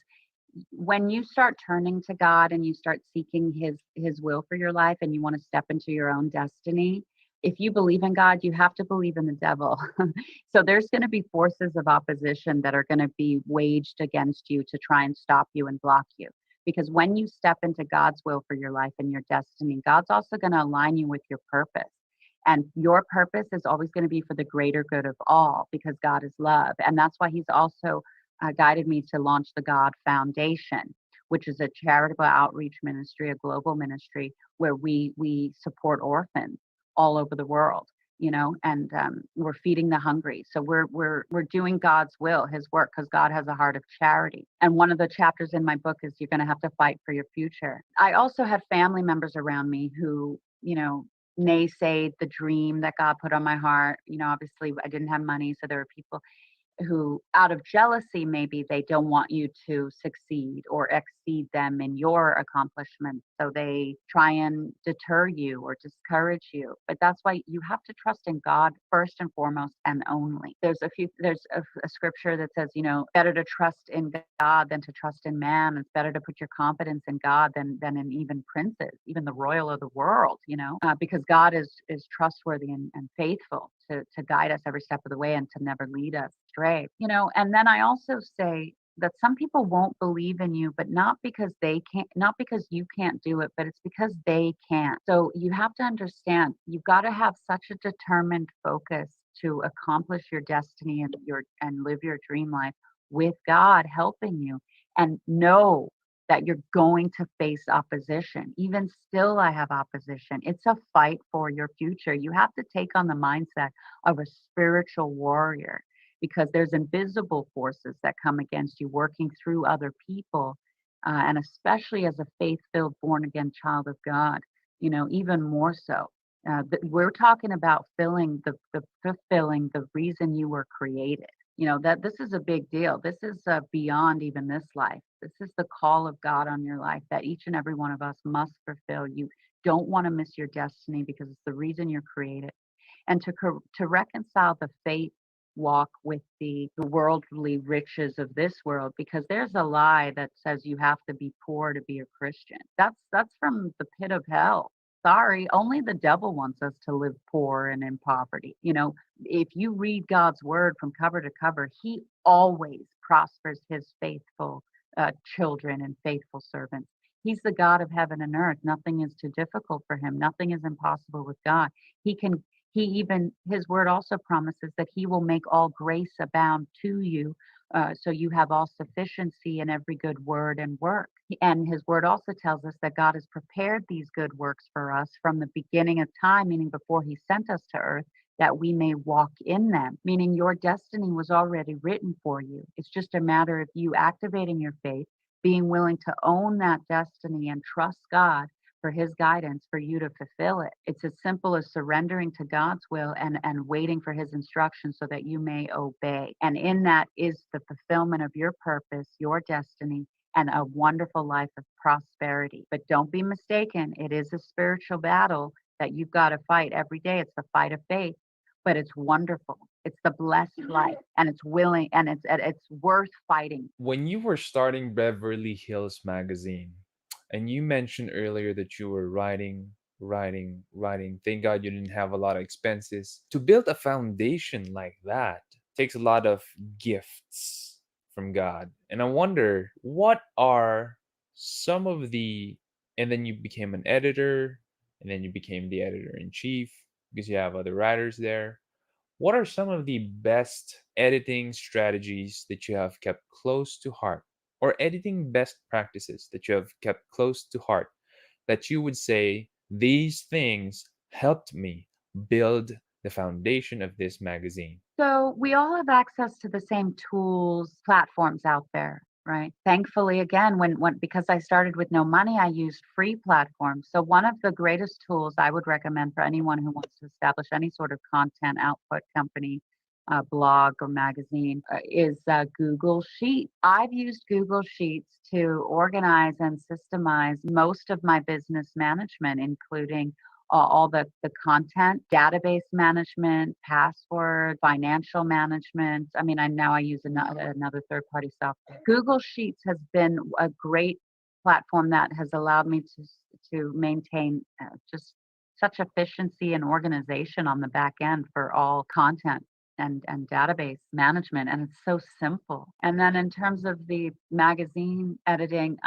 when you start turning to God and you start seeking his will for your life and you want to step into your own destiny, if you believe in God, you have to believe in the devil. So there's going to be forces of opposition that are going to be waged against you to try and stop you and block you. Because when you step into God's will for your life and your destiny, God's also going to align you with your purpose. And your purpose is always going to be for the greater good of all, because God is love. And that's why he's also guided me to launch the God Foundation, which is a charitable outreach ministry, a global ministry where we support orphans all over the world, and we're feeding the hungry. So we're doing God's will, his work, because God has a heart of charity. And one of the chapters in my book is you're going to have to fight for your future. I also had family members around me who, naysayed the dream that God put on my heart. Obviously I didn't have money, so there were people who, out of jealousy, maybe they don't want you to succeed or exceed them in your accomplishments. So they try and deter you or discourage you. But that's why you have to trust in God first and foremost and only. There's a scripture that says, better to trust in God than to trust in man. It's better to put your confidence in God than in even princes, even the royal of the world, because God is trustworthy and faithful to guide us every step of the way and to never lead us astray. And then I also say that some people won't believe in you, but not because you can't do it, but it's because they can't. So you have to understand, you've got to have such a determined focus to accomplish your destiny and live your dream life with God helping you, and know that you're going to face opposition. Even still, I have opposition. It's a fight for your future. You have to take on the mindset of a spiritual warrior, because there's invisible forces that come against you working through other people. And especially as a faith-filled, born-again child of God, even more so. We're talking about fulfilling the reason you were created. That this is a big deal. This is beyond even this life. This is the call of God on your life that each and every one of us must fulfill. You don't want to miss your destiny, because it's the reason you're created. And to reconcile the faith walk with the worldly riches of this world, because there's a lie that says you have to be poor to be a Christian. That's from the pit of hell. Sorry, only the devil wants us to live poor and in poverty. If you read God's word from cover to cover, he always prospers his faithful children and faithful servants. He's the God of heaven and earth. Nothing is too difficult for him. Nothing is impossible with God. His word also promises that he will make all grace abound to you. So you have all sufficiency in every good word and work. And his word also tells us that God has prepared these good works for us from the beginning of time, meaning before he sent us to earth, that we may walk in them, meaning your destiny was already written for you. It's just a matter of you activating your faith, being willing to own that destiny and trust God for his guidance for you to fulfill it. It's as simple as surrendering to God's will and waiting for his instructions so that you may obey. And in that is the fulfillment of your purpose, your destiny, and a wonderful life of prosperity. But don't be mistaken, it is a spiritual battle that you've got to fight every day. It's the fight of faith, but it's wonderful. It's the blessed life, and it's willing, and it's worth fighting. When you were starting Beverly Hills Magazine, and you mentioned earlier that you were writing. Thank God you didn't have a lot of expenses. To build a foundation like that takes a lot of gifts from God. And I wonder, what are some of and then you became an editor, and then you became the editor in chief because you have other writers there. What are some of the best editing strategies that you have kept close to heart, or editing best practices that you have kept close to heart, that you would say, these things helped me build the foundation of this magazine? So we all have access to the same tools, platforms out there, right? Thankfully, again, because I started with no money, I used free platforms. So one of the greatest tools I would recommend for anyone who wants to establish any sort of content output company, blog or magazine, is Google Sheets. I've used Google Sheets to organize and systemize most of my business management, including all the content, database management, password, financial management. I mean, I use another third-party software. Google Sheets has been a great platform that has allowed me to maintain just such efficiency and organization on the back end for all content and database management, and it's so simple. And then in terms of the magazine editing,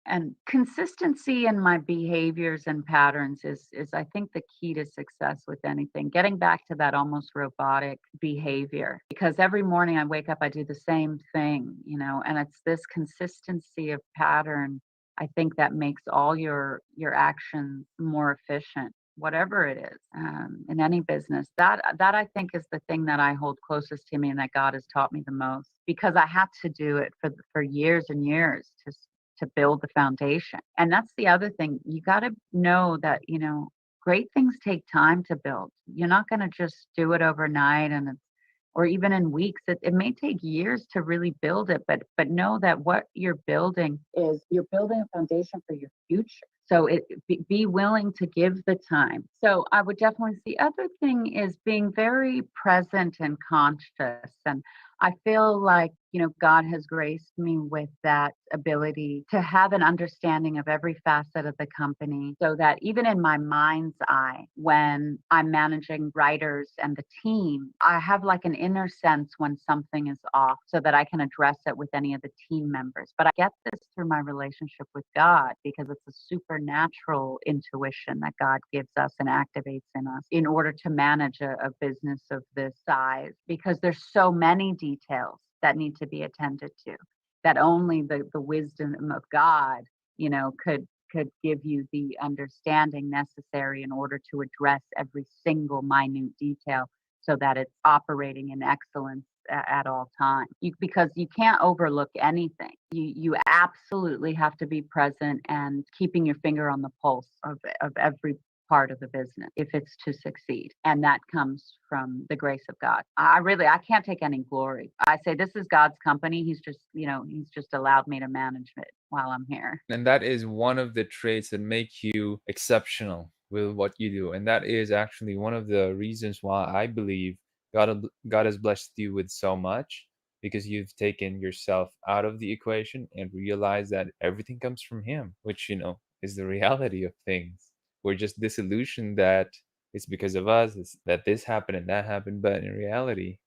and consistency in my behaviors and patterns is I think the key to success with anything. Getting back to that almost robotic behavior, because every morning I wake up, I do the same thing, and it's this consistency of pattern, I think, that makes all your actions more efficient, whatever it is, in any business. That I think is the thing that I hold closest to me, and that God has taught me the most, because I had to do it for years and years to build the foundation. And that's the other thing. You got to know that, great things take time to build. You're not going to just do it overnight or even in weeks. It may take years to really build it, but know that what you're building you're building a foundation for your future. So be willing to give the time. So I would definitely, the other thing is being very present and conscious. And I feel like, God has graced me with that ability to have an understanding of every facet of the company, so that even in my mind's eye, when I'm managing writers and the team, I have like an inner sense when something is off, so that I can address it with any of the team members. But I get this through my relationship with God, because it's a supernatural intuition that God gives us and activates in us in order to manage a business of this size, because there's so many details that need to be attended to, that only the wisdom of God, could give you the understanding necessary in order to address every single minute detail, so that it's operating in excellence at all times. Because you can't overlook anything. You absolutely have to be present and keeping your finger on the pulse of every part of the business if it's to succeed. And that comes from the grace of God. I can't take any glory. I say this is God's company. He's just allowed me to manage it while I'm here. And that is one of the traits that make you exceptional with what you do. And that is actually one of the reasons why I believe God has blessed you with so much, because you've taken yourself out of the equation and realized that everything comes from Him, which, is the reality of things. We're just disillusioned that it's because of us, that this happened and that happened. But in reality,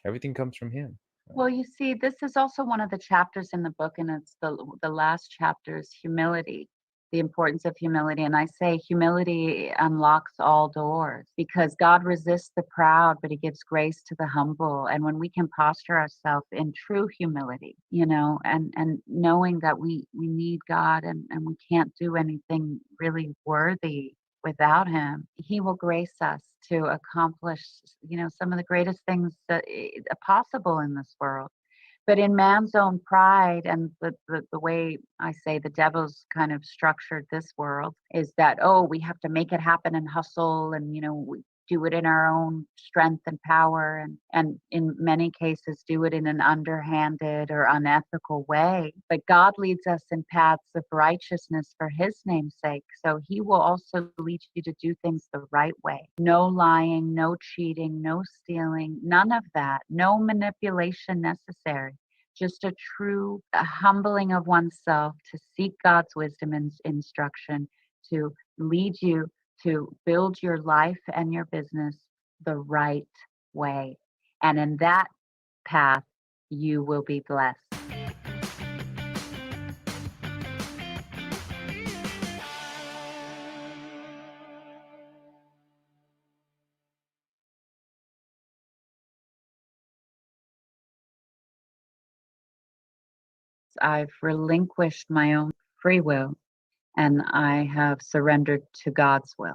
everything comes from Him. Well, you see, this is also one of the chapters in the book, and it's the last chapter is humility, the importance of humility. And I say humility unlocks all doors, because God resists the proud, but He gives grace to the humble. And when we can posture ourselves in true humility, and knowing that we need God, and we can't do anything really worthy without Him, He will grace us to accomplish, some of the greatest things that are possible in this world. But in man's own pride, and the way I say the devil's kind of structured this world, is that, we have to make it happen and hustle, and we do it in our own strength and power, and in many cases do it in an underhanded or unethical way. But God leads us in paths of righteousness for His name's sake. So He will also lead you to do things the right way. No lying, no cheating, no stealing, none of that. No manipulation necessary. Just a true humbling of oneself to seek God's wisdom and instruction to lead you to build your life and your business the right way. And in that path, you will be blessed. I've relinquished my own free will, and I have surrendered to God's will,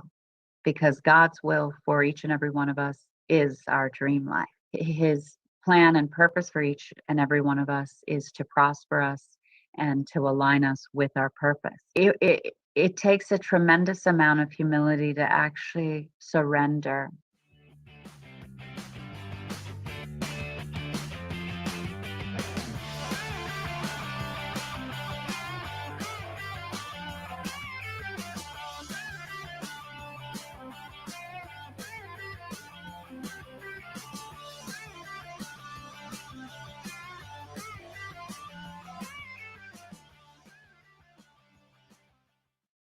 because God's will for each and every one of us is our dream life. His plan and purpose for each and every one of us is to prosper us and to align us with our purpose. It takes a tremendous amount of humility to actually surrender.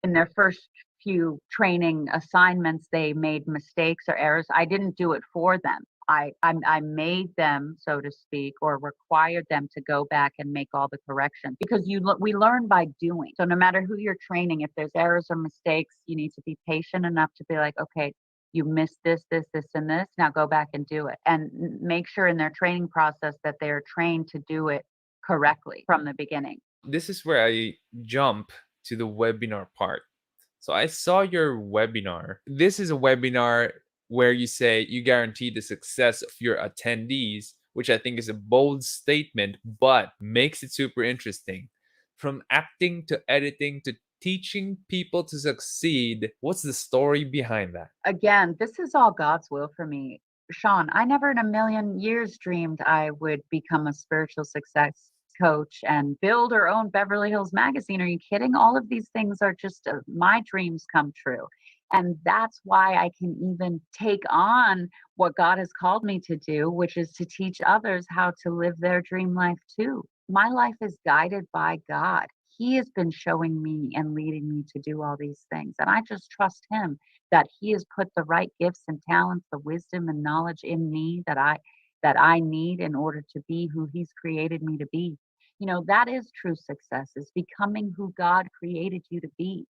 In their first few training assignments, they made mistakes or errors. I didn't do it for them. I made them, so to speak, or required them to go back and make all the corrections, because we learn by doing. So no matter who you're training, if there's errors or mistakes, you need to be patient enough to be like, okay, you missed this, this, this, and this. Now go back and do it, and make sure in their training process that they're trained to do it correctly from the beginning. This is where I jump to the webinar part. So I saw your webinar. This is a webinar where you say you guarantee the success of your attendees, which I think is a bold statement, but makes it super interesting. From acting to editing to teaching people to succeed, what's the story behind that? Again, this is all God's will for me. Sean, I never in a million years dreamed I would become a spiritual success coach and build or own Beverly Hills Magazine. Are you kidding? All of these things are just my dreams come true. And that's why I can even take on what God has called me to do, which is to teach others how to live their dream life too. My life is guided by God. He has been showing me and leading me to do all these things. And I just trust him that he has put the right gifts and talents, the wisdom and knowledge in me that I need in order to be who he's created me to be. You know, that is true success, is becoming who God created you to be.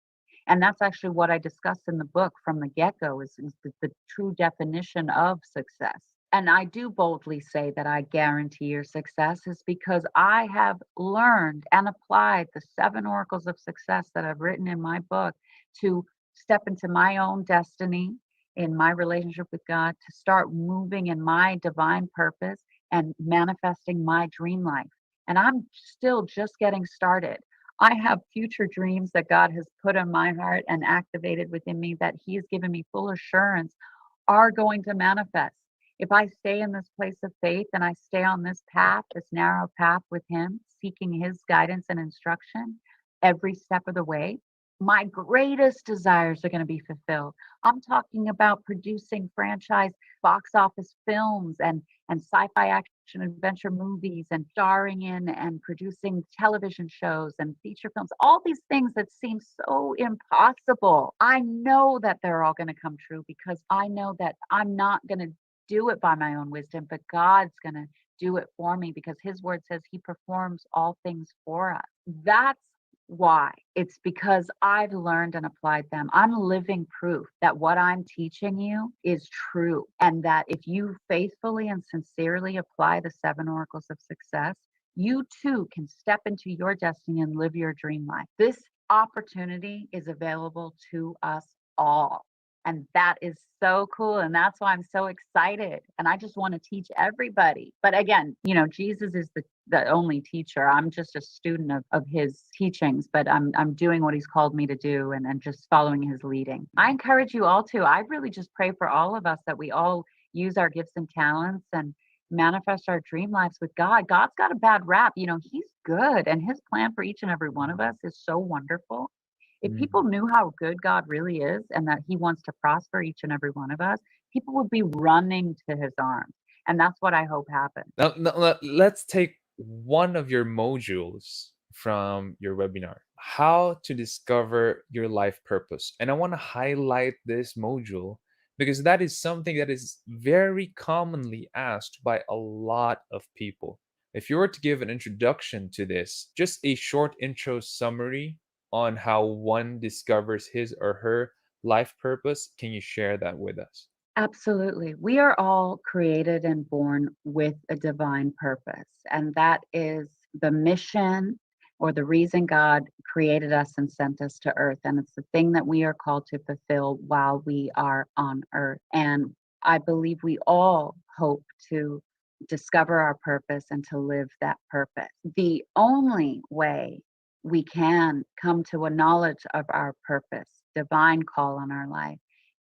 And that's actually what I discussed in the book from the get-go, is the true definition of success. And I do boldly say that I guarantee your success, is because I have learned and applied the 7 oracles of success that I've written in my book to step into my own destiny in my relationship with God, to start moving in my divine purpose and manifesting my dream life. And I'm still just getting started. I have future dreams that God has put in my heart and activated within me that he has given me full assurance are going to manifest. If I stay in this place of faith and I stay on this path, this narrow path with him, seeking his guidance and instruction every step of the way, my greatest desires are going to be fulfilled. I'm talking about producing franchise box office films and sci-fi action adventure movies, and starring in and producing television shows and feature films, all these things that seem so impossible. I know that they're all going to come true, because I know that I'm not going to do it by my own wisdom, but God's going to do it for me, because his word says he performs all things for us. That's why. It's because I've learned and applied them. I'm living proof that what I'm teaching you is true, and that if you faithfully and sincerely apply the 7 oracles of success, you too can step into your destiny and live your dream life. This opportunity is available to us all. And that is so cool. And that's why I'm so excited. And I just want to teach everybody. But again, you know, Jesus is the only teacher. I'm just a student of his teachings, but I'm doing what he's called me to do, and just following his leading. I encourage you all to. I really just pray for all of us that we all use our gifts and talents and manifest our dream lives with God. God's got a bad rap. You know, he's good, and his plan for each and every one of us is so wonderful. If people knew how good God really is, and that he wants to prosper each and every one of us, people would be running to his arms. And that's what I hope happens. Now, let's take one of your modules from your webinar, how to discover your life purpose. And I want to highlight this module because that is something that is very commonly asked by a lot of people. If you were to give an introduction to this, just a short intro summary on how one discovers his or her life purpose, can you share that with us? Absolutely. We are all created and born with a divine purpose, and that is the mission or the reason God created us and sent us to earth. And it's the thing that we are called to fulfill while we are on earth. And I believe we all hope to discover our purpose and to live that purpose. The only way we can come to a knowledge of our purpose, divine call on our life,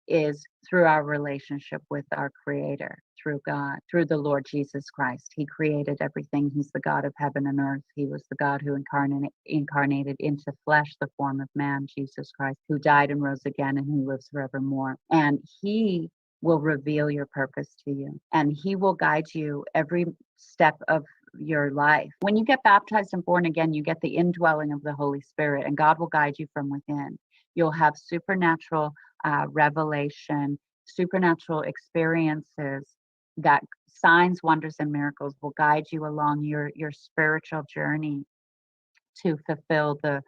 is through our relationship with our Creator, through God, through the Lord Jesus Christ. He created everything. He's the God of heaven and earth. He was the God who incarnated into flesh, the form of man, Jesus Christ, who died and rose again and who lives forevermore. And he will reveal your purpose to you, and he will guide you every step of your life. When you get baptized and born again, you get the indwelling of the Holy Spirit, and God will guide you from within. You'll have supernatural revelation, supernatural experiences that signs, wonders, and miracles will guide you along your spiritual journey to fulfill the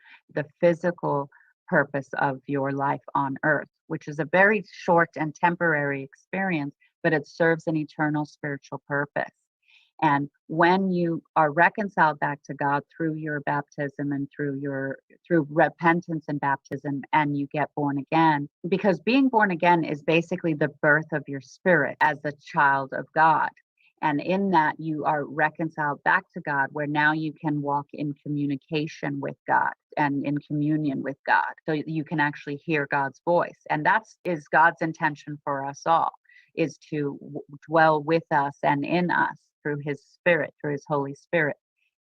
physical purpose of your life on earth, which is a very short and temporary experience, but it serves an eternal spiritual purpose. And when you are reconciled back to God through your baptism and through repentance and baptism, and you get born again, because being born again is basically the birth of your spirit as a child of God. And in that, you are reconciled back to God, where now you can walk in communication with God and in communion with God. So you can actually hear God's voice. And is God's intention for us all, is to dwell with us and in us through his spirit, through his Holy Spirit.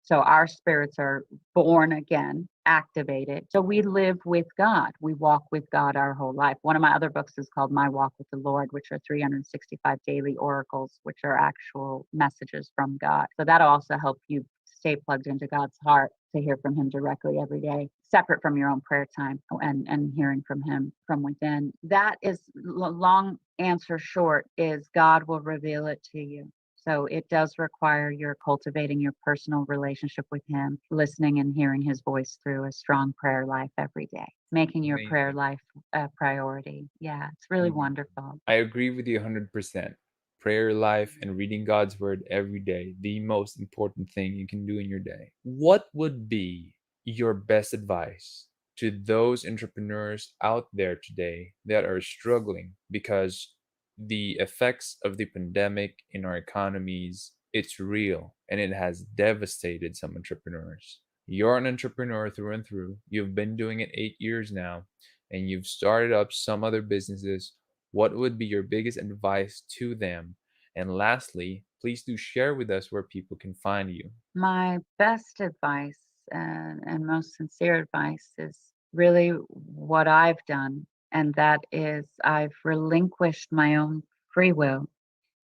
So our spirits are born again, activated. So we live with God. We walk with God our whole life. One of my other books is called My Walk with the Lord, which are 365 daily oracles, which are actual messages from God. So that'll also help you stay plugged into God's heart to hear from him directly every day, separate from your own prayer time and hearing from him from within. That is long answer short is God will reveal it to you. So it does require your cultivating your personal relationship with him, listening and hearing his voice through a strong prayer life every day, making your Amazing. prayer life a priority. Yeah, it's really Mhm. wonderful. I agree with you 100%. Prayer life and reading God's word every day, the most important thing you can do in your day. What would be your best advice to those entrepreneurs out there today that are struggling because the effects of the pandemic in our economies, it's real and it has devastated some entrepreneurs. You're an entrepreneur through and through. You've been doing it 8 years now and you've started up some other businesses. What would be your biggest advice to them? And lastly, please do share with us where people can find you. My best advice and most sincere advice is really what I've done. And that is I've relinquished my own free will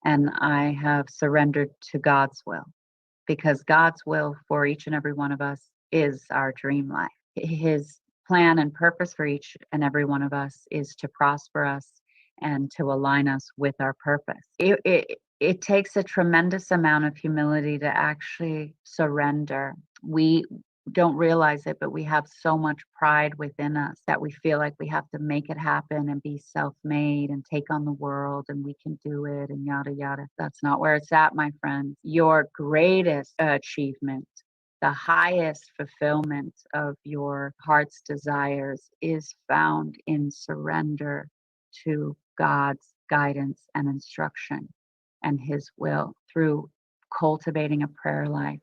and I have surrendered to God's will, because God's will for each and every one of us is our dream life. His plan and purpose for each and every one of us is to prosper us and to align us with our purpose. It takes a tremendous amount of humility to actually surrender. We don't realize it, but we have so much pride within us that we feel like we have to make it happen and be self-made and take on the world and we can do it and yada yada. That's not where it's at, my friends. Your greatest achievement, the highest fulfillment of your heart's desires is found in surrender to God's guidance and instruction and his will through cultivating a prayer life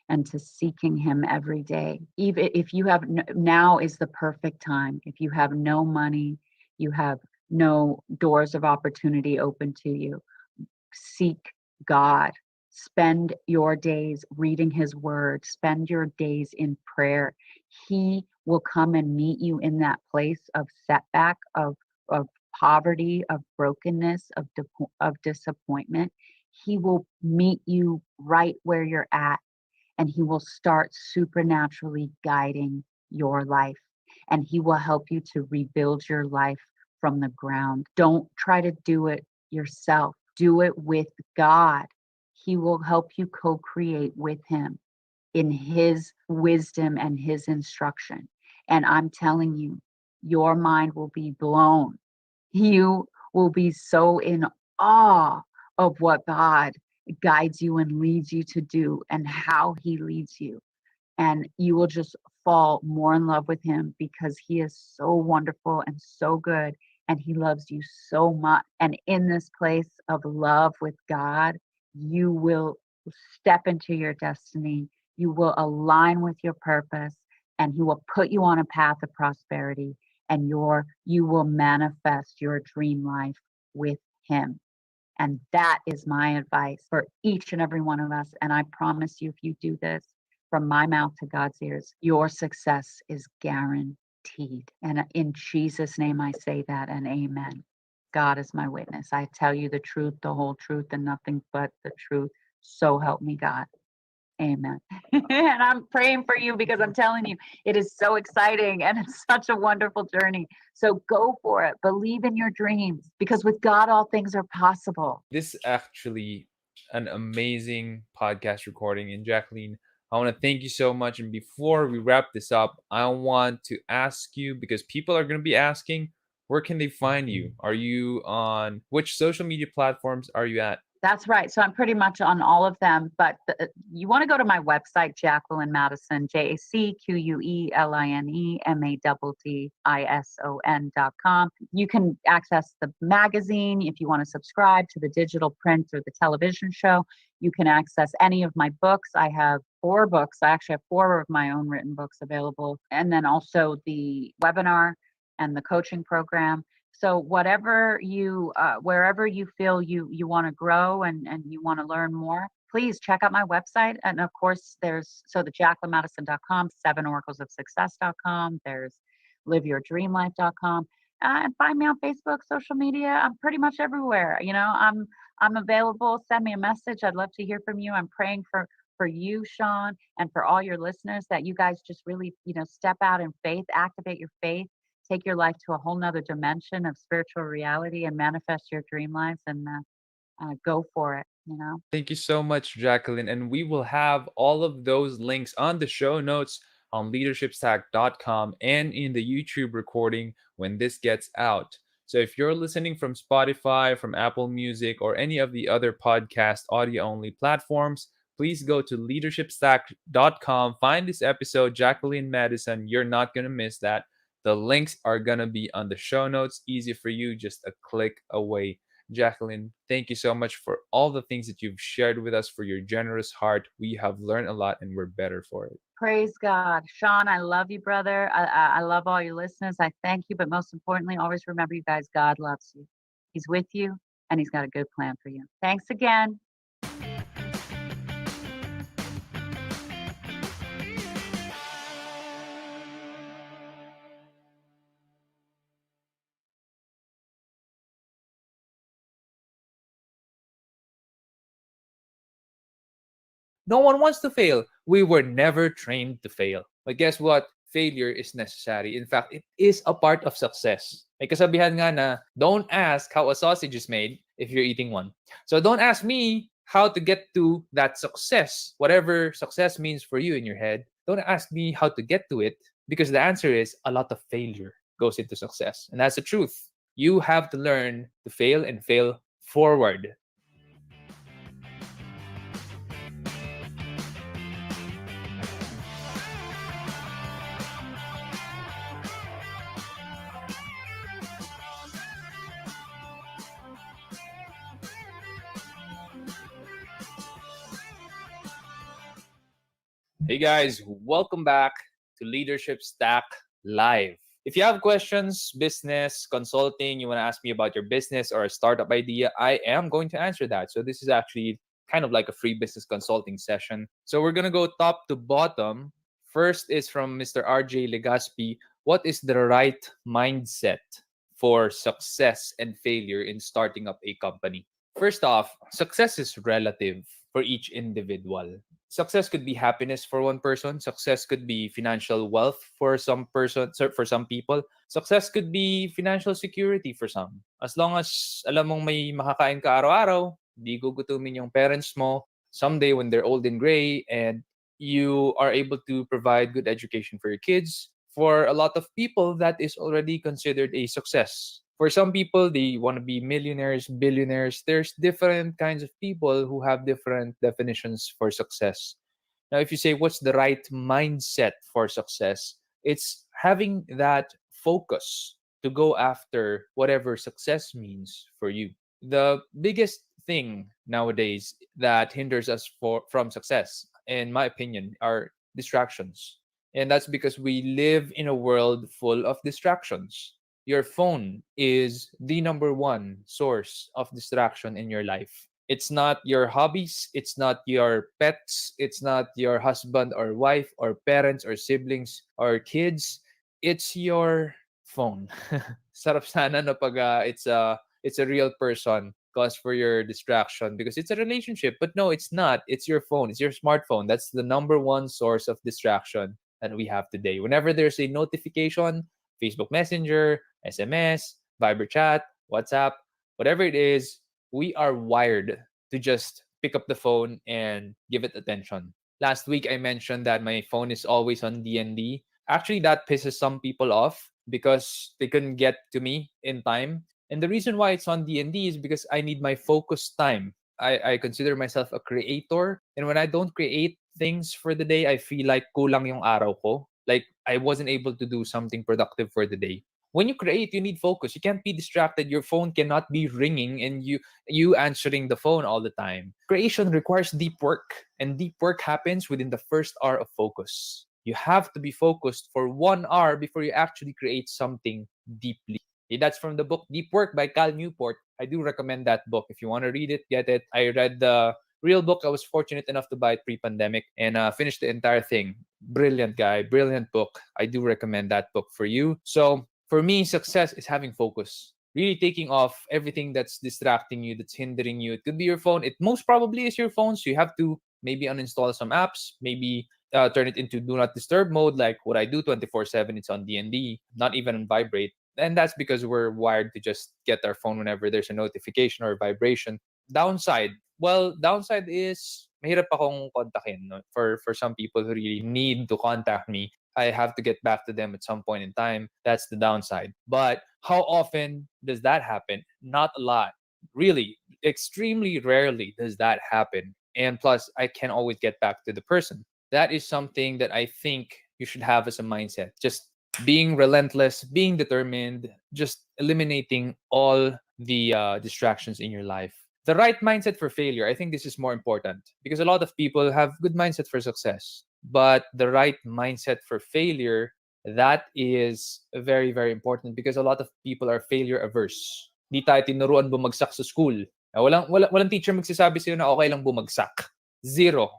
and to seeking him every day. Even if you have now is the perfect time. If you have no money, you have no doors of opportunity open to you, seek God. Spend your days reading his word. Spend your days in prayer. He will come and meet you in that place of setback, of poverty, of brokenness, of disappointment. He will meet you right where you're at, and he will start supernaturally guiding your life. And he will help you to rebuild your life from the ground. Don't try to do it yourself. Do it with God. He will help you co-create with him in his wisdom and his instruction. And I'm telling you, your mind will be blown. You will be so in awe of what God guides you and leads you to do and how he leads you. And you will just fall more in love with him because he is so wonderful and so good and he loves you so much. And in this place of love with God, you will step into your destiny. You will align with your purpose and he will put you on a path of prosperity and you will manifest your dream life with him. And that is my advice for each and every one of us. And I promise you, if you do this from my mouth to God's ears, your success is guaranteed. And in Jesus' name, I say that and amen. God is my witness. I tell you the truth, the whole truth, and nothing but the truth. So help me God. Amen. And I'm praying for you because I'm telling you, it is so exciting and it's such a wonderful journey. So go for it. Believe in your dreams because with God, all things are possible. This is actually an amazing podcast recording. And Jacqueline, I want to thank you so much. And before we wrap this up, I want to ask you, because people are going to be asking, where can they find you? Are you on which social media platforms are you at? That's right. So I'm pretty much on all of them, but you want to go to my website, Jacqueline Madison, JacquelineMaddison.com. You can access the magazine if you want to subscribe to the digital print or the television show. You can access any of my books. I have 4 books. I actually have 4 of my own written books available. And then also the webinar and the coaching program. So whatever you, wherever you feel you want to grow and you want to learn more, please check out my website. And of course, there's the JacquelineMadison.com, 7oraclesofsuccess.com. There's liveyourdreamlife.com. And find me on Facebook, social media. I'm pretty much everywhere. I'm available. Send me a message. I'd love to hear from you. I'm praying for you, Sean, and for all your listeners that you guys just really, step out in faith, activate your faith. Take your life to a whole nother dimension of spiritual reality and manifest your dream lives and go for it, Thank you so much, Jacqueline. And we will have all of those links on the show notes on leadershipstack.com and in the YouTube recording when this gets out. So if you're listening from Spotify, from Apple Music, or any of the other podcast audio only platforms, please go to leadershipstack.com. Find this episode, Jacqueline Madison. You're not going to miss that. The links are going to be on the show notes. Easy for you, just a click away. Jacqueline, thank you so much for all the things that you've shared with us, for your generous heart. We have learned a lot and we're better for it. Praise God. Sean, I love you, brother. I love all your listeners. I thank you. But most importantly, always remember, you guys, God loves you. He's with you and he's got a good plan for you. Thanks again. No one wants to fail. We were never trained to fail. But guess what? Failure is necessary. In fact, it is a part of success. May kasabihan nga na, don't ask how a sausage is made if you're eating one. So don't ask me how to get to that success, whatever success means for you in your head. Don't ask me how to get to it, because the answer is a lot of failure goes into success. And that's the truth. You have to learn to fail and fail forward. Hey guys, welcome back to Leadership Stack Live. If you have questions, business, consulting, you want to ask me about your business or a startup idea, I am going to answer that. So this is actually kind of like a free business consulting session. So we're going to go top to bottom. First is from Mr. RJ Legaspi. What is the right mindset for success and failure in starting up a company? First off, success is relative for each individual. Success could be happiness for one person. Success could be financial wealth for some person, for some people. Success could be financial security for some. As long as alam mong may makakain ka araw-araw, di gugutumin yung parents mo someday when they're old and gray, and you are able to provide good education for your kids. For a lot of people, that is already considered a success. For some people, they want to be millionaires, billionaires. There's different kinds of people who have different definitions for success. Now, if you say, what's the right mindset for success? It's having that focus to go after whatever success means for you. The biggest thing nowadays that hinders us from success, in my opinion, are distractions. And that's because we live in a world full of distractions. Your phone is the number one source of distraction in your life. It's not your hobbies, it's not your pets, it's not your husband or wife or parents or siblings or kids. It's your phone. Sarap sana no pag it's a real person. cause for your distraction because it's a relationship. But no, it's not. It's your phone. It's your smartphone. That's the number one source of distraction that we have today. Whenever there's a notification, Facebook Messenger, SMS, Viber chat, WhatsApp, whatever it is, we are wired to just pick up the phone and give it attention. Last week I mentioned that my phone is always on DND. Actually, that pisses some people off because they couldn't get to me in time. And the reason why it's on D&D is because I need my focus time. I consider myself a creator. And when I don't create things for the day, I feel like kulang yung araw ko. Like I wasn't able to do something productive for the day. When you create, you need focus. You can't be distracted. Your phone cannot be ringing and you answering the phone all the time. Creation requires deep work, and deep work happens within the first hour of focus. You have to be focused for 1 hour before you actually create something deeply. Okay, that's from the book Deep Work by Cal Newport. I do recommend that book. If you want to read it, get it. I read the real book. I was fortunate enough to buy it pre-pandemic and finished the entire thing. Brilliant guy, brilliant book. I do recommend that book for you. So for me, success is having focus. Really taking off everything that's distracting you, that's hindering you. It could be your phone. It most probably is your phone. So you have to maybe uninstall some apps, maybe turn it into do not disturb mode, like what I do 24/7. It's on DND, not even on vibrate. And that's because we're wired to just get our phone whenever there's a notification or a vibration. Downside. Well, downside is mahirap akong kontakin. No? For some people who really need to contact me, I have to get back to them at some point in time. That's the downside. But how often does that happen? Not a lot. Really, extremely rarely does that happen. And plus, I can always get back to the person. That is something that I think you should have as a mindset. Just being relentless, being determined, just eliminating all the distractions in your life. The right mindset for failure, I think this is more important because a lot of people have good mindset for success, but the right mindset for failure, that is very, very important because a lot of people are failure averse. Di tayo tinuruan bumagsak sa school. Walang teacher magsasabi sa'yo na okay lang bumagsak. Zero.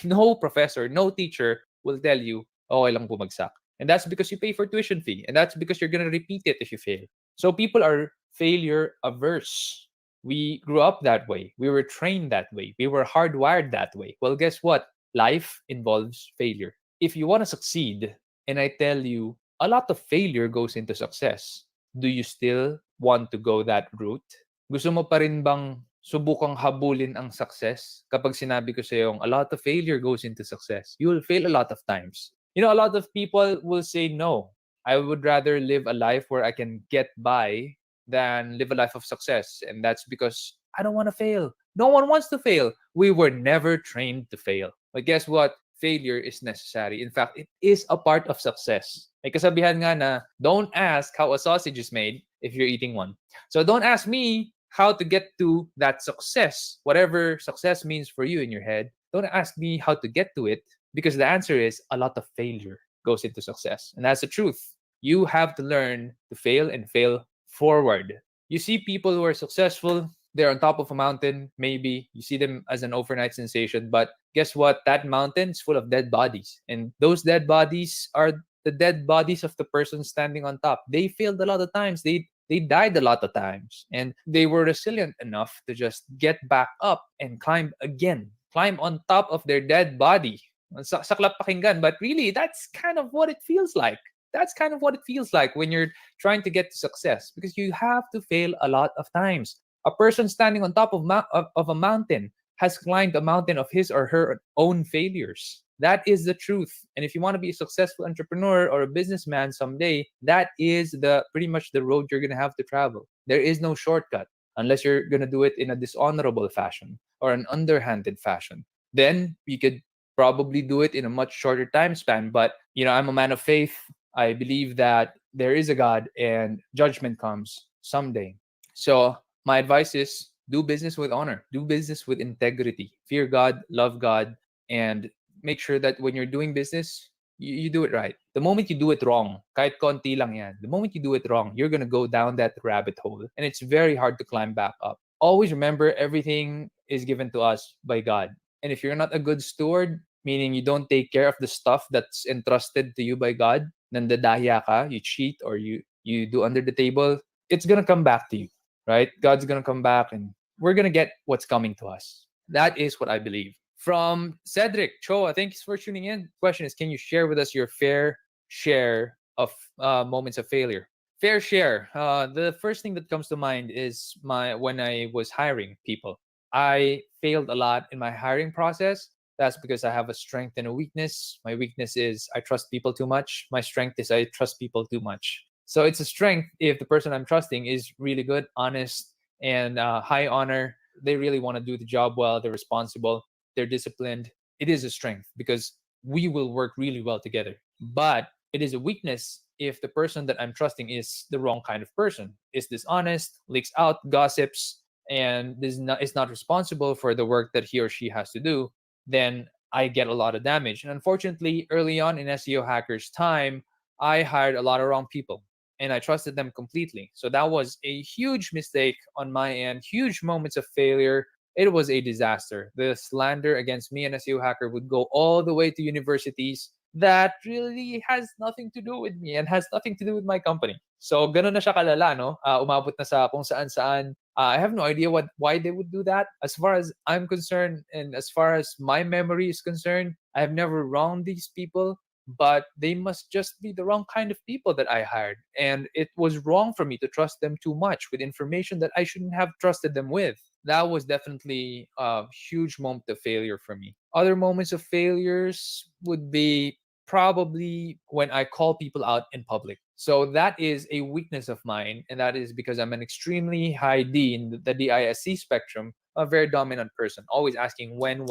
No professor, no teacher will tell you okay lang bumagsak. And that's because you pay for tuition fee. And that's because you're going to repeat it if you fail. So people are failure averse. We grew up that way. We were trained that way. We were hardwired that way. Well, guess what? Life involves failure. If you want to succeed, and I tell you, a lot of failure goes into success. Do you still want to go that route? Gusto mo pa rin bang subukang habulin ang success? Kapag sinabi ko sa iyo, a lot of failure goes into success. You will fail a lot of times. You know, a lot of people will say, no, I would rather live a life where I can get by than live a life of success. And that's because I don't want to fail. No one wants to fail. We were never trained to fail. But guess what? Failure is necessary. In fact, it is a part of success. May kasabihan nga na, don't ask how a sausage is made if you're eating one. So don't ask me how to get to that success, whatever success means for you in your head. Don't ask me how to get to it because the answer is a lot of failure goes into success. And that's the truth. You have to learn to fail and fail forward. You see people who are successful, they're on top of a mountain, maybe. You see them as an overnight sensation. But guess what? That mountain is full of dead bodies. And those dead bodies are the dead bodies of the person standing on top. They failed a lot of times. They died a lot of times. And they were resilient enough to just get back up and climb again. Climb on top of their dead body. Saklap pakinggan, but really, that's kind of what it feels like. That's kind of what it feels like when you're trying to get to success because you have to fail a lot of times. A person standing on top of a mountain has climbed a mountain of his or her own failures. That is the truth. And if you want to be a successful entrepreneur or a businessman someday, that is pretty much the road you're going to have to travel. There is no shortcut unless you're going to do it in a dishonorable fashion or an underhanded fashion. Then you could probably do it in a much shorter time span. But, I'm a man of faith. I believe that there is a God and judgment comes someday. So my advice is do business with honor, do business with integrity, fear God, love God, and make sure that when you're doing business, you do it right. The moment you do it wrong, kahit konti lang yan, the moment you do it wrong, you're going to go down that rabbit hole and it's very hard to climb back up. Always remember everything is given to us by God. And if you're not a good steward, meaning you don't take care of the stuff that's entrusted to you by God, nandadaya ka, you cheat, or you do under the table, it's going to come back to you, right? God's going to come back and we're going to get what's coming to us. That is what I believe. From Cedric Choa, thanks for tuning in. Question is, can you share with us your fair share of moments of failure? Fair share. The first thing that comes to mind is my when I was hiring people. I failed a lot in my hiring process. That's because I have a strength and a weakness. My weakness is I trust people too much. My strength is I trust people too much. So it's a strength if the person I'm trusting is really good, honest, and high honor. They really want to do the job well. They're responsible. They're disciplined. It is a strength because we will work really well together. But it is a weakness if the person that I'm trusting is the wrong kind of person, is dishonest, leaks out, gossips, and is not responsible for the work that he or she has to do, then I get a lot of damage. And unfortunately, early on in SEO Hackers time, I hired a lot of wrong people and I trusted them completely. So that was a huge mistake on my end, huge moments of failure. It was a disaster. The slander against me and SEO Hacker would go all the way to universities that really has nothing to do with me and has nothing to do with my company. So ganun na siya kalala, no? Umabot na sa kung saan-saan. I have no idea why they would do that. As far as I'm concerned, and as far as my memory is concerned, I have never wronged these people, but they must just be the wrong kind of people that I hired. And it was wrong for me to trust them too much with information that I shouldn't have trusted them with. That was definitely a huge moment of failure for me. Other moments of failures would be probably when I call people out in public. So that is a weakness of mine, and that is because I'm an extremely high D in the DISC spectrum, a very dominant person, always asking when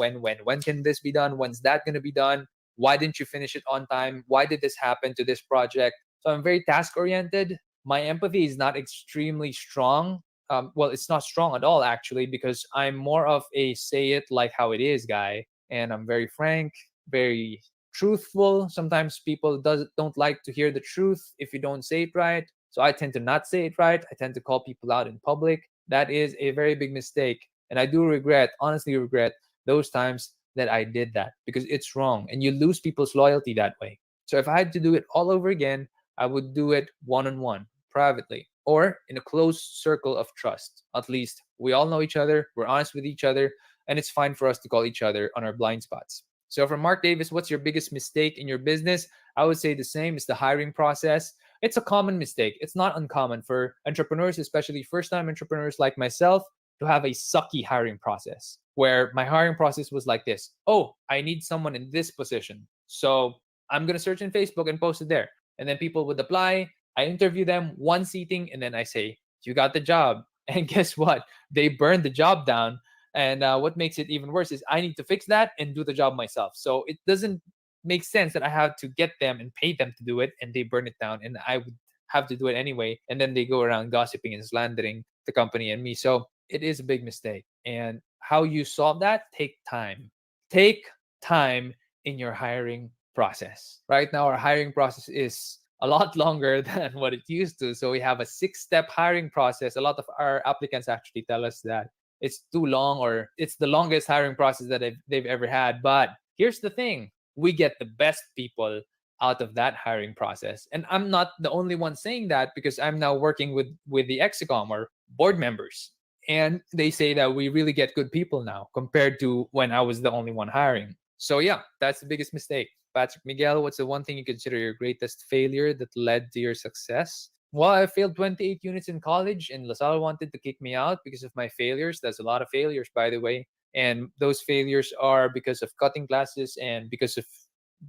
can this be done? When's that going to be done? Why didn't you finish it on time? Why did this happen to this project? So I'm very task oriented. My empathy is not extremely strong. Well, it's not strong at all, actually, because I'm more of a say it like how it is guy. And I'm very frank, very truthful. Sometimes people don't like to hear the truth if you don't say it right. So I tend to not say it right. I tend to call people out in public. That is a very big mistake. And I do regret, honestly regret, those times that I did that because it's wrong and you lose people's loyalty that way. So if I had to do it all over again, I would do it one on one, privately, or in a close circle of trust. At least we all know each other, we're honest with each other, and it's fine for us to call each other on our blind spots. So from Mark Davis, what's your biggest mistake in your business? I would say the same is the hiring process. It's a common mistake. It's not uncommon for entrepreneurs, especially first-time entrepreneurs like myself, to have a sucky hiring process where my hiring process was like this. Oh, I need someone in this position. So I'm going to search in Facebook and post it there. And then people would apply. I interview them, one seating, and then I say, you got the job. And guess what? They burned the job down. And what makes it even worse is I need to fix that and do the job myself. So it doesn't make sense that I have to get them and pay them to do it and they burn it down. And I would have to do it anyway. And then they go around gossiping and slandering the company and me. So it is a big mistake. And how you solve that, take time. Take time in your hiring process. Right now, our hiring process is a lot longer than what it used to. So we have a 6-step hiring process. A lot of our applicants actually tell us that it's too long or it's the longest hiring process that they've ever had. But here's the thing. We get the best people out of that hiring process. And I'm not the only one saying that because I'm now working with the Exicom or board members. And they say that we really get good people now compared to when I was the only one hiring. So yeah, that's the biggest mistake. Patrick Miguel, what's the one thing you consider your greatest failure that led to your success? Well, I failed 28 units in college and LaSalle wanted to kick me out because of my failures. That's a lot of failures, by the way. And those failures are because of cutting classes and because of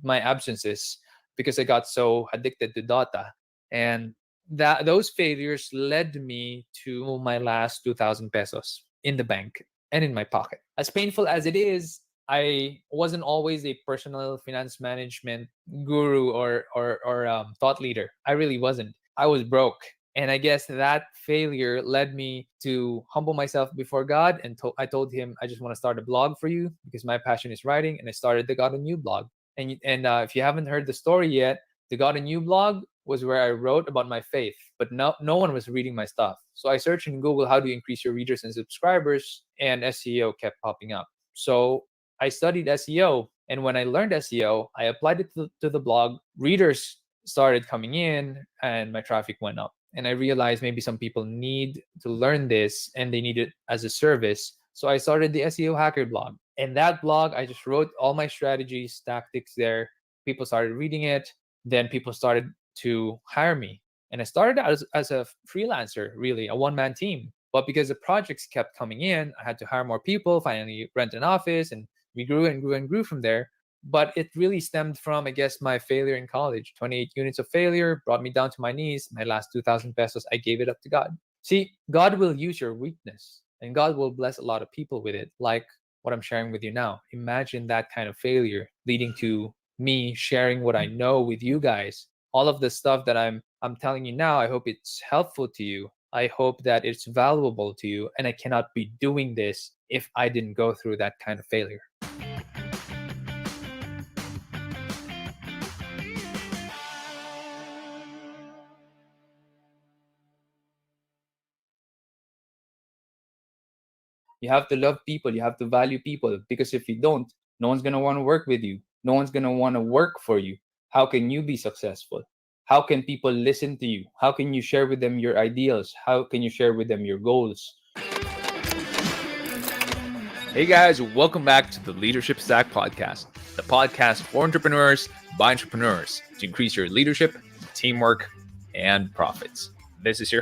my absences, because I got so addicted to data. And those failures led me to my last 2,000 pesos in the bank and in my pocket. As painful as it is, I wasn't always a personal finance management guru or thought leader. I really wasn't. I was broke. And I guess that failure led me to humble myself before God. And I told him, I just want to start a blog for you because my passion is writing. And I started the God and You blog. And if you haven't heard the story yet, the God and You blog was where I wrote about my faith, but no one was reading my stuff. So I searched in Google, how do you increase your readers and subscribers? And SEO kept popping up. So I studied SEO. And when I learned SEO, I applied it to the blog. Readers started coming in and my traffic went up. And I realized maybe some people need to learn this and they need it as a service. So I started the SEO Hacker blog. And that blog, I just wrote all my strategies, tactics there. People started reading it. Then people started to hire me. And I started as a freelancer, really, a one-man team. But because the projects kept coming in, I had to hire more people, finally rent an office, and we grew and grew and grew from there. But it really stemmed from, I guess, my failure in college. 28 units of failure brought me down to my knees. My last 2,000 pesos, I gave it up to God. See, God will use your weakness and God will bless a lot of people with it, like what I'm sharing with you now. Imagine that kind of failure leading to me sharing what I know with you guys. All of the stuff that I'm telling you now, I hope it's helpful to you. I hope that it's valuable to you. And I cannot be doing this if I didn't go through that kind of failure. You have to love people. You have to value people, because if you don't, no one's going to want to work with you. No one's going to want to work for you. How can you be successful? How can people listen to you? How can you share with them your ideals? How can you share with them your goals? Hey guys, welcome back to the Leadership Stack Podcast, the podcast for entrepreneurs by entrepreneurs to increase your leadership, teamwork, and profits. This is your